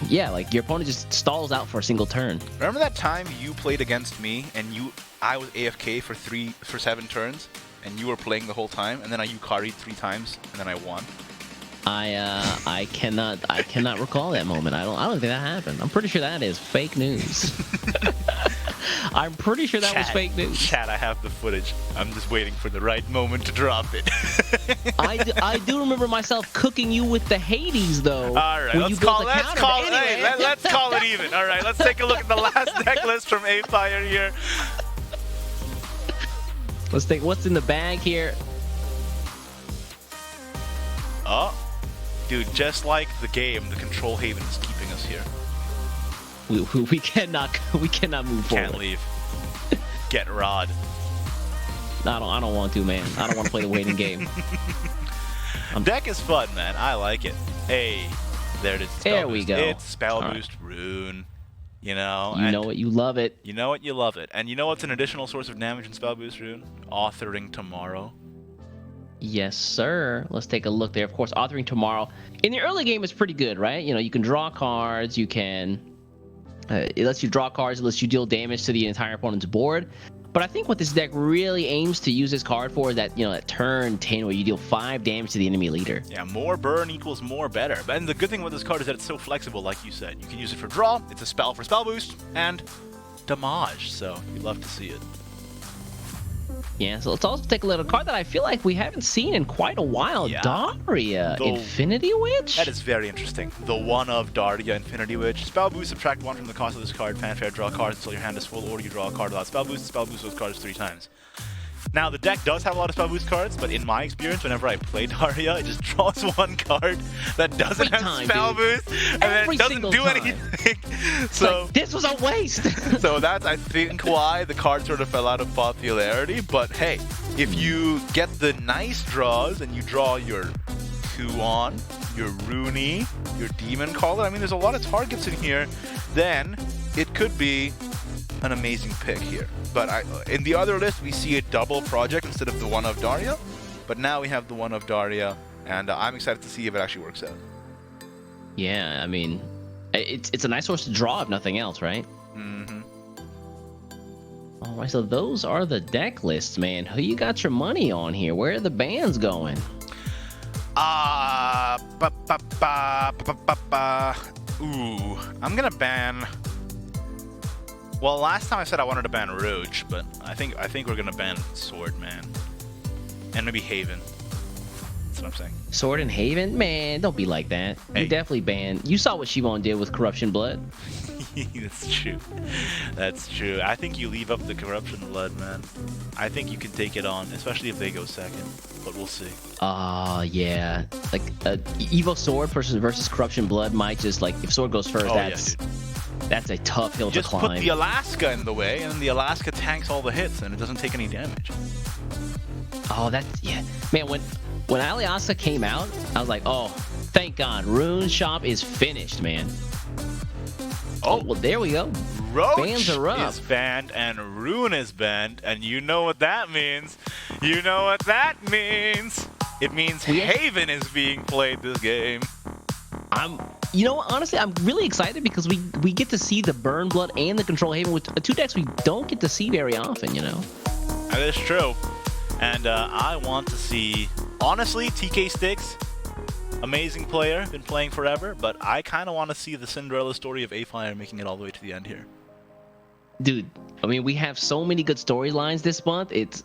yeah, like your opponent just stalls out for a single turn. Remember that time you played against me and I was AFK for 7 turns, and you were playing the whole time, and then I Yukari'd 3 times, and then I won? I cannot recall that moment. I don't think that happened. I'm pretty sure that is fake news. I'm pretty sure that was fake news. Chat, I have the footage. I'm just waiting for the right moment to drop it. I do remember myself cooking you with the Hades, though. All right, let's call it even. All right, let's take a look at the last deck list from A-Fire here. Let's take what's in the bag here. Oh, dude, just like the game, the Control Haven is keeping us here. We cannot move forward. Can't leave. Get Rod. I don't want to, man. I don't want to play the waiting game. Deck is fun, man. I like it. Hey, there it is. There we go. It's Spell Boost Rune. You know. You know it. You love it. You know it. You love it. And you know what's an additional source of damage in Spell Boost Rune? Authoring Tomorrow. Yes, sir. Let's take a look there. Of course, Authoring Tomorrow. In the early game, it's pretty good, right? You know, you can draw cards. You can... it lets you draw cards. It lets you deal damage to the entire opponent's board. But I think what this deck really aims to use this card for is that, you know, that turn 10 where you deal 5 damage to the enemy leader. Yeah, more burn equals more better. And the good thing with this card is that it's so flexible, like you said. You can use it for draw, it's a spell for spell boost, and damage. So you'd love to see it. Yeah, so let's also take a look at a card that I feel like we haven't seen in quite a while. Yeah. Daria, Infinity Witch? That is very interesting. The one of Daria, Infinity Witch. Spell boost, subtract 1 from the cost of this card. Fanfare, draw cards until your hand is full, or you draw a card without spell boost. Spell boost those cards 3 times. Now, the deck does have a lot of spell boost cards, but in my experience, whenever I play Daria, it just draws 1 card that doesn't have spell boost, and then it doesn't do anything. So like, this was a waste. So that's, I think, why the card sort of fell out of popularity. But hey, if you get the nice draws and you draw your Kuon, your Rune, your Demon Caller, I mean, there's a lot of targets in here, then it could be an amazing pick here. But in the other list, we see a double project instead of the one of Daria. But now we have the one of Daria, and I'm excited to see if it actually works out. Yeah, I mean, it's a nice source to draw, if nothing else, right? Mm-hmm. All right, so those are the deck lists, man. Who you got your money on here? Where are the bans going? Ooh, I'm gonna ban. Well, last time I said I wanted to ban Rouge, but I think we're gonna ban Sword, man, and maybe Haven. That's what I'm saying. Sword and Haven, man, don't be like that. Hey. You definitely ban. You saw what Shivon did with Corruption Blood. That's true. That's true. I think you leave up the Corruption Blood, man. I think you can take it on, especially if they go second. But we'll see. Yeah. Like Evo Sword versus Corruption Blood might just, like, if Sword goes first, that's a tough hill to climb. Just put the Alaska in the way, and then the Alaska tanks all the hits, and it doesn't take any damage. Oh, yeah. Man, when Aliasa came out, I was like, oh, thank God, Rune Shop is finished, man. Oh, well, there we go. Roach is banned, and Rune is banned, and you know what that means. You know what that means. It means Haven is being played this game. You know, honestly, I'm really excited because we get to see the Burn Blood and the Control Haven with 2 decks we don't get to see very often, you know? That is true. And I want to see, honestly, TK Sticks, amazing player, been playing forever, but I kind of want to see the Cinderella story of A-Fire making it all the way to the end here. Dude, I mean, we have so many good storylines this month. It's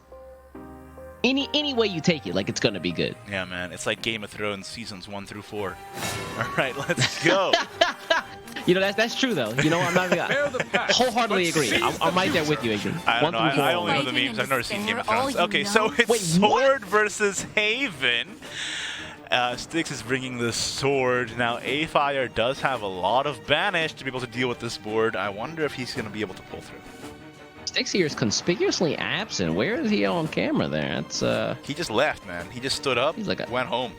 any way you take it, like, it's gonna be good. Yeah, man, it's like Game of Thrones seasons 1 through 4. All right, let's go. You know, that's true though. You know, I'm not gonna wholeheartedly agree. I'm right there with you, Adrian. I don't know. I only know the memes. I've never seen Game of Thrones. Okay, so it's Sword versus Haven. Styx is bringing the Sword. Now, A-Fire does have a lot of banish to be able to deal with this board. I wonder if he's going to be able to pull through. Styx here is conspicuously absent. Where is he on camera there? That's He just left, man. He just stood up, went home.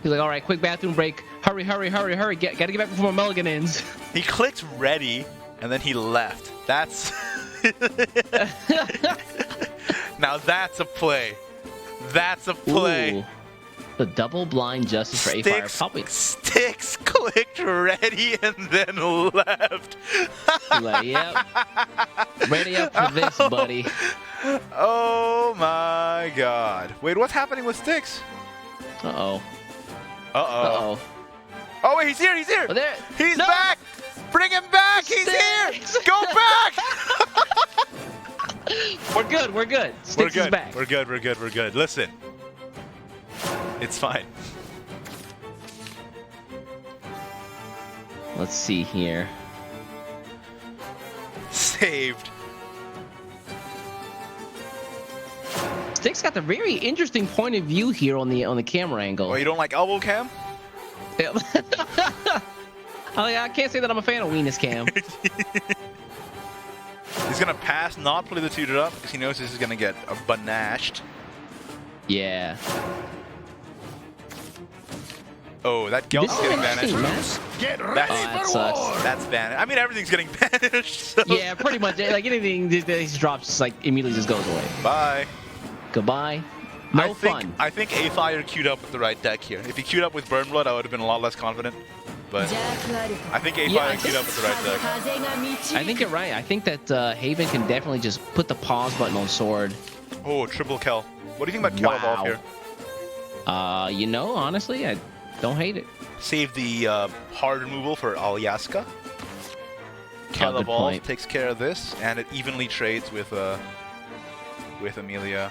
He's like, all right, quick bathroom break. Hurry, hurry, hurry, hurry. Gotta get back before my mulligan ends. He clicked ready, and then he left. That's... Now that's a play. That's a play. Ooh. The double blind justice for A-Fire. Probably. Styx clicked ready and then left. Like, yep. Ready up for this, buddy. Oh my God. Wait, what's happening with Styx? Uh-oh. Uh-oh. Oh, wait, he's here, he's here. Oh, there. He's back. Bring him back. He's here. Go back. We're good. We're good. Styx is back. We're good. We're good. We're good. Listen, it's fine. Let's see here. Saved. Styx got the very interesting point of view here on the camera angle. Oh, you don't like elbow cam? Yeah. I can't say that I'm a fan of Weenus Cam. He's gonna pass, not play the tutored up, because he knows this is gonna get banashed. Yeah. Oh, that Gelt's getting banished. Get ready that sucks. That's banished. I mean, everything's getting banished. So. Yeah, pretty much. Like anything that he drops, just like immediately just goes away. Bye. Goodbye. No fun. I think A-Fire queued up with the right deck here. If he queued up with Burn Blood, I would have been a lot less confident. But I think A-Fire queued up with the right deck. I think you're right. I think that Haven can definitely just put the pause button on Sword. Oh, triple Kel. What do you think about Kel Evolve here? You know, honestly, I don't hate it. Save the hard removal for Alyaska. Kel good Evolve point. takes care of this, and it evenly trades with Amelia.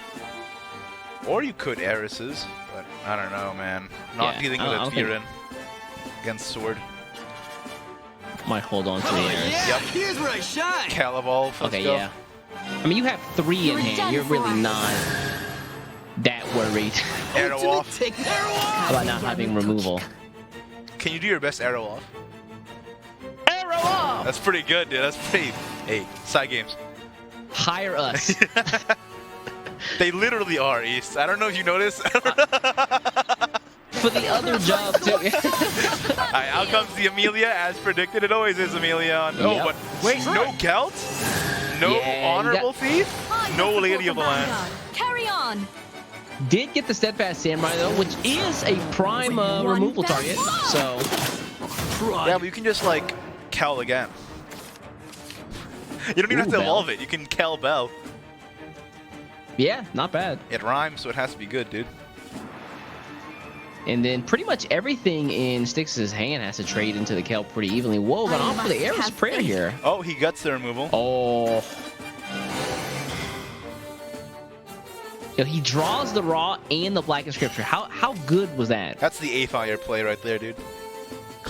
Or you could Eris's, but I don't know, man. Not dealing with a Tyrion against Sword. Might hold on to the Eris. Yep. Here's where I shine. Kel Evolve. Let's Okay, go. yeah. I mean, you have 3 in hand. You're really not that worried Arrow off. about not having removal. Can you do your best arrow off? Arrow off! That's pretty good, dude. That's pretty. Hey, side games. Hire us. They literally are, East. I don't know if you noticed. For the other job, too. Alright, out comes the Amelia, as predicted. It always is Amelia. Oh, Yep. but wait, no Gelt? No Yeah, Honorable Thief? No Lady of the Land. Carry on. Did get the Steadfast Samurai, though, which is a prime removal target. So, Yeah, but you can just, like, Kel again. You don't even have to Bell. evolve it. You can Kel Bell. yeah, not bad. It rhymes, so it has to be good, dude. And then pretty much everything in Styx's hand has to trade into the Kel pretty evenly. Whoa, got off for the Eris Prayer here. Oh, he guts the removal. Oh. Yo, he draws the Raw and the Black Inscription. How good was that? That's the A-Fire play right there, dude. Oh,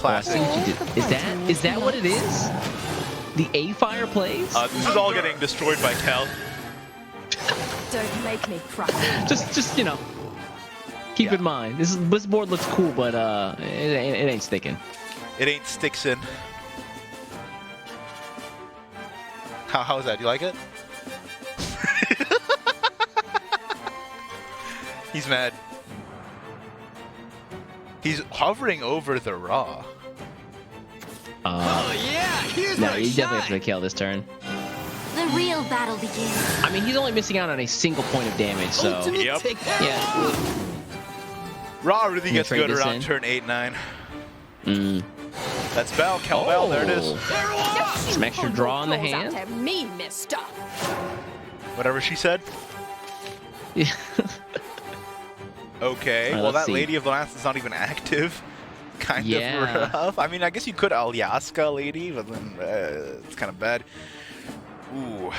I see Classic. what you did. Is that what it is? The A-Fire plays? This is all getting destroyed by Kel. Don't make me cry. Just you know, keep in mind this board looks cool, but it ain't sticking. It ain't Stixin. How's that? You like it? He's mad. He's hovering over the Raw. Oh yeah, here's No, where I he definitely has shine. to kill this turn. The real battle begins. I mean, he's only missing out on a single point of damage, so Ultimate Yep. take yeah. Raw really gets trade good this around in? turn 8-9. Mm. That's Bell. Kel Bell. There it is. Some extra draw in the hand. Me, mister. Whatever she said. Yeah. Okay. Alright, Well, let's that see. Lady of the Lance is not even active. Kind Yeah. of rough. I mean, I guess you could Alyaska Lady, but then it's kind of bad. Ooh.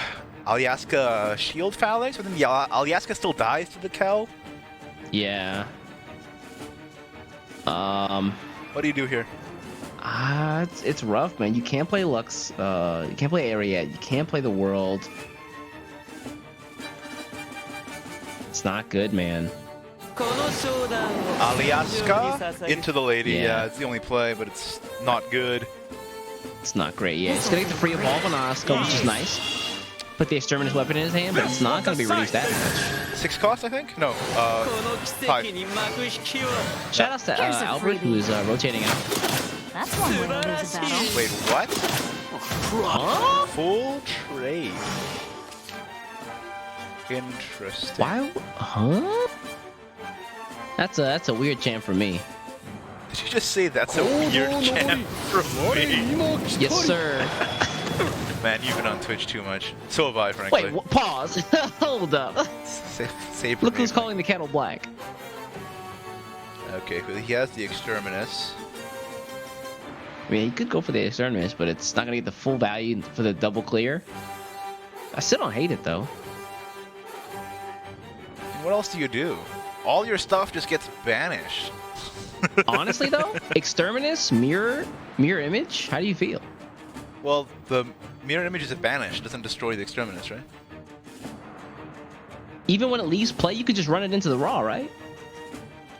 Alyaska Shield Phalanx, but then the Alyaska still dies to the Kel. Yeah. What do you do here? It's rough, man. You can't play Lux. You can't play Ariad. You can't play the World. It's not good, man. Alyaska into the Lady. Yeah. Yeah, it's the only play, but it's not good. It's not great. Yeah, it's gonna get the free evolve on Asuka, which is nice. Put the Exterminator's weapon in his hand, but it's not gonna be released that much. 6 cost, I think? No. 5. Shout out to Here's a Albert, freebie. who's rotating out. That's one way to lose a battle. Wait, what? Huh? Full trade. Interesting. Why? Huh? That's a weird chant for me. Did you just say that's a weird chant from me? Yes, sir. Man, you've been on Twitch too much. So have I, frankly. Wait, pause. Hold up. Save Look who's calling the kettle black. Okay, he has the Exterminus. I mean, he could go for the Exterminus, but it's not gonna get the full value for the double clear. I still don't hate it though. What else do you do? All your stuff just gets banished. Honestly though, Exterminus, mirror image. How do you feel? Well, the mirror image is banished. It doesn't destroy the Exterminus, right? Even when it leaves play, you could just run it into the Raw, right?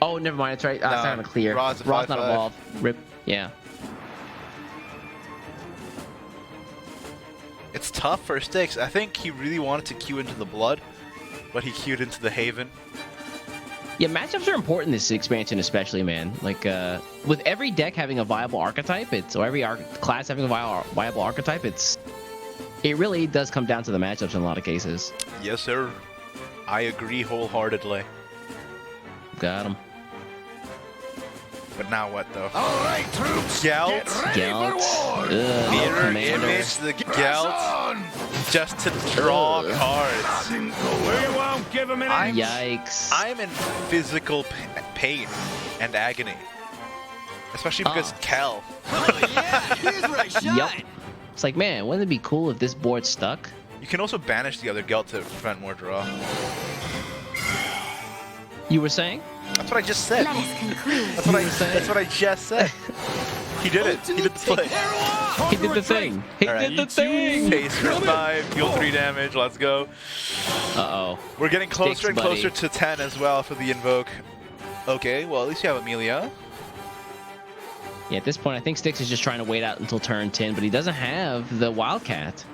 Oh, never mind. It's right. It's not gonna clear. Raw's a Raw's not 5/5. evolved. Rip. Yeah. It's tough for Styx. I think he really wanted to queue into the Blood, but he queued into the Haven. Yeah, matchups are important this expansion, especially, man. Like, with every deck having a viable archetype, or every class having a viable archetype, it really does come down to the matchups in a lot of cases. Yes, sir. I agree wholeheartedly. Got him. But now what, though? All right, troops. Gelt. Gelt. Mirror Commander. image the Gelt just to draw cards. We won't give him any. Yikes. I'm in physical pain and agony. Especially because Kel. Yeah, here's where I shine. Yep. It's like, man, wouldn't it be cool if this board stuck? You can also banish the other Gelt to prevent more draw. You were saying? That's what I just said. Let us conclude. That's what I just said. He did it. He did the play. He did the thing. He did the thing. Pace for 5, deal 3 damage. Let's go. Uh-oh. We're getting closer Sticks, and closer buddy. to 10 as well for the Invoke. Okay, well, at least you have Amelia. Yeah, at this point, I think Styx is just trying to wait out until turn 10, but he doesn't have the Wildcat.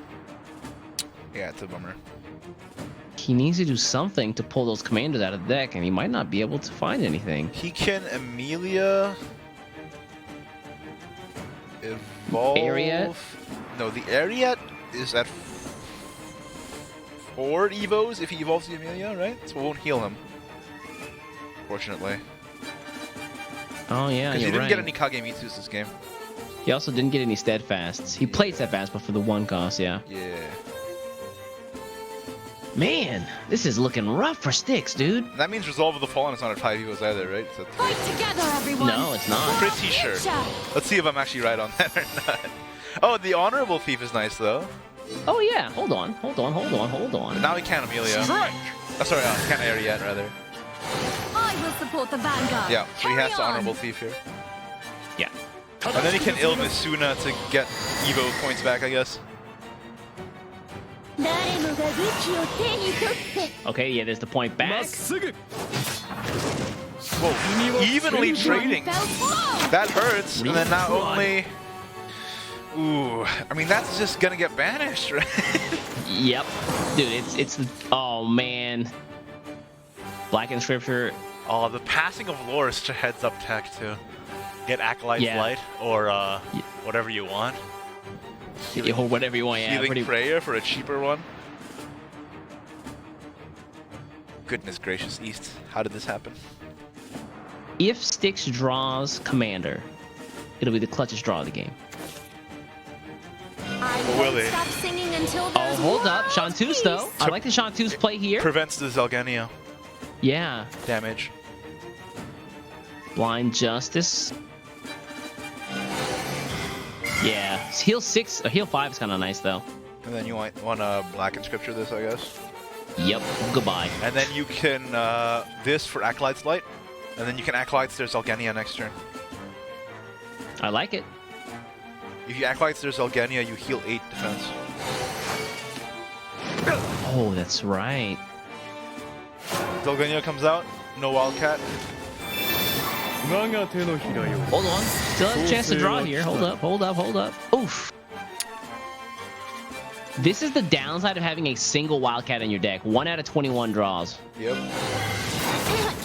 Yeah, it's a bummer. He needs to do something to pull those commanders out of the deck, and he might not be able to find anything. He can Amelia evolve. Ariat? No, the Ariat is at 4 Evos if he evolves the Amelia, right? So it won't heal him. Fortunately. Oh, yeah, Because you're he didn't right. get any Kagemitsus this game. He also didn't get any Steadfasts. He played Steadfast, but for the 1 cost, yeah. Yeah. Man, this is looking rough for Styx, dude. That means Resolve of the Fallen is not at 5 Evos either, right? It's at 3. Fight together, everyone. No, it's not. Pretty sure. Let's see if I'm actually right on that or not. Oh, the Honorable Thief is nice, though. Oh, yeah. Hold on. But now he can't Amelia. Strike. Oh, sorry, can't Ariat, rather. I will support the Vanguard. Yeah, so he Carry has the on. Honorable Thief here. Yeah. And then he can Ilmisuna to get Evo points back, I guess. Okay, yeah, there's the point back. Whoa, evenly trading. That hurts, and then not only... Ooh, I mean, that's just gonna get banished, right? Yep. Dude, it's oh, man. Black Inscripture. Oh, the passing of lore is heads up tech, too. Get Acolyte's Yeah. Light, or whatever you want. Or whatever you want, yeah. Healing Pretty... Prayer for a cheaper one. Goodness gracious, East. How did this happen? If Styx draws Commander, it'll be the clutchest draw of the game. I Or will won't he? stop singing until Oh, there's hold up. world Chanteuse, though. peace. I like the Chanteuse play here. Prevents the Zelgania Yeah. damage. Blind Justice. Yeah. Heal 6, heal 5 is kind of nice, though. And then you want to Black Inscripture this, I guess. Yep. Goodbye. And then you can this for Acolyte's Light. And then you can Acolyte's their Zelgania next turn. I like it. If you Acolyte's their Zelgania, you heal 8 defense. Oh, that's right. Zelgania comes out, no Wildcat. Hold on. Still have a chance to draw here. Hold up. Oof. This is the downside of having a single Wildcat in your deck. 1 out of 21 draws. Yep.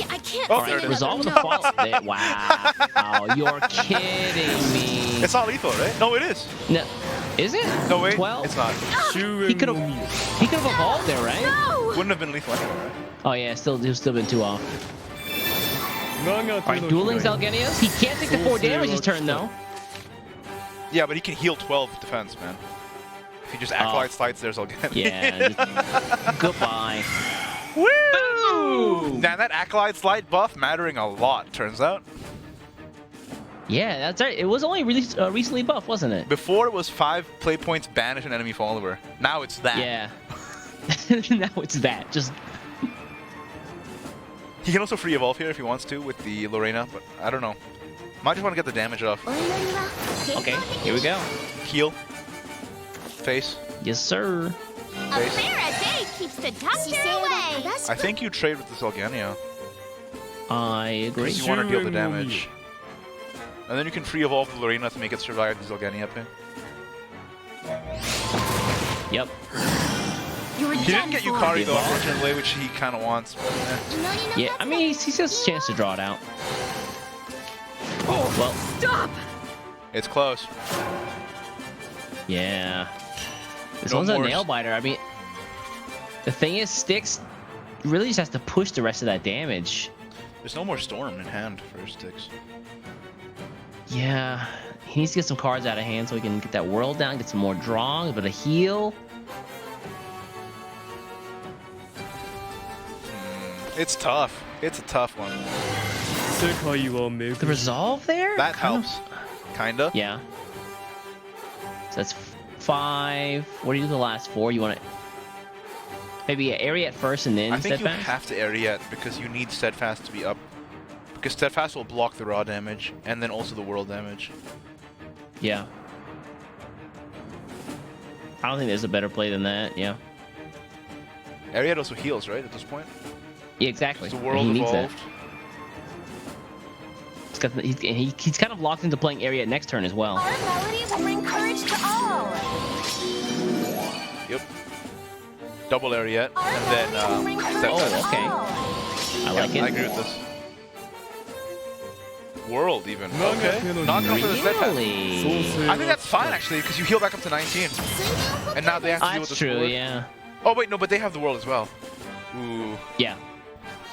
I can't Oh, sing there it is. another Resolve of the note. Fall. Wow. You're kidding me. It's not lethal, right? No, it is. No. Is it? No, wait. 12? It's not. He could have evolved there, right? No! Wouldn't have been lethal anyway, right? Oh yeah, still been 2 off. Alright, dueling Zelganias. He can't take the 4 damage this turn though. Yeah, but he can heal 12 defense, man. If he just Acolyte Slides their Zelgania. Yeah. Goodbye. Woo! Now that Acolyte Slide buff mattering a lot, turns out. Yeah, that's right. It was only recently buffed, wasn't it? Before it was 5 play points banish an enemy follower. Now it's that. Yeah. Now it's that. Just He can also free evolve here if he wants to with the Lorena, but I don't know. Might just want to get the damage off. okay. Here we go. Heal. Face. Yes, sir. A fair a day keeps the doctor away. I think you trade with the Zolgania. I agree. Because you want to deal the damage. And then you can free evolve the Lorena to make it survive the Zolgania ping. Yep. He didn't get Yukari though, unfortunately, which he kind of wants. But, Yeah, I mean, he has a chance to draw it out. Oh, well. Stop! It's close. Yeah. This No one's more a nail biter. I mean, the thing is, Styx really just has to push the rest of that damage. There's no more Storm in hand for Styx. Yeah. He needs to get some cards out of hand so he can get that world down, get some more draw, but a heal. It's tough. It's a tough one. The resolve there? That helps. Kinda. Yeah. So that's 5. What do you do the last 4? You want to maybe area at first and then I think steadfast? you have to area it because you need Steadfast to be up. Because Steadfast will block the raw damage and then also the world damage. Yeah. I don't think there's a better play than that. Yeah. Ariad also heals, right, at this point? Yeah, exactly. The world he needs evolved. that. He's kind of locked into playing area next turn as well. Our melody will bring courage to all. Yep. Double Ariad, and then Steadfast. Oh, okay. I like it. I agree with this. World even. Okay. Not going for the Steadfast. Really? I think that's fine actually, because you heal back up to 19. And now they have to deal with That's the true, sword. yeah. Oh wait, no, but they have the world as well. Ooh. Yeah.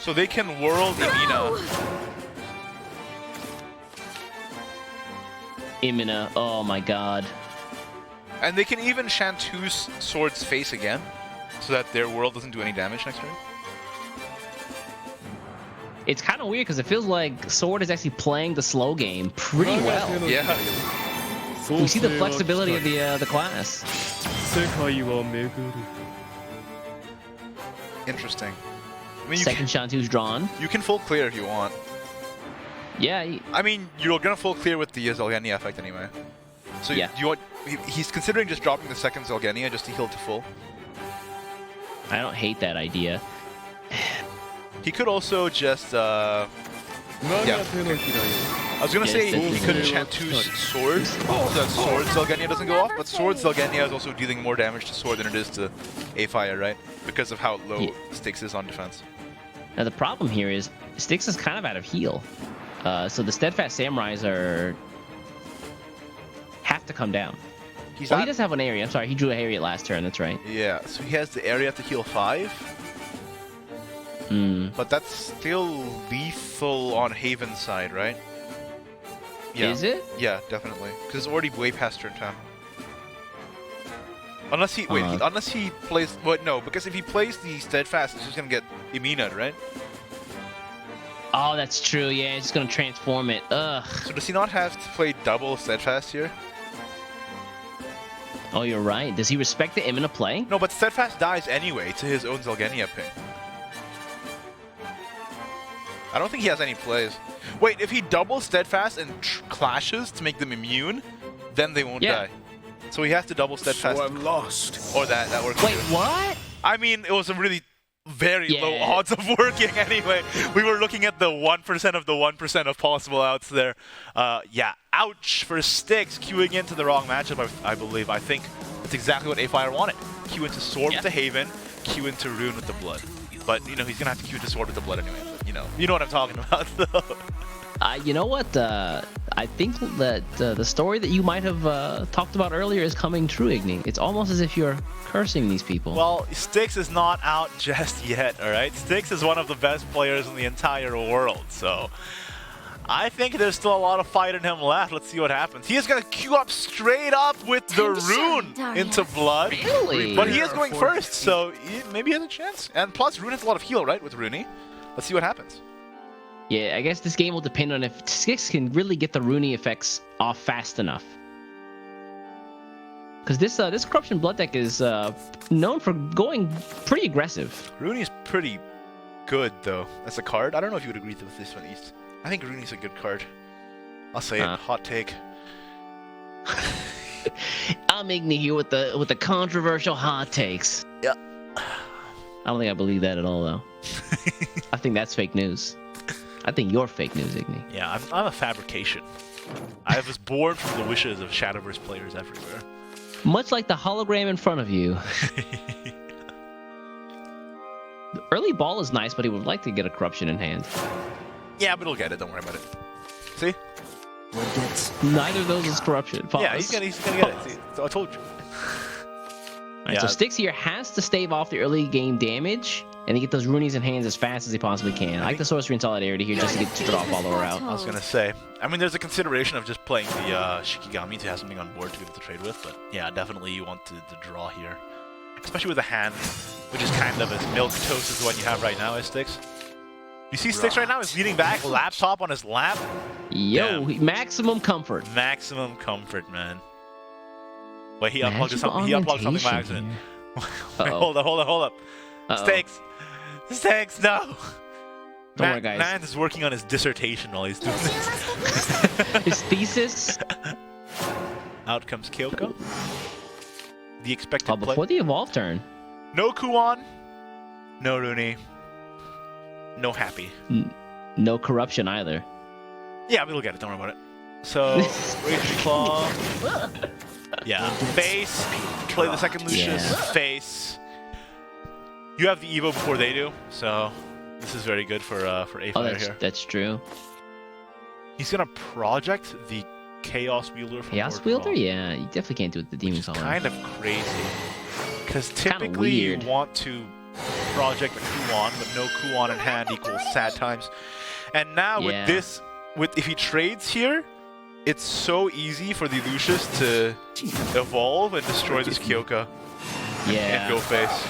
So they can world Imina. Imina. Oh my god. And they can even Shantu's sword's face again, so that their world doesn't do any damage next turn. It's kind of weird because it feels like Sword is actually playing the slow game pretty well. Yeah. We see the flexibility of the class. Interesting. I mean, Second Shantu's drawn. You can full clear if you want. Yeah. I mean, you're gonna full clear with the Zolgania effect anyway. So Yeah. you want? He's considering just dropping the second Zolgania just to heal to full. I don't hate that idea. He could also just yeah. I was gonna say he could Shantu's sword, so that sword Zolgania doesn't go off, but sword Zolgania is also dealing more damage to sword than it is to A-Fire, right? Because of how low Styx is on defense. Now the problem here is Styx is kind of out of heal. So the Steadfast Samurais have to come down. He does have an area. I'm sorry, he drew a area last turn. That's right. Yeah, so he has the area to heal 5. But that's still lethal on Haven's side, right? Yeah. Is it? Yeah, definitely. Because it's already way past turn 10. Unless he unless he plays no, because if he plays the Steadfast, he's just gonna get Imina, right? Oh, that's true. Yeah, he's just gonna transform it. Ugh. So does he not have to play double Steadfast here? Oh, you're right. Does he respect the Imina play? No, but Steadfast dies anyway to his own Zolgania ping. I don't think he has any plays. Wait, if he doubles Steadfast and clashes to make them immune, then they won't die. So he has to double Steadfast. So I'm lost. Or that works. Wait, too. what? I mean, it was a really very low odds of working anyway. We were looking at the 1% of the 1% of possible outs there. Yeah, ouch for Styx queuing into the wrong matchup, I believe. I think that's exactly what A-Fire wanted. Queue into Sword with the Haven, queue into Rune with the Blood. But, you know, he's going to have to queue into Sword with the Blood anyway. But, you know what I'm talking about, though. You know what? I think that the story that you might have talked about earlier is coming true, Igni. It's almost as if you're cursing these people. Well, Styx is not out just yet, all right? Styx is one of the best players in the entire world, so I think there's still a lot of fight in him left. Let's see what happens. He is going to queue up straight up with the Rune into Blood. Really? But he is going first, so maybe he has a chance. And plus, Rune has a lot of heal, right, with Rune. Let's see what happens. Yeah, I guess this game will depend on if Styx can really get the Rune effects off fast enough. Because this Corruption Blood deck is known for going pretty aggressive. Rune's pretty good, though. As a card. I don't know if you would agree with this one, East. I think Rune's a good card. I'll say it. Hot take. I'm Igni here with the controversial hot takes. Yeah. I don't think I believe that at all, though. I think that's fake news. I think you're fake news, Igni. Yeah, I'm a fabrication. I was born from the wishes of Shadowverse players everywhere. Much like the hologram in front of you. The early ball is nice, but he would like to get a corruption in hand. Yeah, but he'll get it. Don't worry about it. See? Neither of those is corruption. Pause. Yeah, he's gonna get it. See? So I told you. Alright, so Styx here has to stave off the early game damage and to get those Runes in hands as fast as he possibly can. I like the Sorcery in Solidarity here just to get to draw follower out. I was gonna say. I mean, there's a consideration of just playing the Shikigami to have something on board to be able to trade with, but yeah, definitely you want to draw here. Especially with a hand, which is kind of as milquetoast as the one you have right now, is Styx. You see Styx right now is leaning back, laptop on his lap. Yo, maximum comfort. Maximum comfort, man. Wait, he unplugged something by accident. Wait, hold up. Styx, no! Don't worry, guys. Man is working on his dissertation while he's doing this. His thesis? Out comes Kyoko. The expected play. Before the evolve turn. No Kuon. No Rune. No Happy. No corruption either. Yeah, we'll get it. Don't worry about it. So, Raging Claw. Yeah. Face. Play the second Lucius. Yeah. Face. You have the Evo before they do, so this is very good for A-Fire here. That's true. He's gonna project the Chaos Wielder from Chaos Wielder? Yeah, you definitely can't do it with the Demon Caller. Kind of crazy. Because typically you want to project a Kuon, but no Kuon in hand equals sad times. And now with this, if he trades here, it's so easy for the Lucius to evolve and destroy this Kyoko. Yeah. And go face.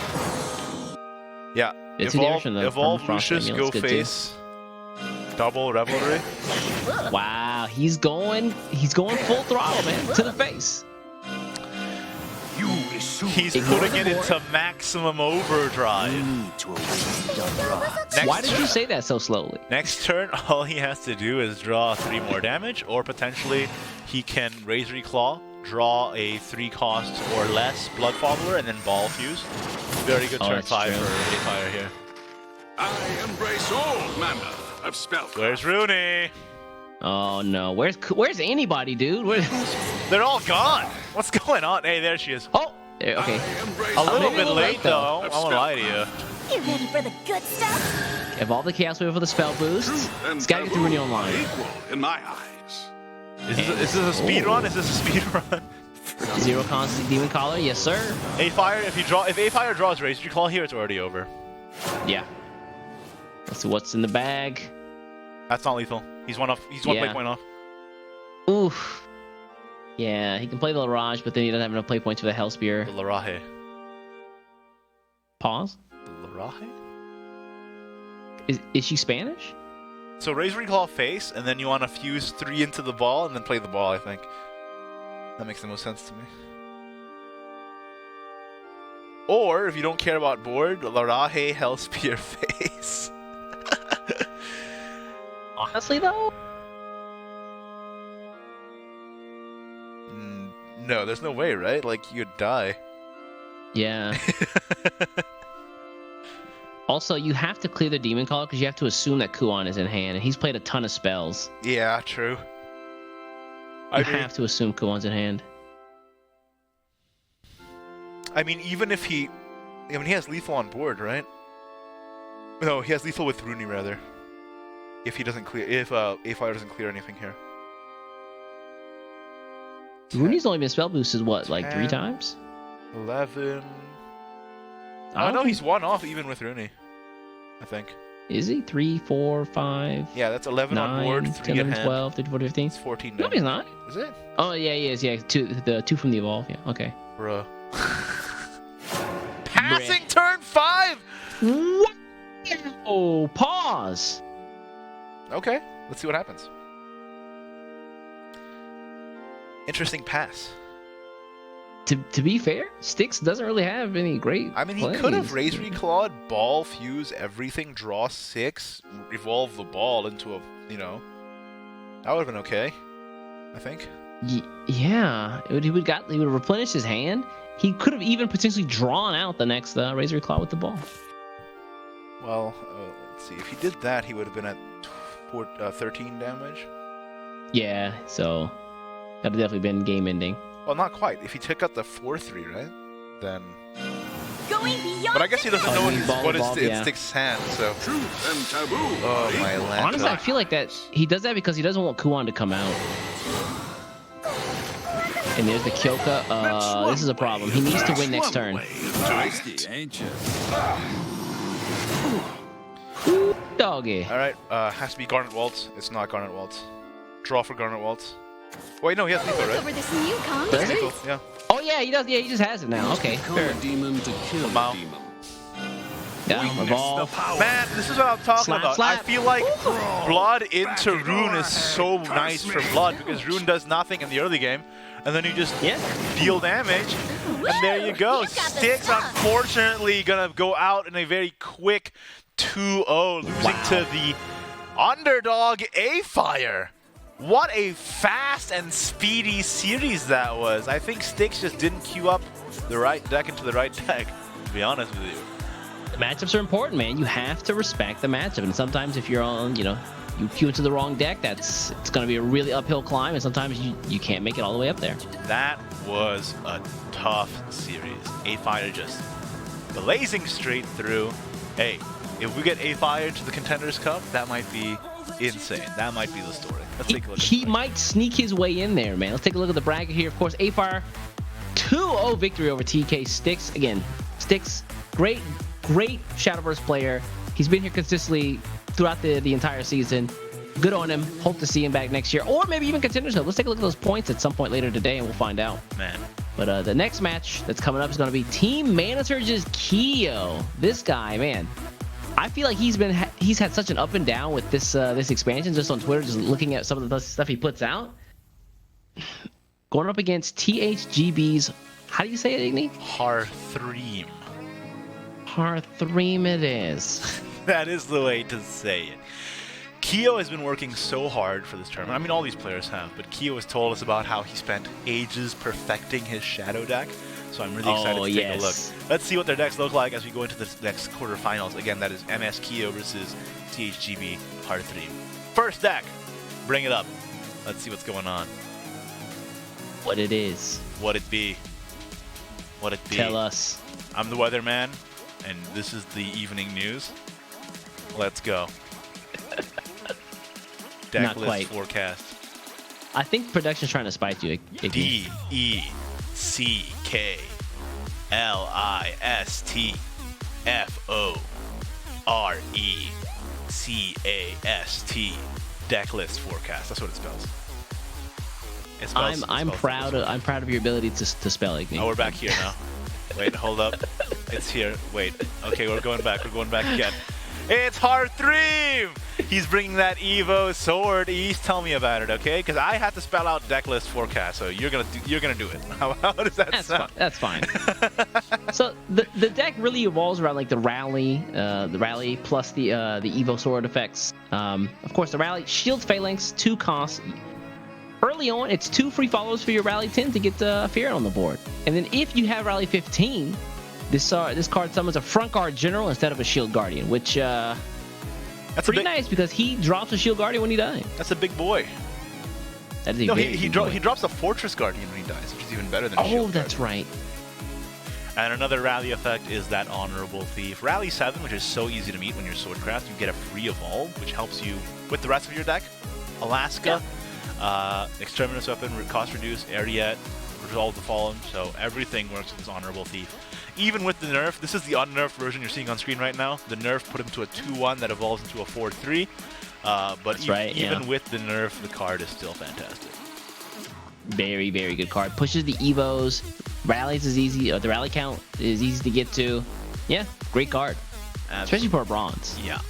Yeah. It's evolve Lucius, go face. Double Revelry. Wow, he's going full throttle, man, to the face. He's putting it into maximum overdrive. Why did you say that so slowly? Next turn, all he has to do is draw 3 more damage, or potentially he can Razor Claw, draw a 3-cost or less Blood Follower, and then Ball Fuse. Very good turn 5 for A-Fire here. I embrace all manner of spell. Where's Rune? Oh no, where's anybody, dude? They're all gone. What's going on? Hey, there she is. Oh, okay. A little bit late though. I won't lie to you. You ready for the good stuff? Evolve the Chaos Wave for the spell boost. It's gotta get the Rune online. Equal in my eyes. Is this a speed run? Is this a speed run? Zero constant Demon Collar, yes sir. A-Fire, if A-Fire draws Razor Claw here, it's already over. Yeah. Let's see what's in the bag. That's not lethal. He's one off. He's one play point off. Oof. Yeah, he can play the Larage, but then he doesn't have enough play points for the Hellspear. The Laraje. Pause. The Laraje? Is she Spanish? So Razor Claw face, and then you want to fuse 3 into the ball, and then play the ball, I think. That makes the most sense to me. Or, if you don't care about board, Laraje Hellspear face. Honestly, though? No, there's no way, right? Like, you'd die. Yeah. Also, you have to clear the Demon Caller because you have to assume that Kuon is in hand, and he's played a ton of spells. Yeah, true. You have to assume Kuon's in hand. I mean, even if he... I mean, he has lethal on board, right? No, he has lethal with Rune, rather. If he doesn't clear... If A-Fire doesn't clear anything here. Rune's only been spell boosted, what, like 3 times? 11... I know he's 1 off even with Rune, I think. Is he? 3, 4, 5... Yeah, that's 11 9, on board, 3 10, in hand. 12, 13, 14, 15. It's 14 No, he's not. Is it? Oh, yeah, he is. Yeah, the 2 from the Evolve. Yeah, okay. Bruh. Passing turn 5! What? Oh, pause! Okay, let's see what happens. Interesting pass. to be fair, Styx doesn't really have any great. I mean, he plays. could have Razor Clawed, ball, fuse everything, draw 6, evolve the ball into a, that would have been okay, I think. Yeah, he would replenish his hand. He could have even potentially drawn out the next Razor Claw with the ball. Well, let's see. If he did that, he would have been at 13 damage. Yeah, so that would definitely been game ending. Well, not quite. If he took out the 4-3, right? Then. Going beyond. But I guess he doesn't know what is in yeah. Styx's hand, so. Truth and taboo. Oh, my land. Honestly, I feel like that he does that because he doesn't want Kuan to come out. And there's the Kyoka. This is a problem. He needs to win next turn. Tasty, ain't you? Doggy. All right, has to be Garnet Waltz. It's not Garnet Waltz. Draw for Garnet Waltz. Wait, no, he has lethal, right? Over this new con. Does he? Lethal, yeah. Oh yeah, he does. Yeah, he just has it now. Okay. Fair. Demon to kill Wow. demon. Yeah, evolve. Man, this is what I'm talking Slap, about. slap. I feel like Blood into Rune is so nice for Blood because Rune does nothing in the early game, and then you just deal damage, and there you go. Styx, unfortunately, gonna go out in a very quick 2-0, losing to the underdog A-Fire. What a fast and speedy series that was. I think Styx just didn't queue up the right deck into the right deck, to be honest with you. Matchups are important, man. You have to respect the matchup, and sometimes if you're on, you queue into the wrong deck, it's going to be a really uphill climb, and sometimes you can't make it all the way up there. That was a tough series. A-Fire just blazing straight through. Hey, if we get A-Fire to the Contenders Cup, that might be insane. That might be the story. Let's take a look. He might sneak his way in there, man. Let's take a look at the bracket here. Of course, A-Fire 2-0 victory over TK. Styx, again, Styx, great Shadowverse player. He's been here consistently throughout the entire season. Good on him. Hope to see him back next year, or maybe even Contenders Cup. Let's take a look at those points at some point later today, and we'll find out. Man. But the next match that's coming up is going to be Team Manasurge's Kyo. This guy, man, I feel like he's had such an up and down with this expansion. Just on Twitter, just looking at some of the stuff he puts out. Going up against THGB's, how do you say it, Igni? Harthream. Harthream it is. That is the way to say it. Kyo has been working so hard for this tournament. I mean, all these players have, but Kyo has told us about how he spent ages perfecting his shadow deck. So I'm really excited to take a look. Let's see what their decks look like as we go into the next quarterfinals. Again, that is MS Kyo versus THGB Harthream. First deck, bring it up. Let's see what's going on. What it is. What it be. What it be. Tell us. I'm the weatherman, and this is the evening news. Let's go. Deck Not list quite. forecast. I think production's trying to spite you, Igni. DECKLISTFORECAST. Deck list forecast. That's what it spells. It spells I'm proud of your ability to spell, Igni. Oh, we're back here now. Wait, hold up. It's here. Wait. Okay, we're going back. We're going back again. It's Harthream! He's bringing that Evo sword. East, tell me about it, okay? Because I have to spell out deck list forecast, so you're gonna do it. How does that sound? That's fine. So the deck really evolves around like the rally plus the Evo sword effects. Of course, the rally shield phalanx 2 costs. Early on, it's 2 free follows for your rally 10 to get Fear on the board, and then if you have rally 15. This card summons a front guard general instead of a shield guardian, which that's pretty nice because he drops a shield guardian when he dies. That's a big boy. That is a he drops a fortress guardian when he dies, which is even better than a shield guardian. That's right. And another rally effect is that Honorable Thief. Rally 7, which is so easy to meet when you're Swordcraft, you get a free evolve, which helps you with the rest of your deck. Alaska, Exterminus Weapon, cost reduced, Ariete, Resolve the Fallen, so everything works with this Honorable Thief. Even with the nerf, this is the unnerfed version you're seeing on screen right now. The nerf put him to a 2-1 that evolves into a 4-3. But even with the nerf, the card is still fantastic. Very, very good card. Pushes the Evos. Rallies is easy. The rally count is easy to get to. Yeah, great card. Absolutely. Especially for a bronze. Yeah.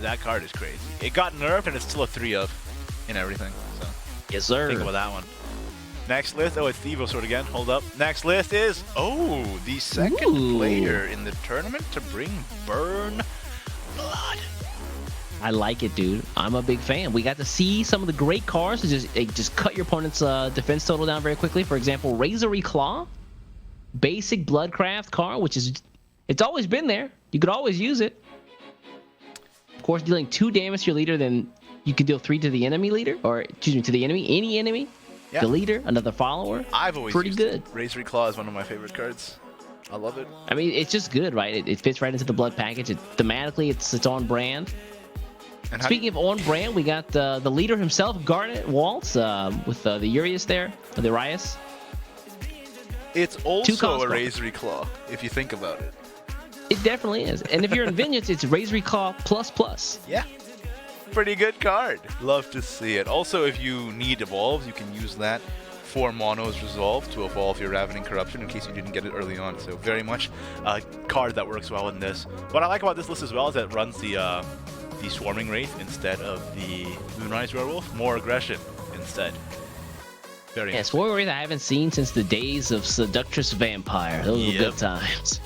That card is crazy. It got nerfed and it's still a 3 of in everything. So yes, sir. Think about that one. Next list. Oh, it's the Evo sword again. Hold up. Next list is the second player in the tournament to bring Burn Blood. I like it, dude. I'm a big fan. We got to see some of the great cards to just cut your opponent's defense total down very quickly. For example, Razor Claw, basic Bloodcraft card, which is it's always been there. You could always use it. Of course, dealing 2 damage to your leader, then you could deal 3 to the enemy leader, or excuse me, to the enemy, any enemy. Yeah. The leader, another follower. I've always pretty used good. Razor Claw is one of my favorite cards. I love it. I mean, it's just good, right? It fits right into the blood package. Thematically, it's on brand. And speaking of on brand, we got the leader himself, Garnet Waltz, with the Urias there, or the Urias. It's also a Razor Claw, if you think about it. It definitely is. And if you're in Vineyards, it's Razor Claw ++. Yeah. Pretty good card. Love to see it. Also, if you need evolves, you can use that for Mono's Resolve to evolve your Ravening Corruption in case you didn't get it early on. So very much a card that works well in this. What I like about this list as well is that it runs the Swarming Wraith instead of the Moonrise Werewolf. More aggression instead. Very nice. Swarming Wraith I haven't seen since the days of Seductress Vampire. Those were good times.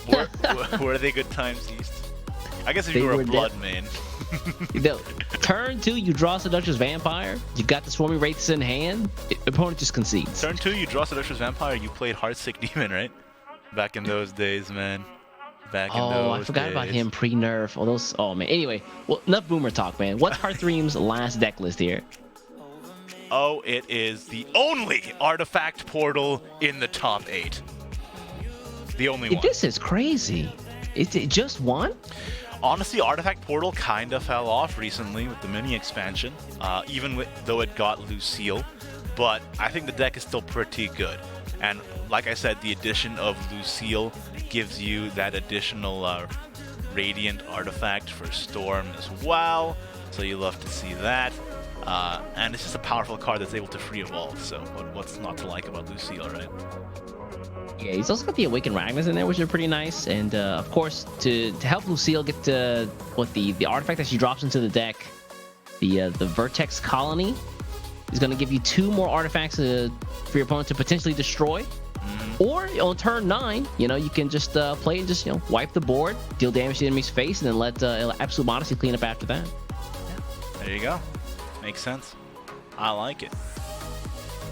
Were they good times, East? I guess if you were a Blood main. Turn 2, you draw Seductress Vampire. You got the Swarming Wraiths in hand. Opponent just concedes. Turn 2, you draw Seductress Vampire. You played Heartsick Demon, right? Back in those days, man. I forgot about him pre-nerf. Oh man. Anyway, well, enough boomer talk, man. What's Hearthream's last deck list here? Oh, it is the only artifact portal in the top 8. The only one. This is crazy. Is it just one? Honestly, Artifact Portal kind of fell off recently with the mini expansion, though it got Lucille. But I think the deck is still pretty good. And like I said, the addition of Lucille gives you that additional Radiant artifact for Storm as well. So you love to see that. And it's just a powerful card that's able to free evolve. So what's not to like about Lucille, right? Yeah, he's also got the Awakened Ragnars in there, which are pretty nice. And of course, to help Lucille get the artifact that she drops into the deck, the Vertex Colony is going to give you 2 more artifacts for your opponent to potentially destroy. Or on turn 9, you can just play and just wipe the board, deal damage to the enemy's face, and then let Absolute Modesty clean up after that. Yeah. There you go. Makes sense. I like it.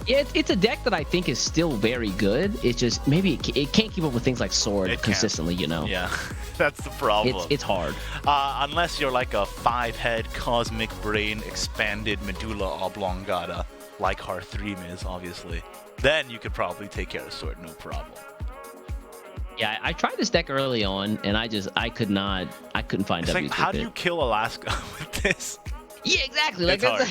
Yeah, it's a deck that I think is still very good. It's just maybe it can't keep up with things like Sword consistently, Yeah, that's the problem. It's hard. Unless you're like a 5-head Cosmic Brain expanded Medulla Oblongata, like Hearthream is, obviously. Then you could probably take care of Sword, no problem. Yeah, I tried this deck early on, and I couldn't find it's W's like, how with do it. you kill Alaska with this? Yeah, exactly. It's hard.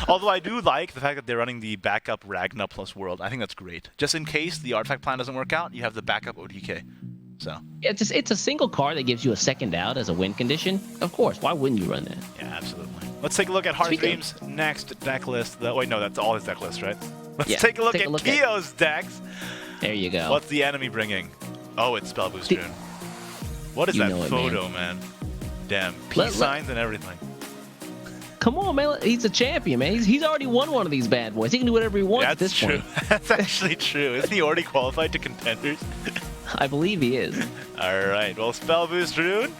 Although I do like the fact that they're running the backup Ragna plus World. I think that's great. Just in case the artifact plan doesn't work out, you have the backup OTK. So it's a single card that gives you a second out as a win condition. Of course, why wouldn't you run that? Yeah, absolutely. Let's take a look at Hearthream's next deck list. Wait, no, that's all his deck list, right? Let's take a look at Kyo's decks. There you go. What's the enemy bringing? Oh, it's Spell Boost Rune. What is that photo, man? Damn, peace signs and everything. Come on, man. He's a champion, man. He's already won one of these bad boys. He can do whatever he wants at this point. That's actually true. Isn't he already qualified to Contenders? I believe he is. All right. Well, Spell Boost Rune.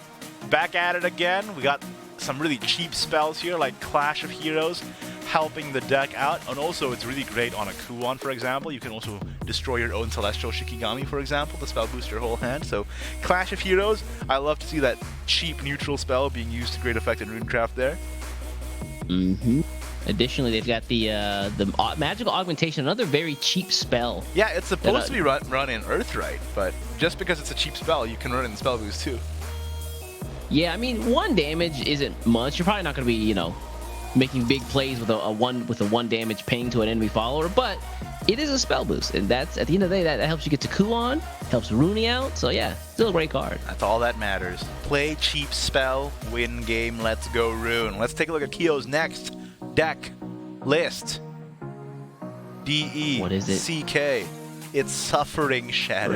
Back at it again. We got some really cheap spells here, like Clash of Heroes, helping the deck out. And also, it's really great on a Kuon, for example. You can also destroy your own Celestial Shikigami, for example, to spell boost your whole hand. So, Clash of Heroes. I love to see that cheap neutral spell being used to great effect in Runecraft there. Additionally, they've got the Magical Augmentation, another very cheap spell. Yeah, it's supposed to be run in Earthright, but just because it's a cheap spell, you can run it in Spell Boost too. Yeah, I mean, 1 damage isn't much. You're probably not going to be, making big plays with a 1 damage ping to an enemy follower, but it is a spell boost, and that's at the end of the day that helps you get to Kuon, helps Rune out. So yeah, still a great card. That's all that matters. Play cheap spell, win game. Let's go Rune. Let's take a look at Kyo's next deck list. What is it? DECK. It's Suffering Shadow.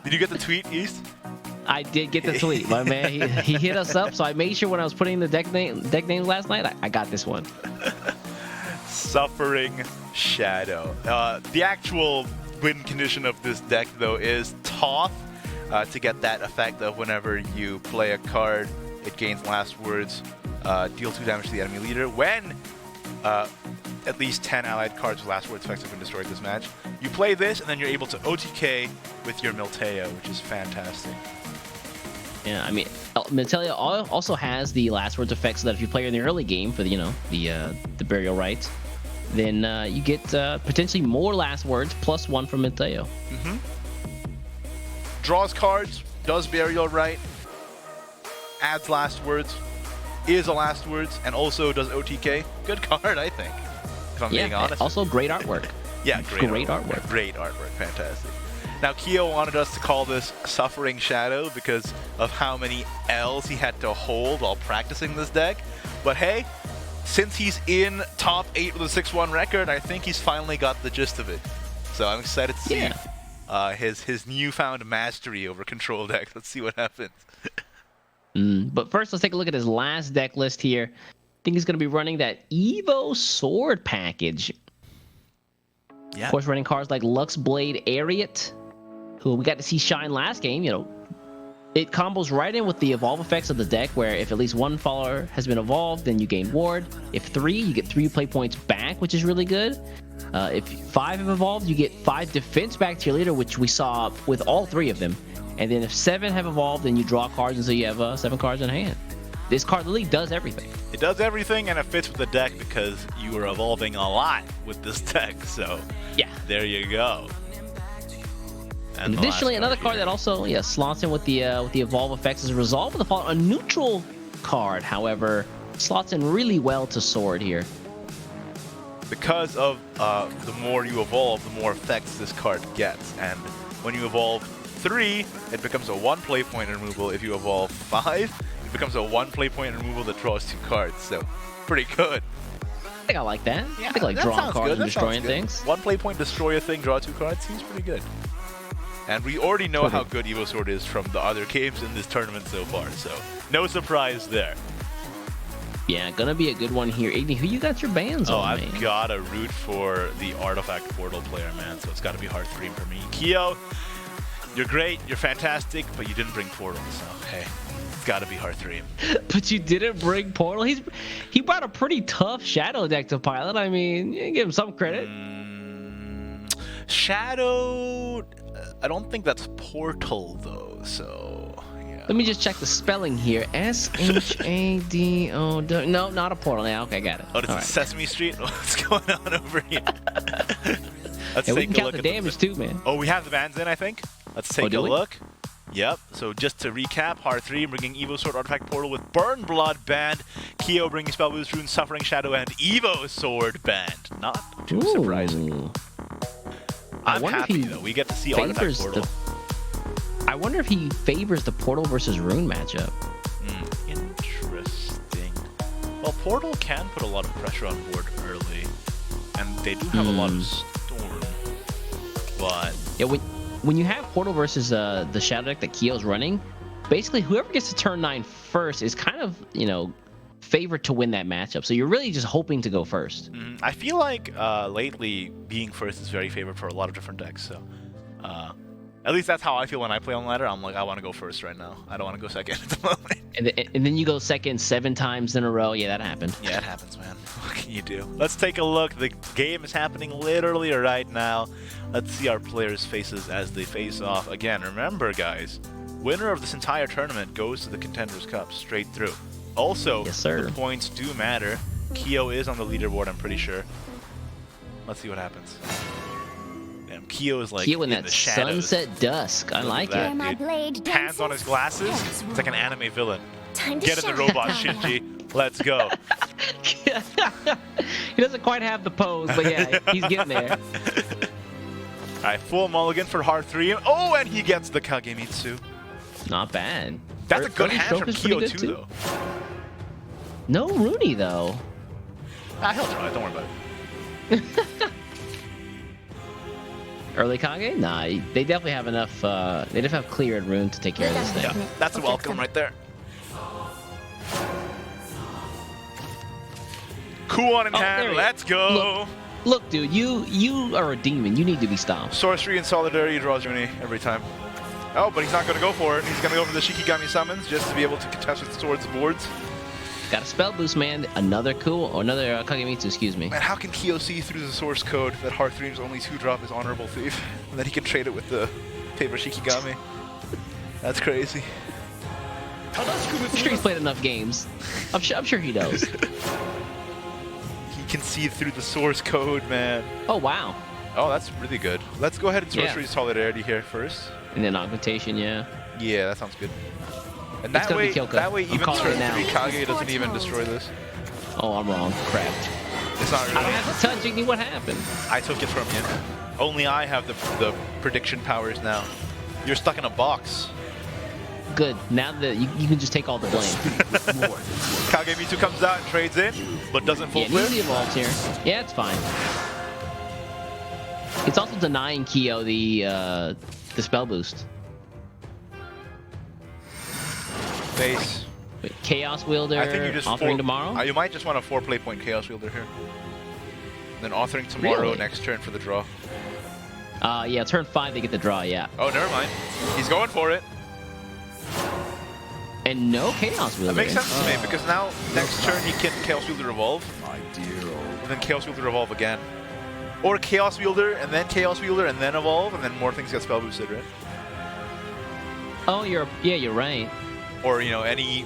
Did you get the tweet, East? I did get the tweet, my man. He hit us up, so I made sure when I was putting the deck names last night, I got this one. Suffering Shadow. The actual win condition of this deck, though, is Toth to get that effect of whenever you play a card, it gains last words, deal 2 damage to the enemy leader. When at least 10 allied cards with last words effects have been destroyed this match, you play this, and then you're able to OTK with your Milteo, which is fantastic. Yeah, I mean, Milteo also has the last words effect, so that if you play in the early game for the burial rites, then you get potentially more last words +1 from Milteo. Draws cards, does burial right, adds last words, is a last words, and also does OTK. Good card, I think, if I'm being honest. Also great artwork. Yeah, great artwork. Great artwork, fantastic. Now, Keo wanted us to call this Suffering Shadow because of how many L's he had to hold while practicing this deck. But hey, since he's in top 8 with a 6-1 record, I think he's finally got the gist of it. So I'm excited to see his newfound mastery over control decks. Let's see what happens. But first, let's take a look at his last deck list here. I think he's going to be running that Evo Sword package. Yeah. Of course, running cards like Lux Blade Ariat, who we got to see shine last game. You know, it combos right in with the evolve effects of the deck, where if at least 1 follower has been evolved, then you gain ward. If 3, you get 3 play points back, which is really good. If 5 have evolved, you get 5 defense back to your leader, which we saw with all 3 of them. And then if 7 have evolved, then you draw cards until you have 7 cards in hand. This card literally does everything. It does everything, and it fits with the deck because you are evolving a lot with this deck. So yeah, there you go. And additionally, another card that also slots in with the evolve effects is Resolve with the Fall, a neutral card. However, slots in really well to Sword here. Because of the more you evolve, the more effects this card gets. And when you evolve 3, it becomes a 1 play point removal. If you evolve 5, it becomes a 1 play point removal that draws 2 cards. So pretty good. I think I like that. Yeah, I think like drawing cards and destroying things. 1 play point, destroy a thing, draw 2 cards seems pretty good. And we already know how good Evo Sword is from the other games in this tournament so far, so no surprise there. Yeah, gonna be a good one here. Igni, who you got your bans on, man? I've gotta root for the Artifact Portal player, man, so it's gotta be hard 3 for me. Keo, you're great, you're fantastic, but you didn't bring Portal, so hey, it's gotta be hard 3. But you didn't bring Portal? He brought a pretty tough Shadow deck to pilot. I mean, you give him some credit. Shadow... I don't think that's Portal, though, so... yeah. Let me just check the spelling here. S-H-A-D-O... No, not a Portal. Yeah, okay, got it. Oh, this is Sesame Street? What's going on over here? Let's take we can a count look the at damage, too, man. Oh, we have the bans in, I think? Let's take a look. Yep, so just to recap, Hard 3 bringing Evo Sword Artifact Portal with Burn Blood banned, Keo bringing Spell Boost Rune, Suffering Shadow, and Evo Sword banned. Not too surprising. I'm happy, though. We get to see Artifact Portal. I wonder if he favors the Portal versus Rune matchup. Interesting. Well, Portal can put a lot of pressure on board early, and they do have a lot of Storm. But yeah, when you have Portal versus the Shadow deck that Keo's running, basically whoever gets to turn 9 first is kind of, favored to win that matchup. So you're really just hoping to go first. I feel like lately being first is very favored for a lot of different decks. So at least that's how I feel when I play on ladder. I'm like, I want to go first right now. I don't want to go second at the moment. And then you go second 7 times in a row. Yeah, that happened. Yeah, it happens, man. What can you do? Let's take a look. The game is happening literally right now. Let's see our players' faces as they face off. Again, remember, guys, winner of this entire tournament goes to the Contenders Cup straight through. Also, the points do matter. Keo is on the leaderboard, I'm pretty sure. Let's see what happens. Damn, Keo is like Keo in that the shadows. Sunset dusk. I like it. Hands on his glasses. It's like an anime villain. Get in the robot, Shinji. Let's go. He doesn't quite have the pose, but yeah, he's getting there. All right, full mulligan for Hard 3. Oh, and he gets the Kagemitsu. Not bad. That's a good hand from Keo too, though. No Rune, though. He'll try. Don't worry about it. Early Kage? Nah, they definitely have enough. They definitely have cleared Rune to take care of this thing. Yeah, that's a welcome right there. Kuon in Oh, there hand. he- Let's go. Look, dude, you are a demon. You need to be stopped. Sorcery and Solidarity draws Rune every time. Oh, but he's not going to go for it. He's going to go for the Shikigami summons just to be able to contest with swords and boards. Got a spell boost, man. Another Kagemitsu, excuse me. Man, how can Kyo see through the source code that Hearthream's only 2-drop is Honorable Thief? And then he can trade it with the paper Shikigami. That's crazy. I'm sure he's played enough games. I'm sure he knows. He can see through the source code, man. Oh, wow. Oh, that's really good. Let's go ahead and Sorcery Yeah. Solidarity here first. And then augmentation, yeah. Yeah, that sounds good. And It's that gonna be way, Kyoko. that way I'm even calling turn it now. 3 Kage doesn't even destroy this. Oh, I'm wrong. Crap. It's not I don't really. have to touch Igni. What happened? I took it from you. Only I have the prediction powers now. You're stuck in a box. Good. Now that you can just take all the blame. Kagemitsu comes out and trades in, but doesn't full Yeah, flip. easy evolves here. Yeah, it's fine. It's also denying Kyo the spell boost. Base. Wait, Chaos Wielder. I think you just offering tomorrow. You might just want a 4 play point Chaos Wielder here. And then authoring tomorrow Really? next turn for the draw. Yeah, turn 5 they get the draw. Yeah, Oh, never mind. He's going for it. and no Chaos Wielder. That makes sense to me because now next turn he can Chaos Wielder Evolve. And then Chaos Wielder Evolve again. Or Chaos Wielder and then Chaos Wielder and then Evolve and then more things get spell boosted, right? Oh, you're right. Or, you know, any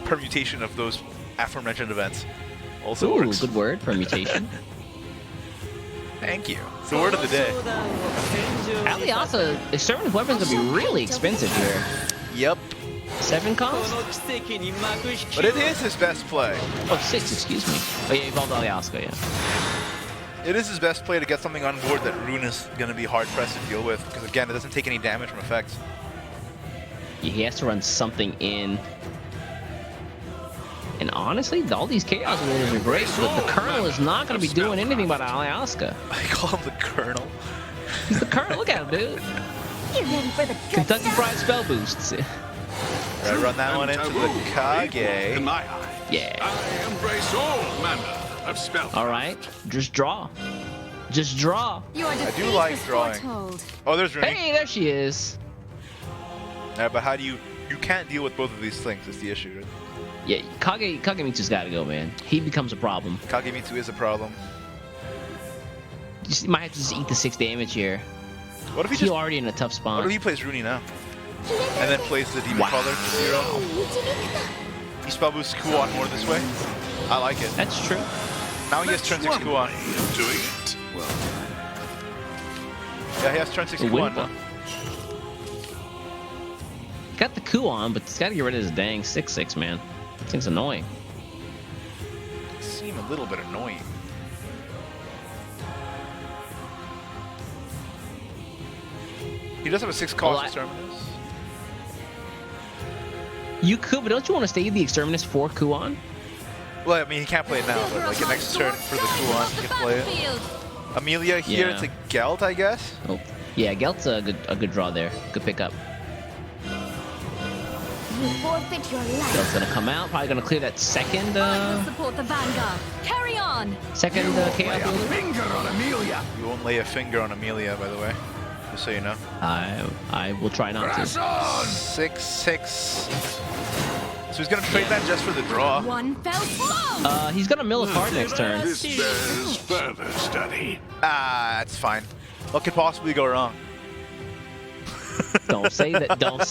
permutation of those aforementioned events also Ooh, works. good word, permutation. Thank you. It's the word of the day. Aliasa, exterminative weapons gonna be really expensive here. Yep. 7 cost? But it is his best play. Oh, 6, excuse me. Oh yeah, evolved Aliaska, yeah. It is his best play to get something on board that Rune is going to be hard-pressed to deal with. Because again, it doesn't take any damage from effects. Yeah, he has to run something in. And honestly, all these Chaos Wielders are great, but the Colonel is not going to be doing anything about Aliaska. I call him the Colonel. He's the Colonel, look at him, dude. You ready for the good Kentucky stuff? Fried spell boosts. Right, run that one into the Kage. In my eyes, Yeah. I embrace all manner of spell. All right, just draw. Just draw. Your defeat like was drawing. foretold. Oh, there's Rune. Hey, there she is. Yeah, but how do you can't deal with both of these things is the issue. Right? Yeah, Kagemitsu's got to go, man. He becomes a problem. Kagemitsu is a problem. You might have to just eat the 6 damage here. What if he He's just already in a tough what spot. if he plays Rune now? And then plays the Demon Caller for 0? He spell boosts Kuon more this way. I like it. That's true. Now he has turn 6 Kuon. Doing it. Well, Yeah, he has turn 6 A Kuon now. win. Got the coup on, but he's got to get rid of his dang 6/6, man. That thing's annoying. Seem a little bit annoying. He does have a 6 cost Exterminus. You could, but don't you want to stay the Exterminus for Kuon? Well, I mean, he can't play it now, but like next turn for the Kuon, he can play it. Amelia here Yeah. to Gelt, I guess. Oh, yeah, Gelt's a good draw there. Good pickup. You forfeit your life. Gelt's gonna come out, probably gonna clear that second I will support the Vanguard. Carry on. Chaos lay a Wielder. finger on Amelia. You won't lay a finger on Amelia, by the way. Just so you know. I will try not Press to. on. 6/6. So he's gonna trade that just for the draw. One fell blow. He's gonna mill a card next turn. This bears further study. Ah, that's fine. What could possibly go wrong? Don't say that. Don't.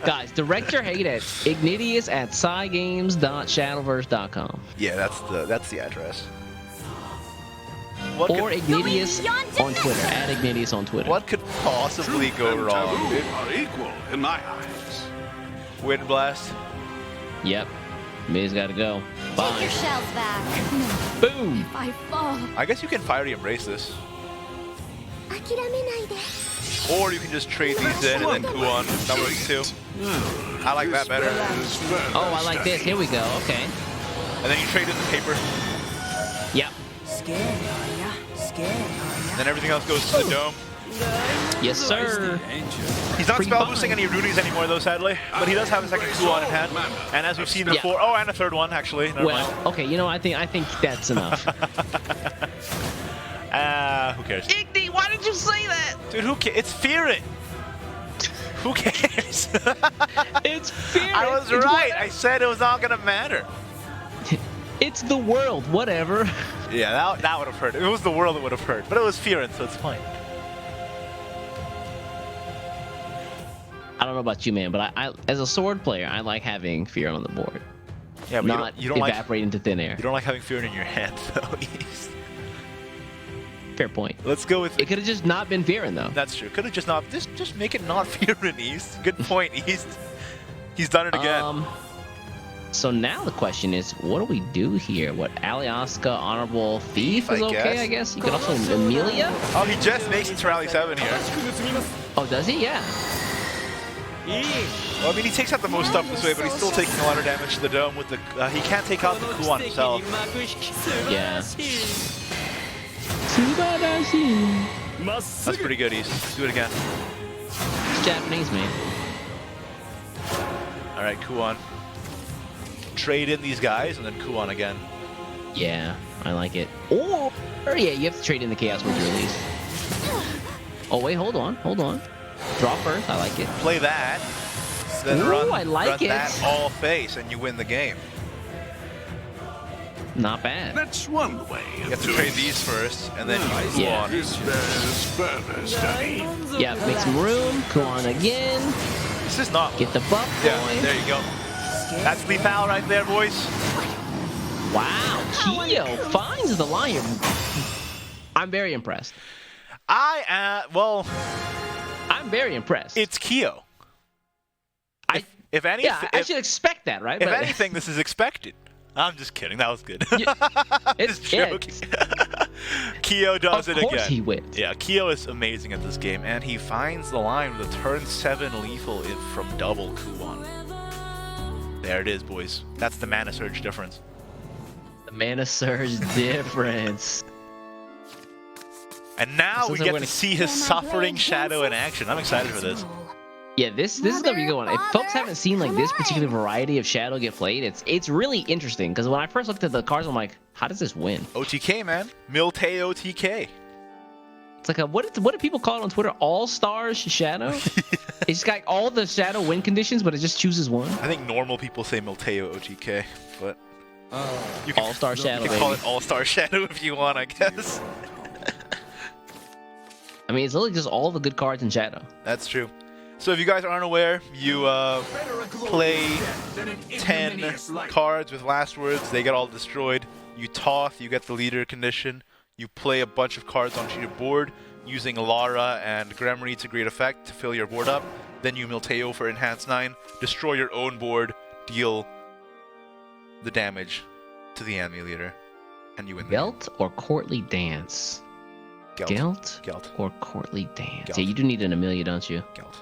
Guys, direct your hate at ignitius@cygames.shadowverse.com Yeah, that's the address. What or could, Ignitius on Twitter. @Ignitius on Twitter. what could possibly go And wrong, taboo dude? are equal in my eyes. Wind blast. Yep. Miz got to go. Take Bye. your shells back. Boom. If I fall. I guess you can fiery embrace this. 諦めないで. Or you can just trade these in and then Kuon. That works too. I like that better. Bears further Oh, I like this. Here we go. Okay. And then you trade in the paper. Yep. And then everything else goes to the dome. Yes, sir. He's not Pretty spell fine. boosting any Runes anymore, though, sadly. But he does have a second Kuon in hand. And as we've seen before, oh, and a third one, actually. Never Well, okay, you know, I think that's enough. Who cares? Igni, why did you say that? Dude, who cares? It's Fearin. Who cares? It's Fearin. I was right. I said it was not going to matter. It's the world, whatever. Yeah, that would have hurt. If it was the world, it would have hurt. But it was Fearin, so it's fine. I don't know about you, man, but I as a sword player, I like having Fearin on the board. Yeah, but not you don't evaporate into thin air. You don't like having Fearin in your hand, though. Fair point. Let's go with... It could have just not been Fearin, though. That's true. Could have just not... Just make it not Fearin, East. Good point, East. He's done it again. So now the question is, what do we do here? What, Alyaska, Honorable Thief is okay, I guess? You could also Amelia? Oh, he just makes it to Rally 7 here. Oh, does he? Yeah. Well, I mean, he takes out the most stuff this way, but he's still taking a lot of damage to the dome with the... he can't take out the Kuon himself. Yeah. That's pretty good, East. Let's do it again. It's Japanese, man. All right, Kuon. Trade in these guys, and then Kuon again. Yeah, I like it. Or yeah, you have to trade in the Chaos Word release. Oh, wait, hold on. Draw first, I like it. Play that. Then Ooh, run, I like it. that all face, and you win the game. Not bad. That's one way. You have to trade these first, and then you Yeah. Kuon. This bears further study. Yeah, make some room. Kuon again. This is not... Get the buff Yeah, going. there you go. That's lethal right there, boys. Wow, Kyo finds the lion. I'm very impressed. Well... I'm very impressed. It's Kyo. If anything... Yeah, I should expect that, right? If anything, this is expected. I'm just kidding. That was good. It's just joking. Kyo does it again. Of course he wins. Yeah, Kyo is amazing at this game, and he finds the line with a turn 7 lethal from double Kuon. There it is, boys. That's the Mana Surge difference. The Mana Surge difference. And now we Sounds like get we're to gonna- see his suffering shadow in action. I'm excited for this. Yeah, this is gonna be a good one. If folks haven't seen like this particular variety of Shadow get played, it's really interesting because when I first looked at the cards, I'm like, how does this win? OTK, man. Milteo TK. It's like what do people call it on Twitter? All Stars Shadow. It's got all the Shadow win conditions, but it just chooses one. I think normal people say Milteo OTK, but you can, All-Star Shadow, You can call baby. it All-Star Shadow if you want, I guess. I mean, it's literally just all the good cards in Shadow. That's true. So if you guys aren't aware, you play 10 cards with last words. They get all destroyed. You Toth, you get the leader condition. You play a bunch of cards onto your board using Lara and Gremory to great effect to fill your board up. Then you Milteo for Enhance 9, destroy your own board, deal the damage to the enemy leader, and you win the game. Gelt or Courtly Dance? Gelt. Gelt or Courtly Dance? Gelt. Yeah, you do need an Amelia, don't you? Gelt.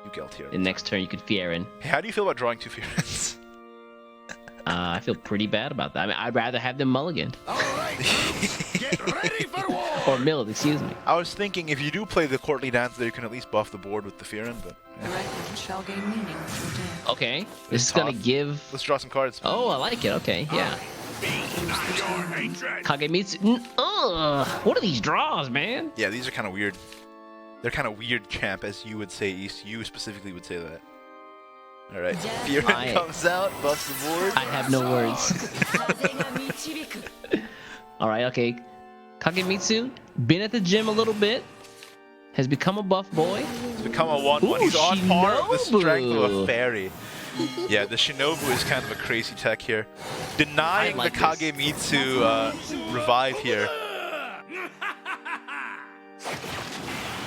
You Gelt here. And next turn you could Fierin. Hey, how do you feel about drawing 2 Fearins? I feel pretty bad about that. I mean, I'd rather have them mulligan. Get ready for war! Or milled, excuse me. I was thinking if you do play the Courtly Dance there, you can at least buff the board with the Fearin, but... The record shall gain meaning with your death. Okay, this is gonna give... Let's draw some cards. Oh, I like it, okay, yeah. Kagemitsu... what are these draws, man? Yeah, these are kind of weird. They're kind of weird, champ, as you would say, East. You specifically would say that. Alright, Fearin comes out, buffs the board. I have no words. Alright, okay. Kagemitsu, been at the gym a little bit. Has become a buff boy. He's become a 1-1. Ooh, He's on par with the strength of a Shinobu. fairy. Yeah, the Shinobu is kind of a crazy tech here. Denying I like the Kagemitsu revive here.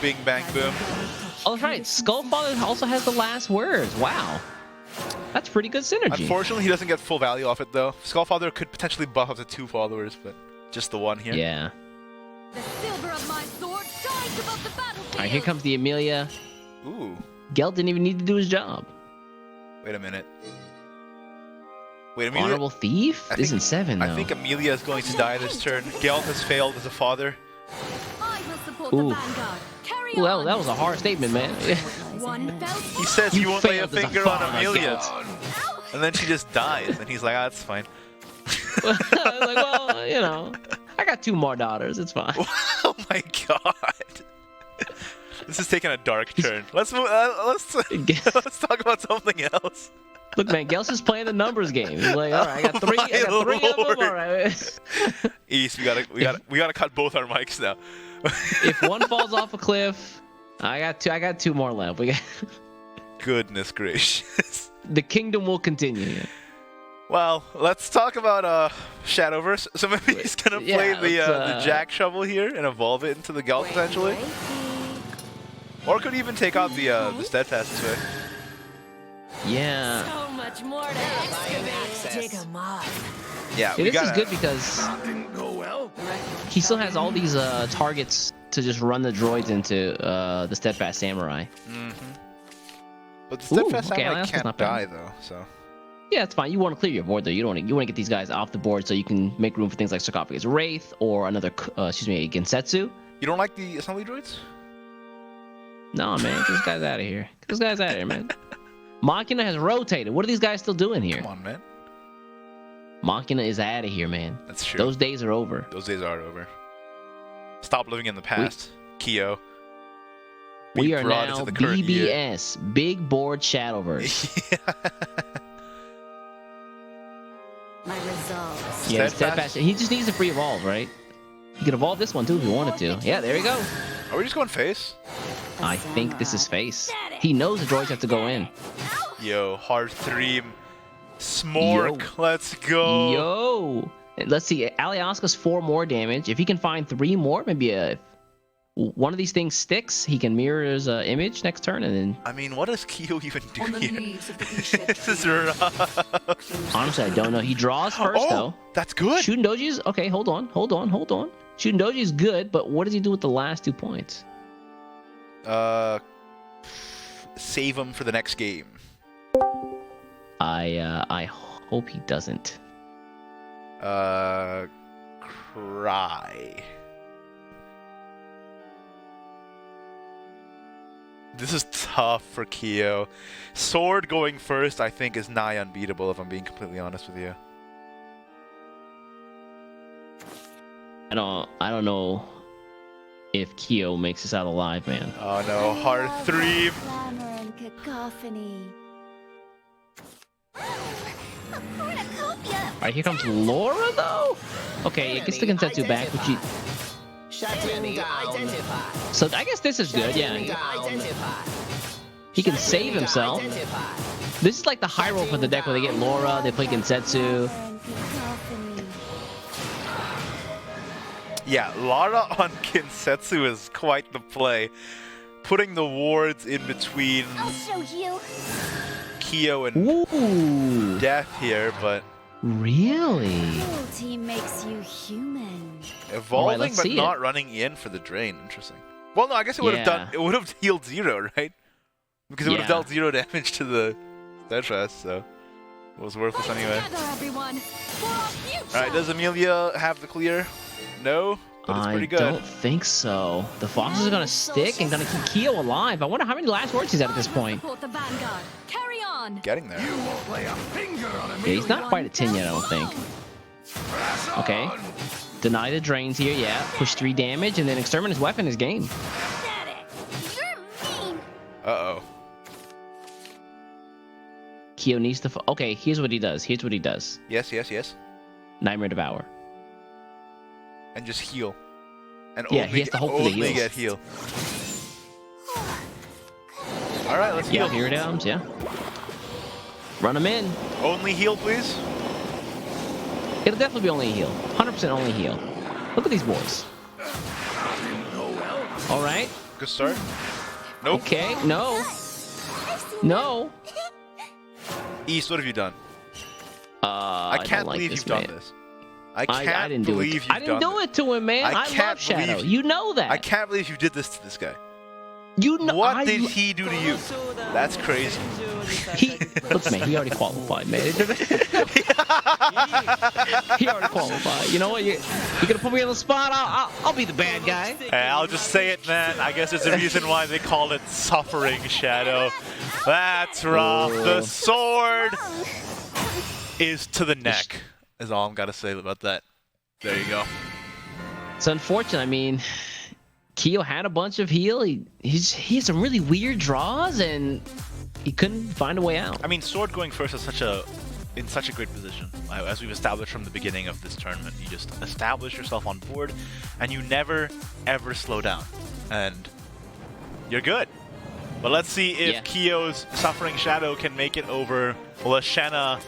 Bing, bang, boom. Oh, that's right. Skullfather also has the last words. Wow. That's pretty good synergy. Unfortunately, he doesn't get full value off it, though. Skullfather could potentially buff up to 2 followers, but just the 1 here. Yeah. The silver of my sword shines above the battlefield. Alright, here comes the Amelia. Ooh. Gelt didn't even need to do his job. Wait a minute. Wait, Amelia? Honorable Thief? I This think- isn't 7, though. I think Amelia is going to die this turn. Gelt has failed as a father. I will support Ooh. Ooh, that was a hard statement, man. He says he won't lay a failed as a finger on father, Amelia. And then she just dies. And he's like, ah, that's fine. I was like, well, you know, I got 2 more daughters. It's fine. Oh my god. This is taking a dark turn. Let's talk about something else. Look, man, Gels is playing the numbers game. He's like, all right, I got 3 of them. All right. East, we gotta cut both our mics now. If one falls off a cliff, I got 2 more left. We got. Goodness gracious. The kingdom will continue. Well, let's talk about Shadowverse. So maybe he's gonna play the Jack Shovel here and evolve it into the Gelt potentially, or could even take out the Steadfast this way. Yeah. So much more to excavate. Dig 'em up. Yeah, this is good because he still has all these targets to just run the droids into the Steadfast Samurai. Mm-hmm. But the Steadfast Samurai can't die though, so. Yeah, it's fine. You want to clear your board though. You want to get these guys off the board so you can make room for things like Sarcophagus Wraith or another, Gensetsu. You don't like the assembly droids? No, man. Get this guy's out of here. Get this guy's out of here, man. Machina has rotated. What are these guys still doing here? Come on, man. Machina is out of here, man. That's true. Those days are over. Those days are over. Stop living in the past, Kyo. We are now BBS, Big Board Shadowverse. My results. Yeah, Steadfast. He just needs a free evolve, right? He could evolve this one too if he wanted to. Yeah, there we go. Are we just going face? I think this is face. He knows the droids have to go in. Yo, hard 3. Smork, let's go. Yo. Let's see. Alyaska's 4 more damage. If he can find 3 more, maybe one of these things sticks, he can mirror his image next turn, and then. I mean, what does Kyo even do here? This is rough. Honestly, I don't know. He draws first, though. That's good. Shooting Doji's okay. Hold on. Shooting Doji's good, but what does he do with the last 2 points? Save him for the next game. I hope he doesn't. Cry. This is tough for Kyo. Sword going first, I think, is nigh unbeatable, if I'm being completely honest with you. I don't know if Kyo makes this out alive, man. Oh no, hard 3. Clamor and cacophony. Alright, here comes Laura, though. Okay, it gets the Gensetsu back, which he... So I guess this is good, yeah. He can save himself. This is like the high roll for the deck where they get Laura, they play Gensetsu. Yeah, Lara on Gensetsu is quite the play. Putting the wards in between Kyo and Death here, but... Really? Cruelty makes you human. Evolving, but not running in for the drain. Interesting. Well, no, I guess it would have done. It would have healed 0, right? Because it would have dealt 0 damage to the Steadfast, so it was worthless anyway. All right, does Amelia have the clear? No, but it's pretty good. I don't think so. The Foxes are gonna stick and gonna keep Kyo alive. I wonder how many last words he's at this point. Getting there. Yeah, he's not quite at 10 yet, I don't think. Okay. Deny the drains here, yeah. Push 3 damage, and then Exterminate his weapon is game. Uh-oh. Kyo needs to... Okay, here's what he does. Yes. Nightmare Devour. And just heal. And yeah, he has to hope for the heals. Get heal. Alright, let's heal. Yeah, here it comes, yeah. Run him in. Only heal, please. It'll definitely be only a heal. 100% only heal. Look at these boys. All right. Good start. Nope. Okay, no. No. East, what have you done? I can't believe you've done this. I can't believe you've done this. I didn't do it to him, man. I love Shadow. You know that. I can't believe you did this to this guy. You know. What did he do to you? That's crazy. Look, man, he already qualified, man. He already qualified. You know what? You're gonna put me on the spot. I'll be the bad guy. Hey, I'll just say it, man. I guess there's a reason why they call it Suffering Shadow. That's rough. The sword is to the neck. Is all I'm gotta say about that. There you go. It's unfortunate. I mean, Keo had a bunch of heal. He had some really weird draws, and he couldn't find a way out. I mean, sword going first is in such a great position. As we've established from the beginning of this tournament, you just establish yourself on board, and you never ever slow down, and you're good. But let's see if Keo's Suffering Shadow can make it over Lashana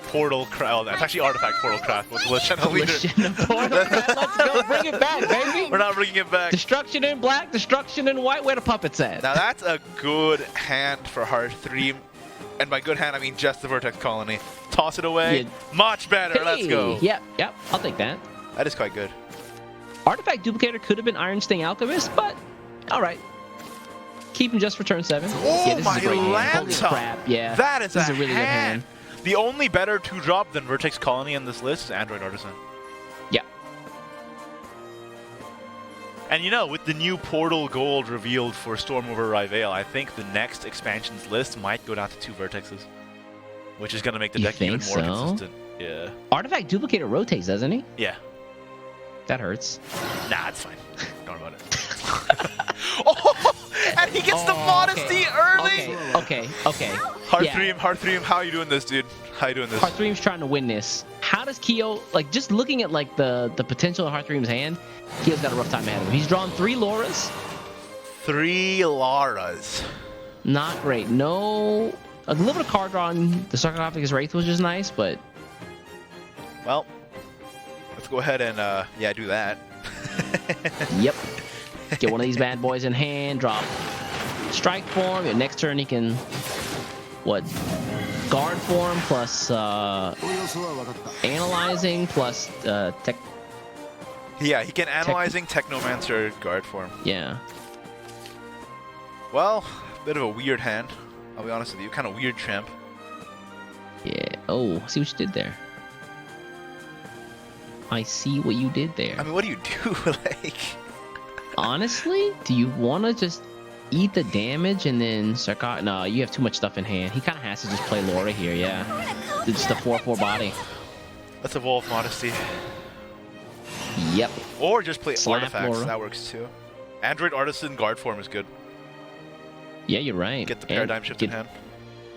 Portal Craft. Oh, that's actually Artifact Portal Craft with Lashana leader. Lashana Portal Craft. Let's go. Bring it back, baby. We're not bringing it back. Destruction in black, destruction in white. Where the puppets at? Now that's a good hand for Hearthream. And by good hand, I mean just the Vertex Colony. Toss it away. Much better. Hey. Let's go. Yep. I'll take that. That is quite good. Artifact Duplicator could have been Iron Sting Alchemist, but all right. Keep him just for turn 7. Oh, yeah, this my is a great hand. Holy Lanta. crap. Yeah. That is this a is a really hand. good hand. The only better 2-drop than Vertex Colony in this list is Android Artisan. Yeah. And you know, with the new Portal Gold revealed for Storm over Rivale, I think the next expansions list might go down to 2 Vertexes, which is going to make the deck even more consistent. Yeah. Artifact Duplicator rotates, doesn't he? Yeah. That hurts. Nah, it's fine. Don't worry about it. Oh, and he gets the Modesty early! Okay. Hearthream, how are you doing this, dude? How you doing this? Hearthream's trying to win this. How does Keo, like, just looking at, like, the potential of Hearthream's hand, Keo's got a rough time ahead of him. He's drawn 3 Lauras. 3 Lauras. Not great. No... A little bit of card draw on the Sarcophagus Wraith, which is nice, but... Well, let's go ahead and, yeah, do that. Yep. Get one of these bad boys in hand, drop Strike Form. Yeah, next turn he can... What? Guard Form plus, Analyzing plus, Tech... Yeah, he can Analyzing, Technomancer, Guard Form. Yeah. Well, bit of a weird hand. I'll be honest with you, kind of weird champ. Yeah. Oh, see what you did there. I see what you did there. I mean, what do you do? Like, honestly, do you want to just eat the damage and then Sarcot? No, you have too much stuff in hand. He kind of has to just play Laura here. Yeah, it's just a 4/4 body. Let's evolve Modesty. Yep. Or just play Slap Artifacts. Laura. That works too. Android Artisan Guard Form is good. Yeah, you're right. Get the Paradigm Shift in hand.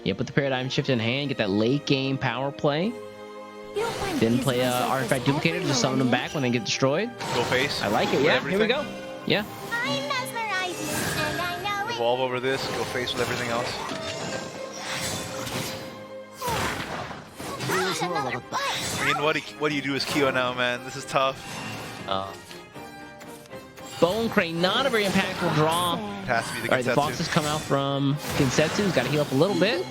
Yeah, put the Paradigm Shift in hand. Get that late game power play. Then play Artifact Duplicator to just summon them back when they get destroyed. Go face. I like it. Yeah, here we go. Yeah. I'm mesmerizing, and I know it. Evolve over this. Go face with everything else. I mean, what do you do as Keo now, man? This is tough. Bone Crane, not a very impactful draw. It has to be the All right, the foxes come out from Kinsetsu's. Got to heal up a little bit.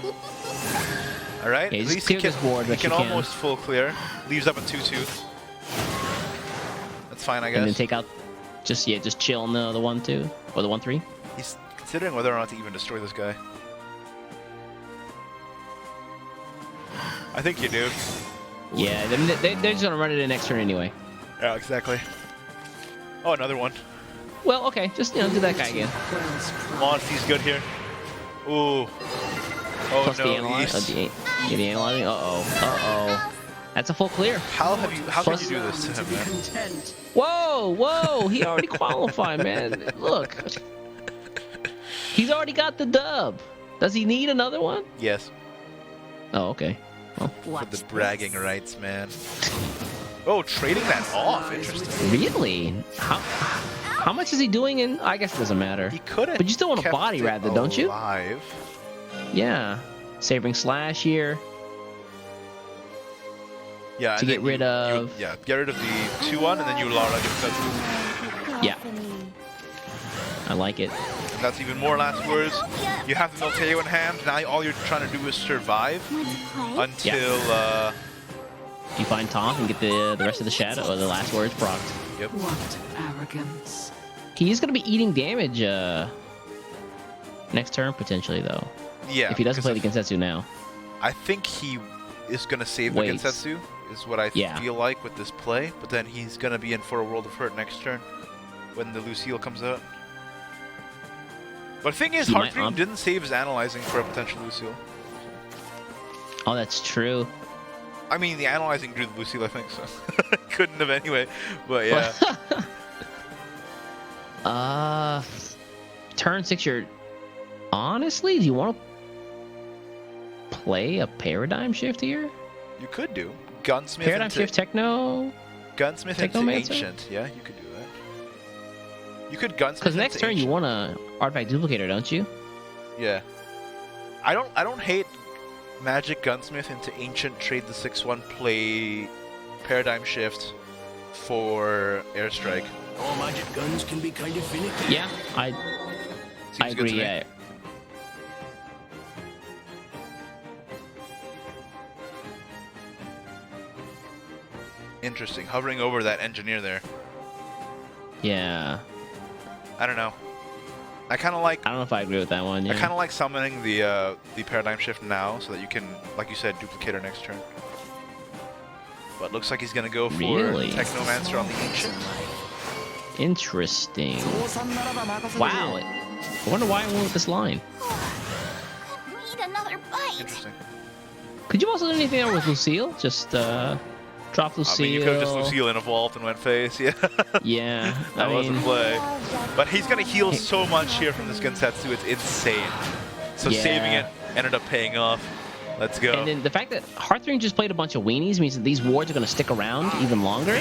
All right, Yeah, at just least clear he this board, he but can you can. almost full clear. Leaves up a 2/2. That's fine, I guess. And then take out, just chill on the 1/2 or the 1/3. He's considering whether or not to even destroy this guy. I think you do. Yeah, they're just gonna run it in next turn anyway. Yeah, exactly. Oh, another one. Well, okay, just do that guy again. Modesty's good here. Ooh. Oh Plus no, the analyze. The analyzing. Uh-oh. That's a full clear. How can you do this to him, man? Whoa! He already qualified, man. Look, he's already got the dub. Does he need another one? Yes. Oh, okay. Well, for the bragging rights, man. Oh, trading that off. Interesting. Really? How much is he doing in? I guess it doesn't matter. He couldn't. But you still want a body rather, don't you? Alive. Yeah. Savoring Slash here. Yeah. To get rid of. Get rid of the 2/1 and then you Lara Kinsetsu. Yeah. I like it. And that's even more last words. You have the Milteo in hand. Now all you're trying to do is survive until you find Tom and get the rest of the shadow or the last words procced. Yep. What arrogance. He is going to be eating damage next turn potentially though. Yeah. If he doesn't play the because Gensetsu now. I think he is going to save the Waits. Gensetsu, is what I Yeah. feel like with this play. But then he's going to be in for a World of Hurt next turn when the Lucille comes out. But the thing is, He might Heartthrob didn't save his analyzing for a potential Lucille. Oh, that's true. I mean, the analyzing drew the Lucille, I think, so couldn't have anyway. But yeah. Turn 6, you're... Honestly, do you want to play a Paradigm Shift here? You could do. Gunsmith Paradigm into, Shift Techno? Gunsmith into Technomancer? Ancient. Yeah, you could do that. You could Gunsmith Because next into turn you Ancient. want a Artifact Duplicator, don't you? Yeah. I don't hate Magic Gunsmith into Ancient, trade the 6/1, play Paradigm Shift for Airstrike. All magic guns can be kind of finicky. Yeah, I Seems good agree, to me. yeah. Interesting. Hovering over that engineer there. Yeah. I don't know. I kind of like. I don't know if I agree with that one, yeah. I kind of like summoning the Paradigm Shift now, so that you can, like you said, duplicate her next turn. But looks like he's gonna go for Really? Technomancer on the Ancient. Interesting. Wow. I wonder why I went with this line. Need another bite. Interesting. Could you also do anything there with Lucille? Just drop Lucille. I mean, you could have just Lucille and evolved and went face. Yeah. Yeah. That I was a mean, play. But he's gonna heal so much here from this Gensetsu, it's insane. So Yeah. saving it ended up paying off. Let's go. And then the fact that Heartthrob just played a bunch of weenies means that these wards are going to stick around even longer.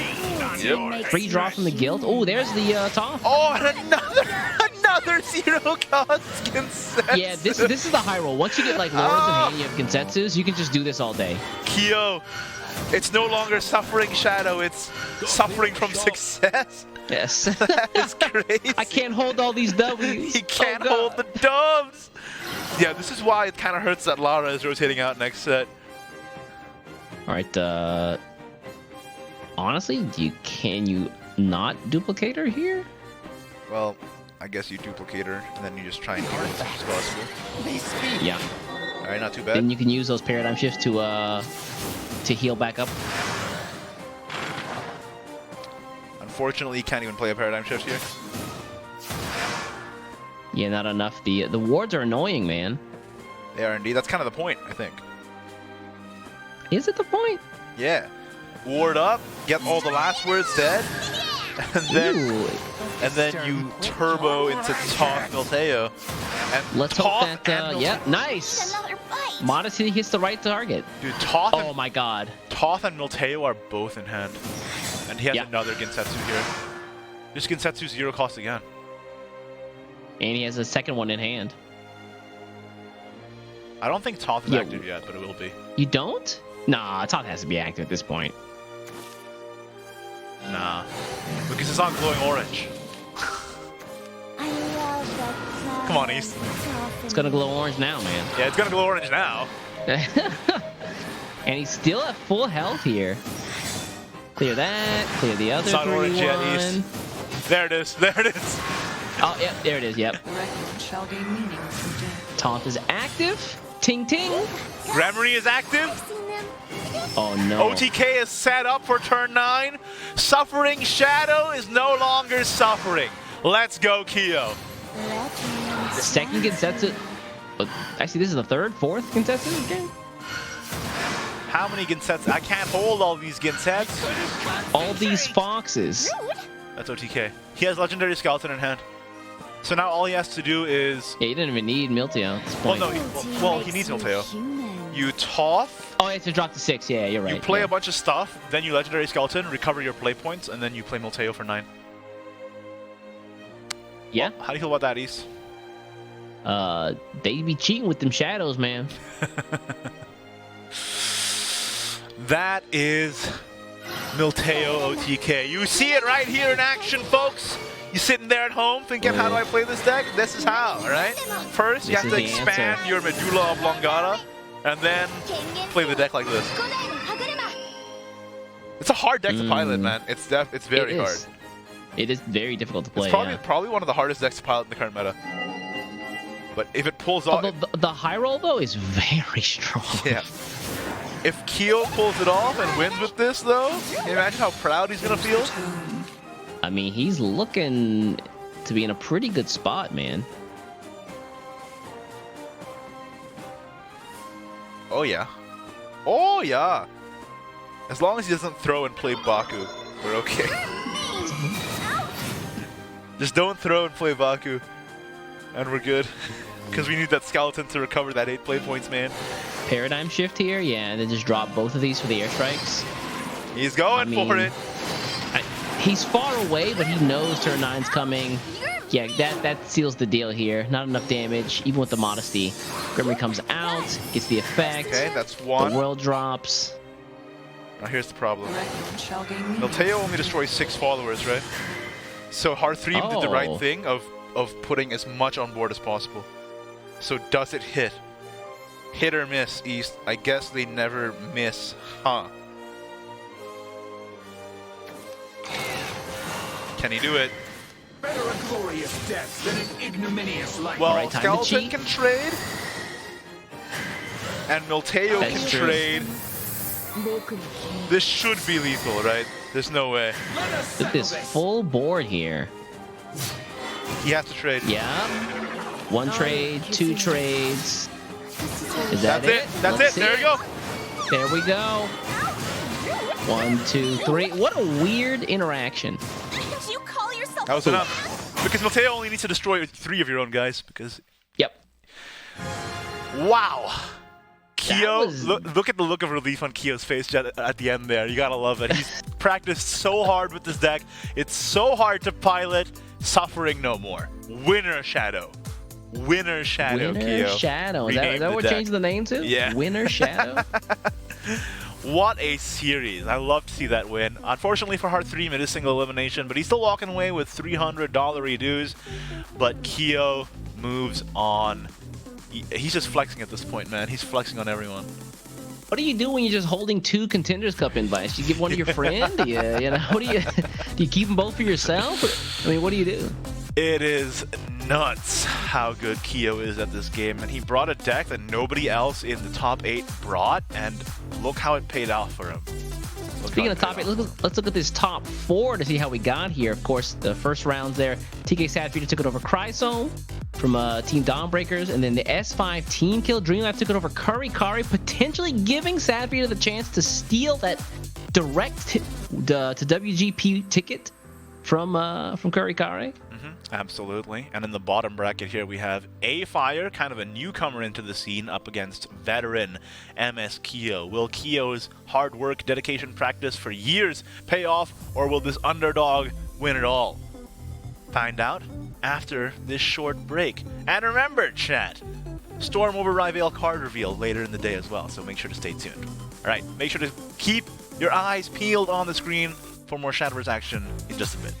Yep. Free draw from the guild. Oh, there's the top. Oh, and another 0 cost Gensetsu. Yeah, this is the high roll. Once you get like lords in hand, you have Gensetsus, you can just do this all day. Kyo, it's no longer suffering shadow, it's suffering from success. Yes. That is crazy. I can't hold all these W's. He can't hold the dubs. Yeah, this is why it kind of hurts that Lara is rotating out next set. All right. Honestly, can you not duplicate her here? Well, I guess you duplicate her, and then you just try and heal as much as possible. Yeah. All right, not too bad. Then you can use those paradigm shifts to heal back up. Unfortunately, you can't even play a paradigm shift here. Yeah, not enough. The wards are annoying, man. They are indeed. That's kind of the point, I think. Is it the point? Yeah. Ward up, get all the last words dead, and then you turbo into Toth Milteo. And Let's Toth hope that. Yeah, nice. Modesty hits the right target. Dude, Toth. Oh my God. Toth and Milteo are both in hand, and he has Yeah. another Gensetsu here. This Gensetsu 0 cost again. And he has a second one in hand. I don't think Toth is Yeah. active yet, but it will be. You don't? Nah, Toth has to be active at this point. Nah, because it's not glowing orange. Come on, East. It's gonna glow orange now, man. Yeah, it's gonna glow orange now. And he's still at full health here. Clear that. Clear the other It's not orange yet, East. 3-1. There it is. There it is. Oh, yep, there it is. Yep. The record shall gain meaning from death. Toth is active. Ting ting. Gramarye is active. Oh no. OTK is set up for turn 9. Suffering Shadow is no longer suffering. Let's go, Kyo. The second Gensetsu. Actually, this is the third, fourth Gensetsu game. How many Gensetsu? I can't hold all these Gensetsu. All these foxes. That's OTK. He has Legendary Skeleton in hand. So now all he has to do is... Yeah, he didn't even need Milteo at this Well, point. no, he needs Milteo. You Toth. Oh, he has to drop to 6. Yeah, you're right. You play yeah. a bunch of stuff, then you Legendary Skeleton, recover your play points, and then you play Milteo for 9. Yeah. Well, how do you feel about that, East? They be cheating with them shadows, man. That is Milteo OTK. You see it right here in action, folks. You sitting there at home thinking, how do I play this deck? This is how, all right? First, you This have to is the expand answer. your medulla oblongata, and then play the deck like this. It's a hard deck to pilot, man. It's very hard. It is very difficult to play. It's probably one of the hardest decks to pilot in the current meta. But if it pulls off... Although the high roll, though, is very strong. Yeah. If Keo pulls it off and wins with this, though, can you imagine how proud he's going to feel? I mean, he's looking to be in a pretty good spot, man. Oh, yeah. Oh, yeah. As long as he doesn't throw and play Baku, we're okay. Just don't throw and play Baku, and we're good. Because we need that skeleton to recover that 8 play points, man. Paradigm shift here, yeah, and then just drop both of these for the airstrikes. He's going for it. He's far away, but he knows turn 9's coming. Yeah, that seals the deal here. Not enough damage, even with the modesty. Grimry comes out, gets the effect. Okay, that's one. The world drops. Now here's the problem. Milteo only destroys 6 followers, right? So Hearthream did the right thing of putting as much on board as possible. So does it hit? Hit or miss, East? I guess they never miss, huh? Can he do it? Better a glorious death than an ignominious life. Well, right, Skeleton can trade, and Milteo can trade. This should be lethal, right? There's no way. Look at this full board here. He has to trade. Yeah. 1 trade, 2 trades. Is that it? That's it. There we go. There we go. 1, 2, 3. What a weird interaction. You call yourself That was enough. Because Milteo only needs to destroy 3 of your own guys. Because. Yep. Wow. Keo, look at the look of relief on Keo's face at the end there. You gotta love it. He's practiced so hard with this deck. It's so hard to pilot. Suffering no more. Winner Shadow. Winner Shadow, Winner Keo. Shadow. Is that what we're changing the name to? Yeah. Winner Shadow? What a series. I love to see that win. Unfortunately for Hearthream, it is single elimination, but he's still walking away with $300 dues. But Keo moves on. He's just flexing at this point, man. He's flexing on everyone. What do you do when you're just holding 2 Contenders Cup invites? Do you give one to your friend? Do you know, what do you keep them both for yourself? I mean, what do you do? It is nuts how good Keo is at this game, and he brought a deck that nobody else in the top 8 brought, and look how it paid off for him. Speaking of top 8, let's look at this top 4 to see how we got here. Of course, the first rounds there, TK Sadfeeder took it over Cryzone from Team Dawnbreakers, and then the S5 team kill. Dreamlife took it over Curry Kari, potentially giving Sadfeeder the chance to steal that direct to WGP ticket from Curry Kari. Absolutely. And in the bottom bracket here, we have A-Fire, kind of a newcomer into the scene, up against veteran MS Keo. Will Keo's hard work, dedication, practice for years pay off, or will this underdog win it all? Find out after this short break. And remember, chat, Storm over Ryvale card reveal later in the day as well, so make sure to stay tuned. All right, make sure to keep your eyes peeled on the screen for more Shadowverse action in just a bit.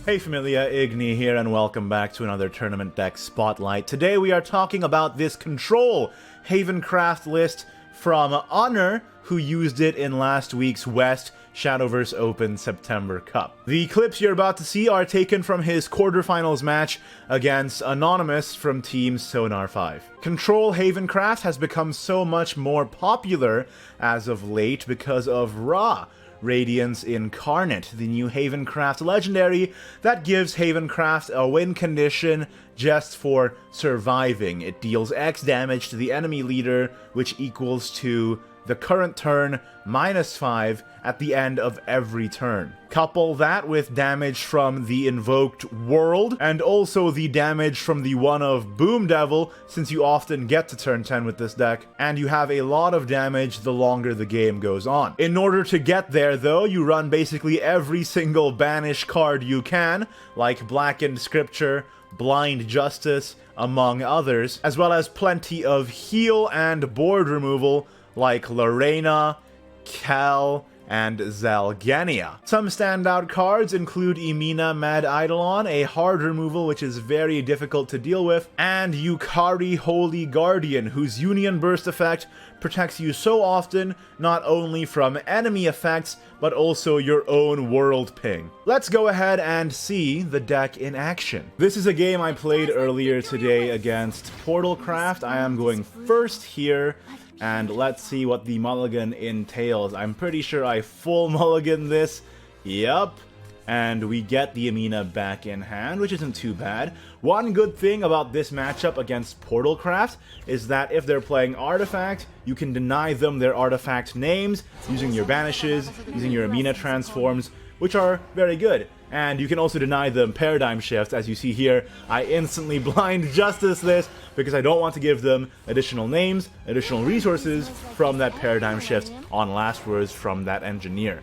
Hey Familia, Igni here, and welcome back to another Tournament Deck Spotlight. Today we are talking about this Control Havencraft list from Honor, who used it in last week's West Shadowverse Open September Cup. The clips you're about to see are taken from his quarterfinals match against Anonymous from Team Sonar 5. Control Havencraft has become so much more popular as of late because of Ra, Radiance Incarnate, the new Havencraft legendary that gives Havencraft a win condition just for surviving. It deals X damage to the enemy leader, which equals to the current turn -5 at the end of every turn. Couple that with damage from the invoked world, and also the damage from the one of Boom Devil, since you often get to turn 10 with this deck, and you have a lot of damage the longer the game goes on. In order to get there though, you run basically every single banish card you can, like Blackened Scripture, Blind Justice, among others, as well as plenty of heal and board removal like Lorena, Cal, and Zalgania. Some standout cards include Emina Mad Eidolon, a hard removal which is very difficult to deal with, and Yukari Holy Guardian, whose Union Burst effect protects you so often, not only from enemy effects, but also your own world ping. Let's go ahead and see the deck in action. This is a game I played earlier today against Bloodcraft. I am going first here, and let's see what the mulligan entails. I'm pretty sure I full mulligan this. Yup. And we get the Emina back in hand, which isn't too bad. One good thing about this matchup against Bloodcraft is that if they're playing Artifact, you can deny them their artifact names using your banishes, using your Emina transforms, which are very good. And you can also deny them paradigm shifts. As you see here, I instantly blind justice this because I don't want to give them additional names, additional resources from that paradigm shift on last words from that engineer.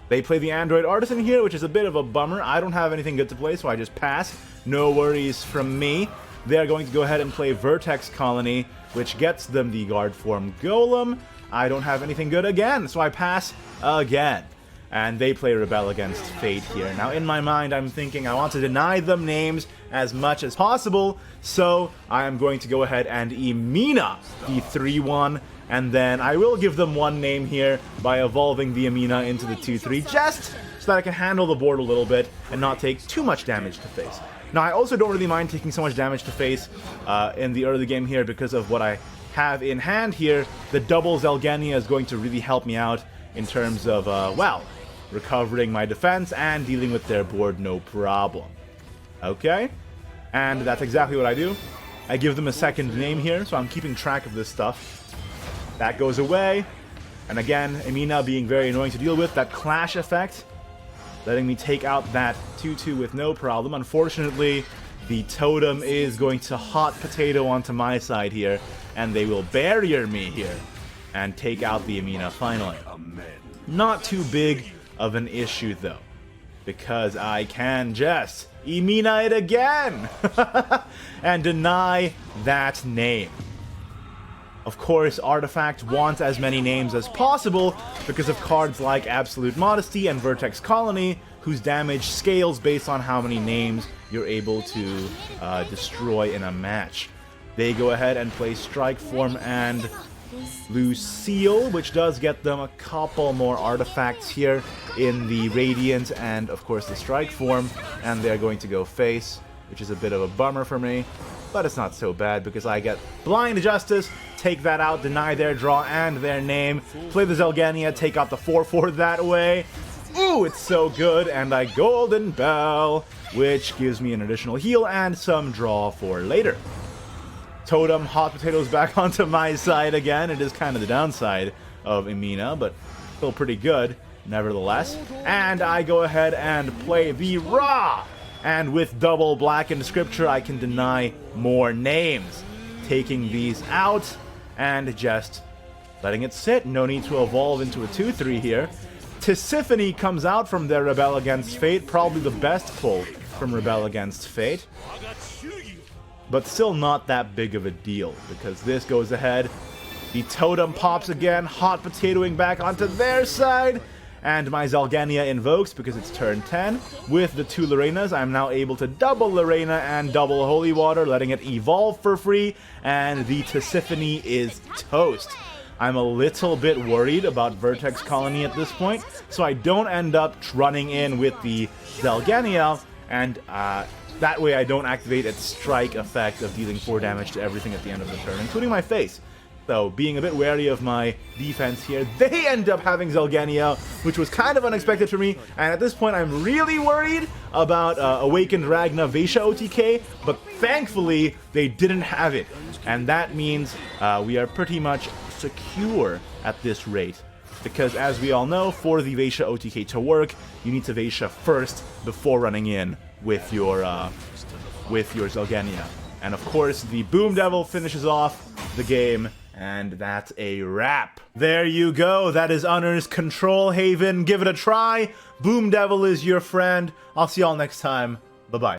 They play the Android Artisan here, which is a bit of a bummer. I don't have anything good to play, so I just pass. No worries from me. They are going to go ahead and play Vertex Colony, which gets them the Guard Form Golem. I don't have anything good again, so I pass again. And they play Rebel Against Fate here. Now, in my mind, I'm thinking I want to deny them names as much as possible, so I am going to go ahead and Emina the 3-1. And then I will give them one name here by evolving the Emina into the 2-3, just so that I can handle the board a little bit and not take too much damage to face. Now, I also don't really mind taking so much damage to face in the early game here because of what I have in hand here. The double Zalgania is going to really help me out in terms of, well, recovering my defense and dealing with their board no problem. Okay? And that's exactly what I do. I give them a second name here, so I'm keeping track of this stuff. That goes away, and again, Emina being very annoying to deal with, that clash effect, letting me take out that 2-2 with no problem. Unfortunately, the totem is going to hot potato onto my side here, and they will barrier me here, and take out the Emina finally. Not too big of an issue though, because I can just Emina it again, and deny that name. Of course, Artifact wants as many names as possible because of cards like Absolute Modesty and Vertex Colony, whose damage scales based on how many names you're able to destroy in a match. They go ahead and play Strike Form and Lucille, which does get them a couple more artifacts here in the Radiant and, of course, the Strike Form, and they're going to go face, which is a bit of a bummer for me. But it's not so bad because I get Blind Justice, take that out, deny their draw and their name, play the Zalgania, take out the 4-4 that way. Ooh, it's so good, and I Golden Bell, which gives me an additional heal and some draw for later. Totem hot potatoes back onto my side again. It is kind of the downside of Emina, but still pretty good nevertheless. And I go ahead and play the Ra! And with double Blackened Scripture, I can deny more names. Taking these out and just letting it sit. No need to evolve into a 2-3 here. Tisiphone comes out from their Rebel Against Fate. Probably the best pull from Rebel Against Fate. But still not that big of a deal, because this goes ahead. The Totem pops again, hot potatoing back onto their side. And my Zalgania invokes because it's turn 10. With the two Lorenas, I'm now able to double Lorena and double Holy Water, letting it evolve for free, and the Tisiphone is toast. I'm a little bit worried about Vertex Colony at this point, so I don't end up running in with the Zalgania, and that way I don't activate its strike effect of dealing 4 damage to everything at the end of the turn, including my face. So, being a bit wary of my defense here, they end up having Zalgania, which was kind of unexpected for me, and at this point I'm really worried about Awakened Ragna Vaisha OTK, but thankfully they didn't have it, and that means we are pretty much secure at this rate, because as we all know, for the Vaisha OTK to work, you need to Vaisha first before running in with your Zalgania. And of course, the Boom Devil finishes off the game, and that's a wrap. There you go. That is Uner's Control Haven. Give it a try. Boom Devil is your friend. I'll see y'all next time. Bye-bye.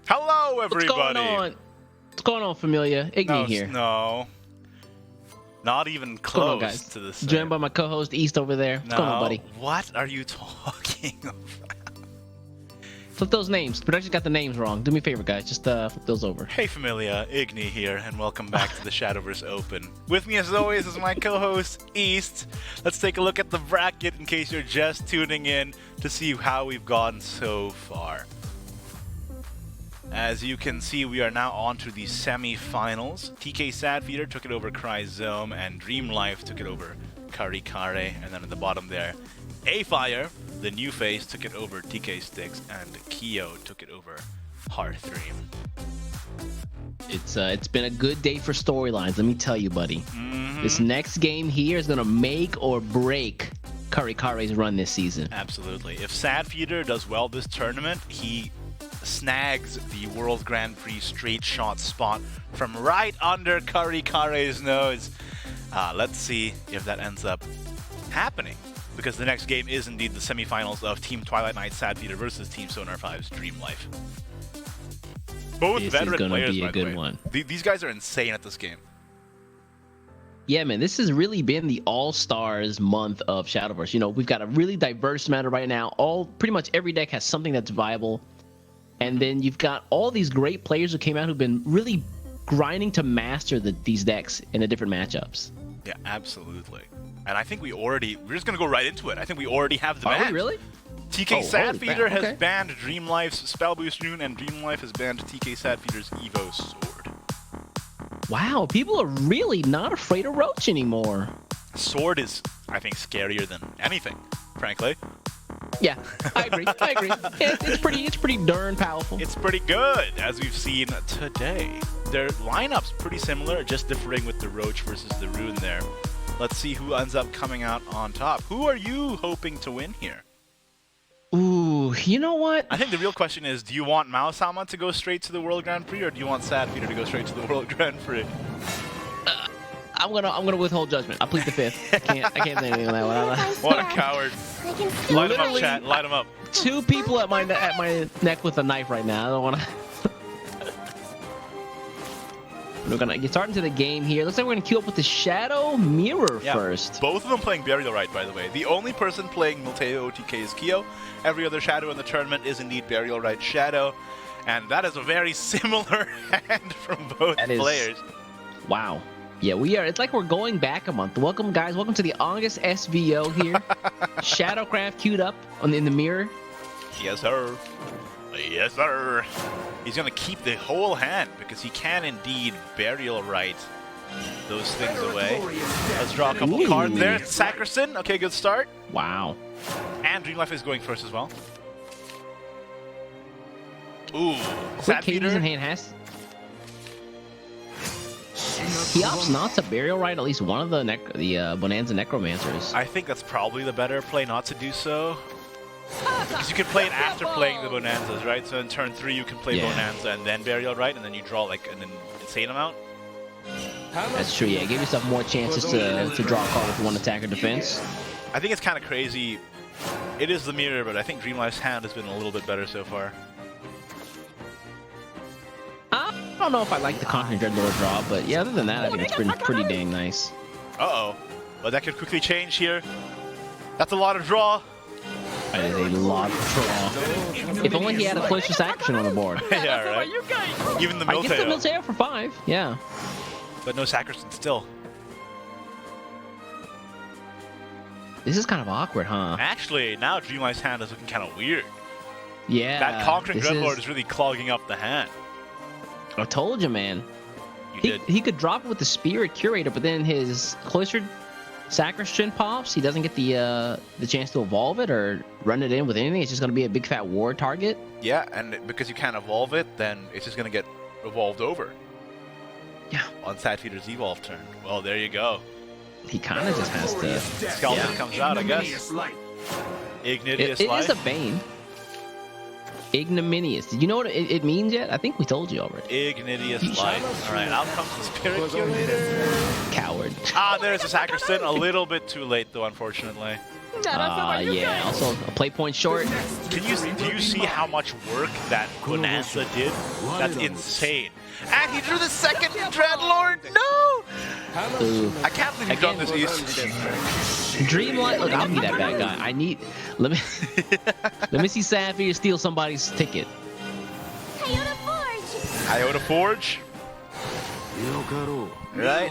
Hello, everybody. What's going on, Familia? Igni here. No. Not even What's going on, close guys? to the Joined by my co-host East over there. What's going on, buddy? What are you talking about? Flip those names. Production got the names wrong. Do me a favor, guys. Just flip those over. Hey, Familia. Igni here, and welcome back to the Shadowverse Open. With me, as always, is my co-host East. Let's take a look at the bracket in case you're just tuning in to see how we've gone so far. As you can see, we are now on to the semi-finals. TK Sadfeeder took it over Cryzome, and Dream Life took it over Karikare. And then at the bottom there, A-Fire, the new face, took it over TK Sticks, and Kyo took it over Hearthream. It's been a good day for storylines, let me tell you, buddy. This next game here is gonna make or break Karikare's run this season. Absolutely. If Sadfeeder does well this tournament, he snags the World Grand Prix straight shot spot from right under Karikare's nose. Let's see if that ends up happening, because the next game is indeed the semifinals of Team Twilight Knight Sadfeeder versus Team Sonar 5's Dream Life. Both This veteran is gonna players, be a by good the way. one. These guys are insane at this game. Yeah, man, this has really been the all-stars month of Shadowverse. You know, we've got a really diverse meta right now. Pretty much every deck has something that's viable. And then you've got all these great players who came out who've been really grinding to master these decks in the different matchups. Yeah, absolutely. And I think we're just going to go right into it. I think we already have the match. Are we really? TK Oh, Sadfeeder okay. has banned Dream Life's Spell Boost Rune, and Dream Life has banned TK Sadfeeder's Evo Sword. Wow, people are really not afraid of Roach anymore. Sword is, I think, scarier than anything, frankly. Yeah, I agree. It's pretty darn powerful. It's pretty good, as we've seen today. Their lineup's pretty similar, just differing with the Roach versus the Rune there. Let's see who ends up coming out on top. Who are you hoping to win here? Ooh, you know what? I think the real question is, do you want Maosama to go straight to the World Grand Prix, or do you want Sadfeeder to go straight to the World Grand Prix? I'm gonna withhold judgment. I plead the fifth. I can't say anything on that one. What a coward! Light him up, chat. Light him up. Two people at my neck with a knife right now. I don't want to. We're gonna get started into the game here. Looks like we're gonna queue up with the Shadow Mirror first. Both of them playing Burial Rite, by the way. The only person playing Milteo OTK is Kyo. Every other Shadow in the tournament is indeed Burial Rite Shadow. And that is a very similar hand from both players. Wow. Yeah, we are. It's like we're going back a month. Welcome, guys. Welcome to the August SVO here. Shadowcraft queued up in the mirror. Yes, sir. Yes, sir. He's going to keep the whole hand because he can indeed Burial Rite those things away. Let's draw a couple cards there. Sackerson. Okay, good start. Wow. And Dream Life is going first as well. Ooh. Quick cadence in hand has. He opts not to Burial Rite at least one of the Bonanza Necromancers. I think that's probably the better play not to do so. Because you can play it after playing the Bonanzas, right? So in turn 3 you can play Bonanza and then Burial Rite, and then you draw like an insane amount. That's true, yeah. Give yourself more chances to draw a card with one attack or defense. I think it's kind of crazy. It is the mirror, but I think Dream Life's hand has been a little bit better so far. I don't know if I like the Conquering Dreadlord draw, but yeah, other than that, I think it's been pretty dang nice. Uh-oh. But that could quickly change here. That's a lot of draw. That is a lot of draw. If only he had a closer action on the board. Yeah, right. Even the I get the Milteo. Milteo for 5. Yeah. But no Sackerson still. This is kind of awkward, huh? Actually, now Dreamlife's hand is looking kind of weird. Yeah. That Conquering this Dreadlord is really clogging up the hand. I told you, man. You He, did. he could drop it with the Spirit Curator, but then his closer Sacristan pops. He doesn't get the chance to evolve it or run it in with anything. It's just going to be a big fat war target. Yeah, and because you can't evolve it, then it's just going to get evolved over. Yeah. On Sadfeeder's evolve turn. Well, there you go. He kind of just has to. Skeleton comes out, I guess. Ignidious It Life. is a Bane. Ignominious. Did you know what it means yet? I think we told you already. Ignidious Life. Alright, out comes the Spirit Curator. Coward. Ah, there's a Sacristan. A little bit too late, though, unfortunately. Yeah, also a play point short. Do you see how much work that Bonanza did? That's insane. And he drew the second Dreadlord. No! Ooh. I can't believe you've done this, East. Dreamlight. Look, I'll be that bad guy. I need. Let me see Sapphire steal somebody's ticket. Iota Forge! Iota Forge. Right.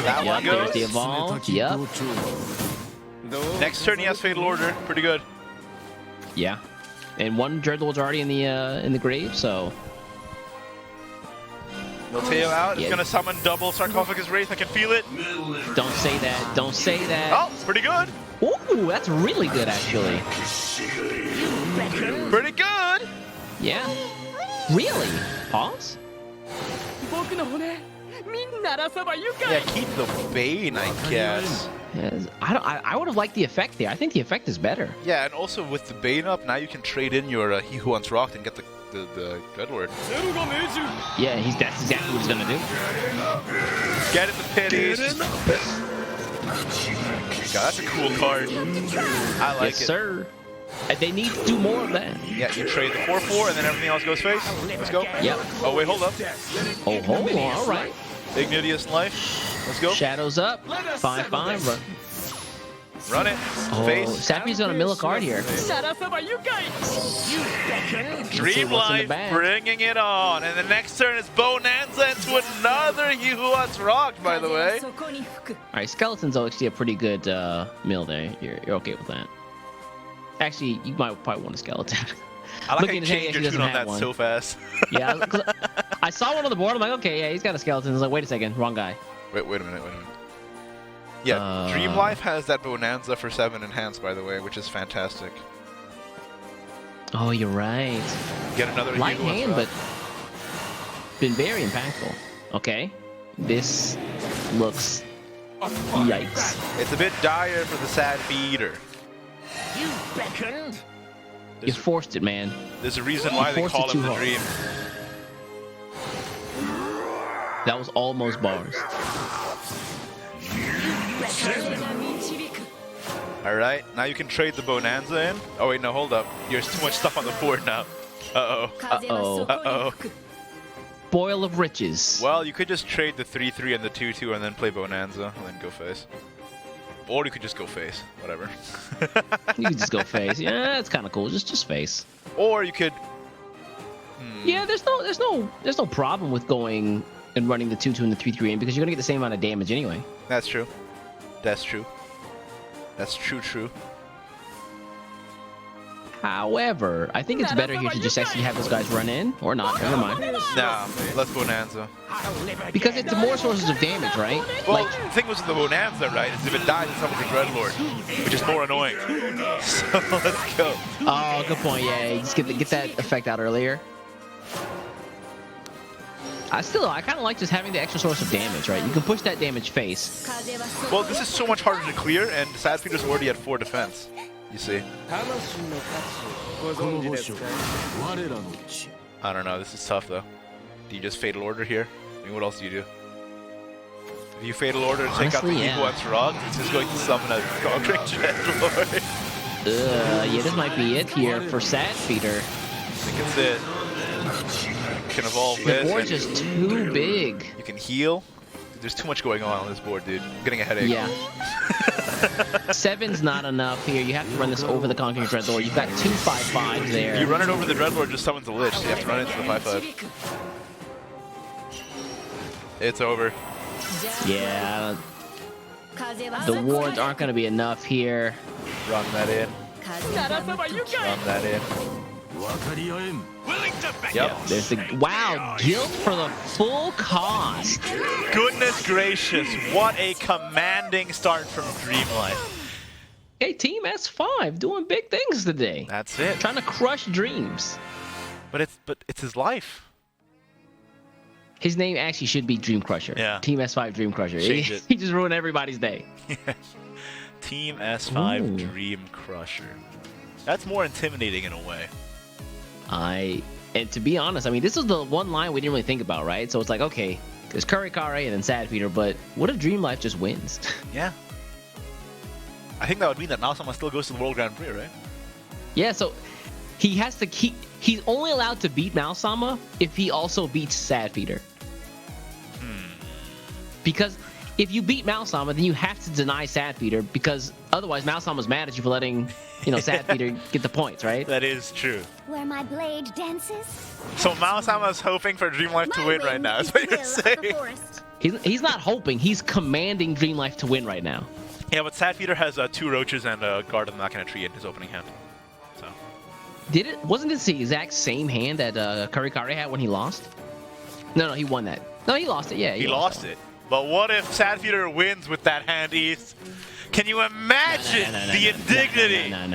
That Yep, one there's goes. the evolve. Yep. Next turn he has Fatal Order. Pretty good. Yeah. And one Dreadlord's already in the grave, so. Milteo out. Yeah. It's gonna summon double Sarcophagus Wraith. I can feel it. Don't say that. Don't say that. Oh, pretty good. Ooh, that's really good, actually. Pretty good. Yeah. Really? Pause? Yeah, keep the Bane, I guess. Yes. I would have liked the effect there. I think the effect is better. Yeah, and also with the Bane up, now you can trade in your He Who Once Rocked and get the Dreadlord. Yeah, that's exactly what he's gonna do. Get in the pitties. God, that's a cool card. I like Yes, it. sir. They need to do more of that. Yeah, you trade the 4/4 and then everything else goes face. Let's go. Yep. Oh, wait, hold up. Oh, hold on. All right. Ignidious Life. Let's go. Shadows up. 5/5. Run it. Oh, Face. Sappy's gonna mill a card here. Dream Life bringing it on. And the next turn is Bonanza into another He Who Once Rocked, by the way. All right, Skeleton's actually a pretty good mill there. You're okay with that. Actually, you might probably want a Skeleton. I like how Looking you at his hand, changed he your doesn't tune on have that one. so fast. Yeah, 'cause I saw one on the board. I'm like, okay, yeah, he's got a Skeleton. I was like, wait a second, wrong guy. Wait a minute. Yeah, Dream Life has that Bonanza for 7 enhanced, by the way, which is fantastic. Oh, you're right. Get another Light He Who Once hand, but Rocked. been very impactful. Okay, this looks yikes. It's a bit dire for the Sad Feeder. You beckoned. You forced it, man. There's a reason why they forced call it him too the hard. Dream. That was almost bars. Alright, now you can trade the Bonanza in. Oh wait, no, hold up. There's too much stuff on the board now. Uh-oh. Uh-oh. Uh-oh. Boil of riches. Well, you could just trade the 3/3 and the 2/2 and then play Bonanza and then go face. Or you could just go face, whatever. You can just go face. Yeah, that's kind of cool. Just face. Or you could... Yeah, there's no problem with going and running the 2/2 and the 3/3 in because you're gonna get the same amount of damage anyway. That's true. That's true. That's true. However, I think it's better here to just actually have those guys run in or not. Never mind. Nah, let's Bonanza. Because it's more sources of damage, right? Well, the thing was with the Bonanza, right, is if it dies, it's summons the Dreadlord, which is more annoying. So let's go. Oh, good point. Yeah, you just get that effect out earlier. I kind of like just having the extra source of damage, right? You can push that damage face. Well, this is so much harder to clear, and Sad Feeder's already at 4 defense. You see? I don't know. This is tough, though. Do you just Fatal Order here? I mean, what else do you do? If you Fatal Order to take out the Honestly, He Who yeah. Once Rocked, it's just going to summon a Conquering Dreadlord. Yeah, this might be it here for Sad Feeder. I think it's it. You can evolve The this. board's and just too big. You can heal. There's too much going on this board, dude. I'm getting a headache. Yeah. 7's not enough here. You have to run this over the Conquering Dreadlord. You've got 2 5/5s there. You run it over the Dreadlord, just summons the Lich. So you have to run into the 5/5. It's over. Yeah. The wards aren't going to be enough here. Run that in. Run that in. Yep. There's the wow, guilt for the full cost. Goodness gracious, what a commanding start from Dreamlife. Hey, Team S5 doing big things today. That's it. Trying to crush dreams. But it's his life. His name actually should be Dream Crusher. Yeah. Team S5 Dream Crusher. Change it. He just ruined everybody's day. Team S5 Ooh. Dream Crusher. That's more intimidating in a way. And to be honest, I mean, this is the one line we didn't really think about, right? So it's like, okay, there's Kurikare and then Sadfeeder, but what if Dreamlife just wins? Yeah. I think that would mean that Malsama still goes to the World Grand Prix, right? Yeah, so he has to keep. He's only allowed to beat Malsama if he also beats Sadfeeder. Because if you beat Malsama, then you have to deny Sadfeeder, because otherwise Malsama's mad at you for letting, Sadfeeder get the points, right? That is true. Where my blade dances. So Malsama's hoping for Dreamlife to win right now, is what you're saying. He's not hoping, he's commanding Dreamlife to win right now. Yeah, but Sadfeeder has 2 roaches and a guard of the Machina tree in his opening hand. So. Wasn't this the exact same hand that Kurikare had when he lost? No, he won that. No, he lost it, yeah. He lost it. But what if Sadfeeder wins with that hand, East? Can you imagine the indignity? No.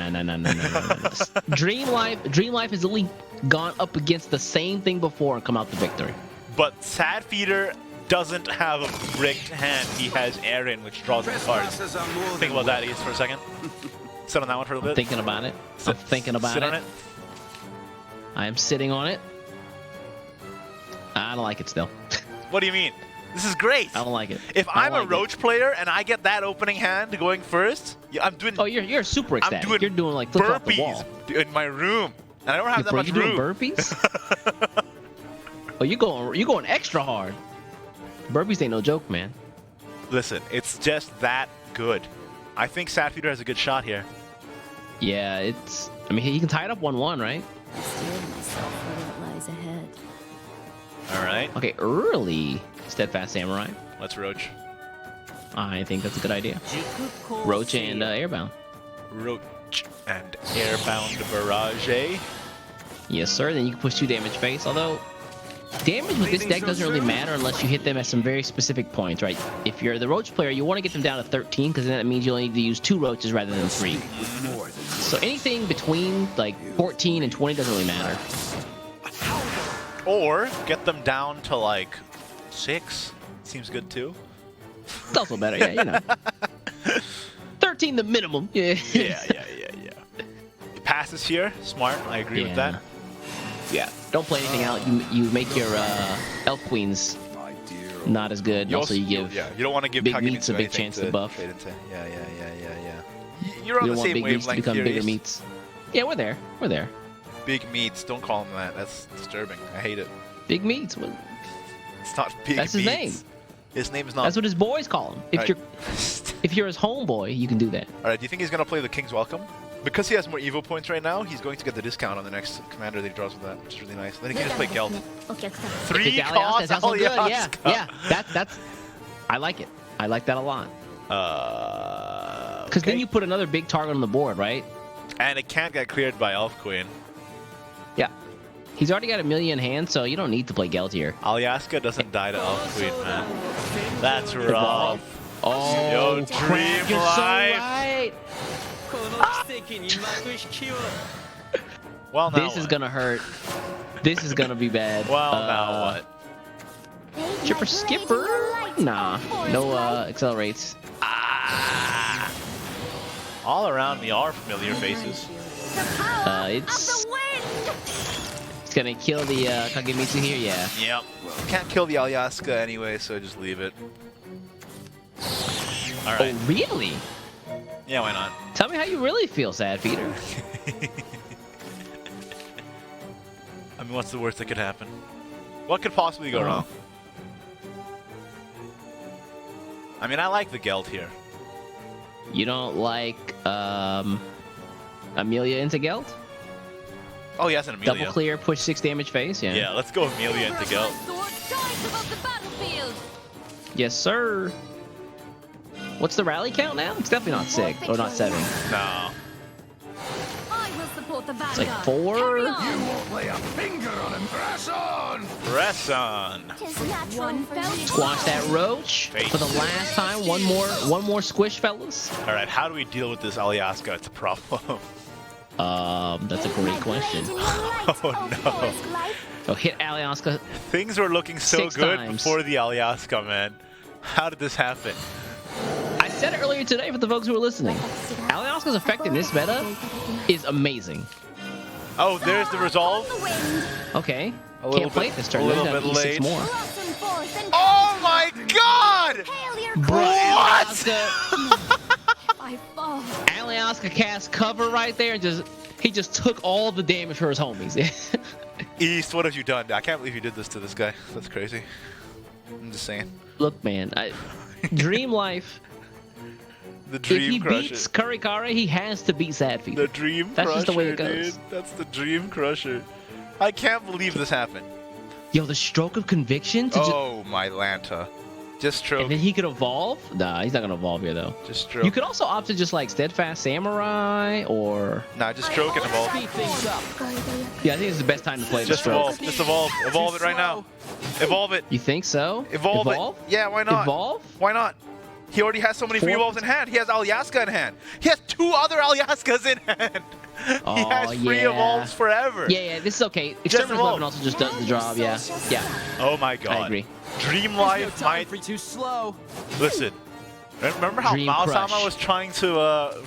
Dreamlife has only gone up against the same thing before and come out the victory. But Sadfeeder doesn't have a bricked hand. He has Aaron, which draws the cards. Think about that, East, for a second. Sit on that one for a little bit. Thinking about it. I'm thinking about Sit it. on it. I am sitting on it. I don't like it still. What do you mean? This is great. I don't like it. If I'm a Roach player and I get that opening hand going first, I'm doing. Oh, you're super ecstatic. You're doing like flip off the wall in my room, and I don't have that much room. You're doing burpees? Oh, you're going extra hard. Burpees ain't no joke, man. Listen, it's just that good. I think Sadfeeder has a good shot here. Yeah, I mean, he can tie it up 1-1, right? I steeled myself for what lies ahead. All right. Okay, early Steadfast Samurai. Let's Roach. I think that's a good idea. Roach and Airbound. Roach and Airbound Barrage. Yes, sir. Then you can push 2 damage face, although damage with this deck doesn't really matter unless you hit them at some very specific points, right? If you're the Roach player, you want to get them down to 13, because then that means you only need to use 2 Roaches rather than 3. So anything between like 14 and 20 doesn't really matter. Or get them down to like 6. Seems good too. It's also better, yeah, 13 the minimum. Yeah. Yeah. Passes here. Smart. I agree with that. Yeah. Don't play anything out. You make your Elf Queens not as good. Also, you give you don't want to give big meats a big chance to buff. Yeah. You're on the same big meats to wavelength become here, bigger East. meats. Yeah, we're there. Big meats. Don't call him that. That's disturbing. I hate it. Big meats. What? It's not big. That's his name. His name is not. That's what his boys call him. If you're his homeboy, you can do that. All right. Do you think he's gonna play the King's Welcome? Because he has more Evo points right now, he's going to get the discount on the next commander that he draws with that, which is really nice. Then he can just play Geld. 3 costs. That's good. Yeah. That's. I like it. I like that a lot. Because then you put another big target on the board, right? And it can't get cleared by Elf Queen. Yeah. He's already got a million hands, so you don't need to play Geld here. Alyaska doesn't die to Elf Queen, man. That's rough. Oh, yo, Dream you're Life. so right. Well, now this is gonna hurt. This is gonna be bad. Well, now what? Chipper Skipper? Nah, no accelerates. All around me are familiar faces. It's gonna kill the Kagemitsu here, yeah. Yep. Can't kill the Alyaska anyway, so just leave it. All right. Oh, really? Yeah, why not? Tell me how you really feel, Sadfeeder. I mean, what's the worst that could happen? What could possibly go wrong? I mean, I like the Geld here. You don't like Amelia into Geld? Oh, yes, an Amelia. Double clear, push 6 damage face. Yeah. Yeah, let's go Amelia into Geld. Yes, sir. What's the rally count now? It's definitely not 6 or not 7. No. It's like 4. You won't lay a finger on him. Press on. Press on. Squash that roach for the last time. One more squish, fellas. All right, how do we deal with this Alyaska? It's a problem. That's a great question. Oh no. So hit Alyaska. Things were looking so 6 good times. before the Alyaska, man. How did this happen? I said it earlier today for the folks who are listening. Alyaska's effect in this meta is amazing. Oh, there's the resolve. Okay. A little Can't play bit- it this turn. a little There's bit gotta be late. 6 more. Oh my God! What? Alyaska cast cover right there and he just took all the damage for his homies. East, what have you done? I can't believe you did this to this guy. That's crazy. I'm just saying. Look, man, Dream Life. The Dream If he Crusher. beats Kurikare, he has to beat Sadfeeder. The Dream That's Crusher, just the way it goes. dude. That's the Dream Crusher. I can't believe this happened. Yo, the stroke of conviction to Oh, my Lanta. Just stroke. and then he could evolve? Nah, he's not gonna evolve here though. Just stroke. You could also opt to just like Steadfast Samurai or Nah, just stroke and evolve. yeah, I think it's the best time to play the Just stroke. evolve. Just evolve. Evolve it right now. Evolve it. You think so? Evolve it. Yeah, why not? Evolve? Why not? He already has so many free evolves in hand. He has Alyaska in hand. He has 2 other Alyaskas in hand. He has free evolves forever. Yeah, this is okay. Exterminator's evolve. weapon also just does the job. Yeah. Oh my God. I agree. Dream Life might. Too slow. Listen. Remember how Dream Mao-sama Crush. was trying to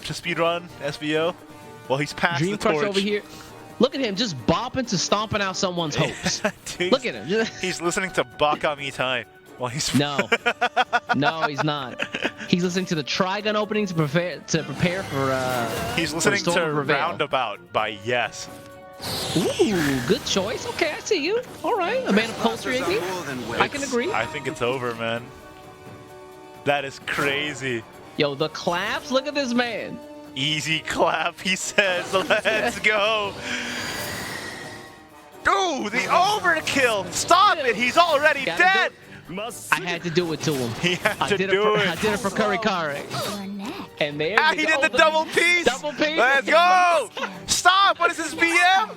speedrun SVO? Well, he's passed Dream the Crush torch. over here. Look at him just bopping to stomping out someone's hopes. Dude, Look at him. He's listening to Baka Mitai while he's No, he's not. He's listening to the Trigun opening to prepare for. He's listening Storm to of Reveal. Roundabout by Yes. Ooh, good choice. Okay, I see you. All right, a man of culture, Iggy. I can agree. I think it's over, man. That is crazy. Yo, the claps. Look at this man. Easy clap, he says. Let's go. Ooh, the overkill. Stop it. He's already Gotta dead. I had to do it to him. He had I to did do it. it. I did it for Kurikare. And there He did the double piece. Double piece. Let's go. Stop. What is this BM?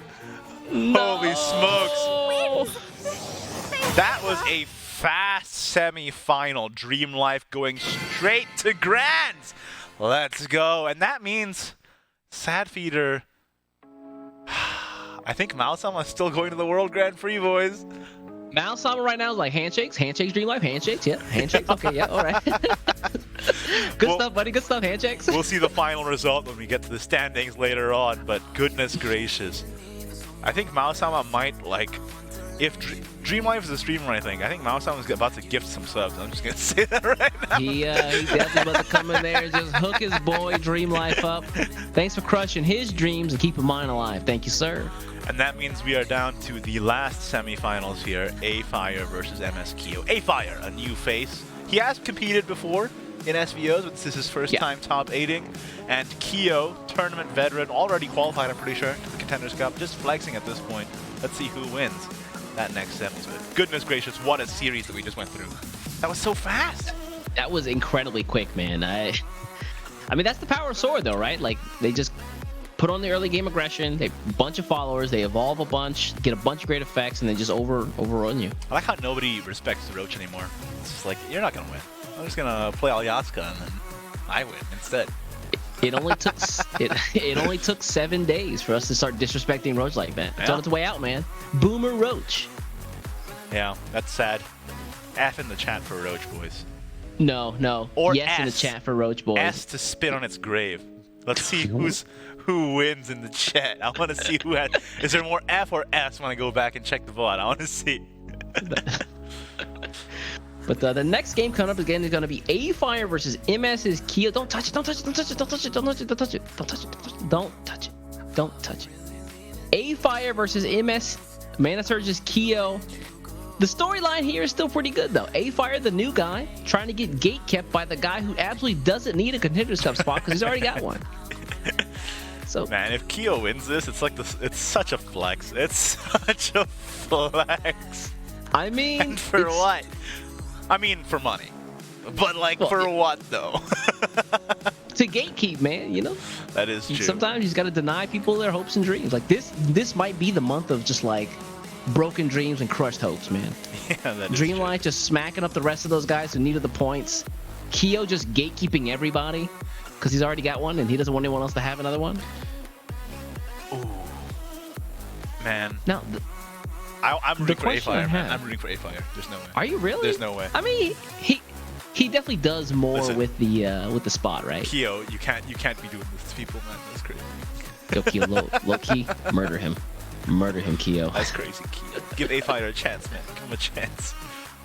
Holy smokes. That was a fast semi-final. Dream Life going straight to Grands. Let's go. And that means Sadfeeder. I think Mao-sama is still going to the World Grand Prix, boys. Mao-sama right now is like handshakes, Dream Life, handshakes, yeah, handshakes, okay, yeah, all right. Good stuff, buddy, good stuff, handshakes. We'll see the final result when we get to the standings later on, but goodness gracious. I think Mao-sama might, like, if Dream Life is a streamer, I think Mao-sama is about to gift some subs. I'm just going to say that right now. He definitely about to come in there and just hook his boy Dream Life up. Thanks for crushing his dreams and keeping mine alive. Thank you, sir. And that means we are down to the last semifinals here, A-Fire versus MS Kyo. A-Fire, a new face. He has competed before in SVOs, but this is his first time top 8ing. And Kyo, tournament veteran, already qualified, I'm pretty sure, to the Contenders Cup, just flexing at this point. Let's see who wins that next semi. Goodness gracious, what a series that we just went through. That was so fast. That was incredibly quick, man. I mean, that's the power of Sword, though, right? Like, they just put on the early game aggression, they bunch of followers, they evolve a bunch, get a bunch of great effects, and then just overrun you. I like how nobody respects the Roach anymore. It's just like, you're not going to win. I'm just going to play Alyaska and then I win instead. It only took it only took 7 days for us to start disrespecting Roach like that. It's on its way out, man. Boomer Roach. Yeah, that's sad. F in the chat for Roach, boys. No. Or yes S. in the chat for Roach, boys. S to spit on its grave. Let's see who wins in the chat. I want to see who had. Is there more F or S when I go back and check the VOD? I want to see. But the next game coming up again is going to be A-Fire versus MS's Kyo. Don't touch it, don't touch it, don't touch it, don't touch it, don't touch it, don't touch it, don't touch it, don't touch it, don't touch it. A-Fire versus MS Mana Surge's Kyo. The storyline here is still pretty good, though. A-Fire, the new guy, trying to get gate kept by the guy who absolutely doesn't need a Contenders Cup spot because he's already got one. So, man, if Keo wins this, it's like this. It's such a flex. It's such a flex. I mean, and for what? I mean, for money. But like, well, for what though? To gatekeep, man. You know. That is true. Sometimes you just got to deny people their hopes and dreams. Like this might be the month of just like broken dreams and crushed hopes, man. Yeah, that is Dreamlight just smacking up the rest of those guys who needed the points. Keo just gatekeeping everybody because he's already got one and he doesn't want anyone else to have another one. Ooh, man. Now, I'm rooting for A-Fire, man. I'm rooting for A-Fire. There's no way. Are you really? There's no way. I mean, he definitely does more with the spot, right? Keo, you can't be doing this to people, man. That's crazy. Yo, Keo, low key, murder him. Murder him, Keo. That's crazy, Keo. Give A-Fire a chance, man. Give him a chance.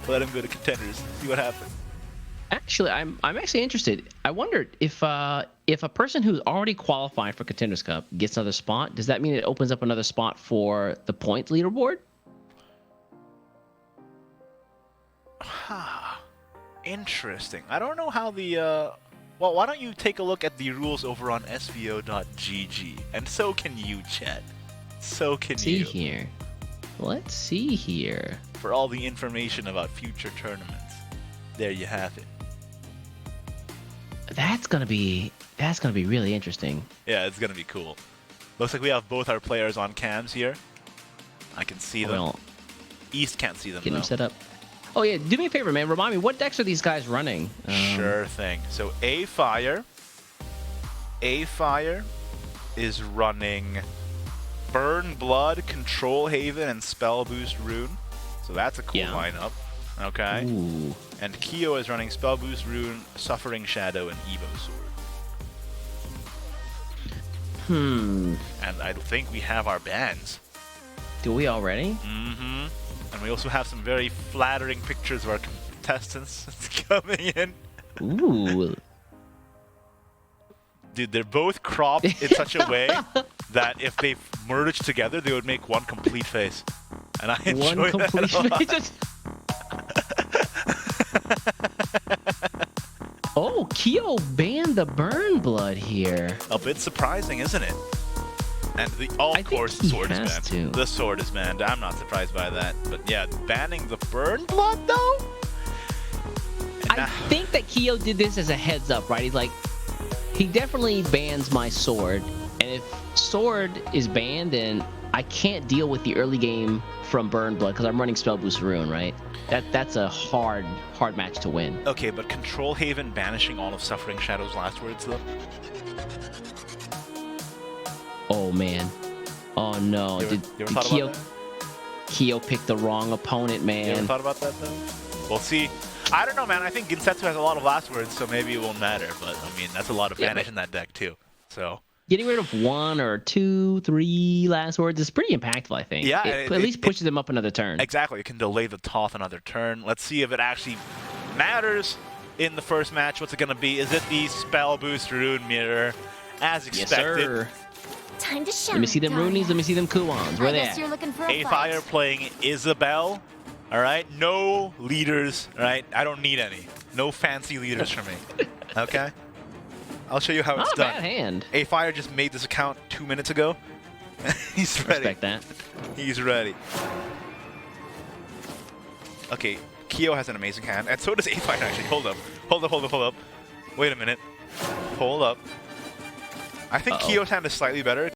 Let him go to Contenders. See what happens. Actually, I'm actually interested. I wondered if a person who's already qualified for Contenders Cup gets another spot, does that mean it opens up another spot for the points leaderboard? Interesting. I don't know how the well, why don't you take a look at the rules over on SVO.gg, and so can you, chat. So can you. See here. Let's see here. For all the information about future tournaments, there you have it. That's gonna be really interesting. Yeah, it's gonna be cool. Looks like we have both our players on cams here. I can see them. Well, East can't see them. Get them set up. Oh yeah, do me a favor, man. Remind me, what decks are these guys running? Sure thing. So A-Fire is running Burn Blood, Control Haven, and Spell Boost Rune. So that's a cool lineup. Okay. Ooh. And Keo is running Spell Boost Rune, Suffering Shadow, and Evo Sword. And I think we have our bans. Do we already? Mm-hmm. And we also have some very flattering pictures of our contestants coming in. Ooh. Dude, they're both cropped in such a way that if they merged together, they would make one complete face. And I enjoy that a lot. Oh, Keo banned the Burn Blood here. A bit surprising, isn't it? And of course, the sword is banned. The sword is banned. I'm not surprised by that. But yeah, banning the Burn Blood, though? I think that Keo did this as a heads up, right? He's like, he definitely bans my sword. And if sword is banned, then I can't deal with the early game from Burn Blood because I'm running Spell Boost Rune, right? That's a hard match to win. Okay, but Control Haven banishing all of Suffering Shadow's last words, though? Oh man. Oh no. You ever thought about that? Keo picked the wrong opponent, man. You ever thought about that though? We'll see. I don't know, man. I think Ginsetsu has a lot of last words, so maybe it won't matter. But I mean, that's a lot of banish in that deck too. So getting rid of 1 or 2, 3 last words is pretty impactful, I think. Yeah, it at least pushes them up another turn. Exactly. It can delay the Toth another turn. Let's see if it actually matters in the first match. What's it gonna be? Is it the Spell Boost Rune mirror, as expected? Yes, sir. Time to shine. Let me see them Roonies. Let me see them Kuons. Where they at? A-Fire playing Isabel. All right. No leaders. All right. I don't need any. No fancy leaders for me. Okay. I'll show you how it's done. Not a bad hand. A-Fire just made this account 2 minutes ago. He's ready. Respect that. He's ready. Okay. Keo has an amazing hand, and so does A-Fire actually. Hold up. Hold up. Wait a minute. Hold up. I think Keo's hand is slightly better.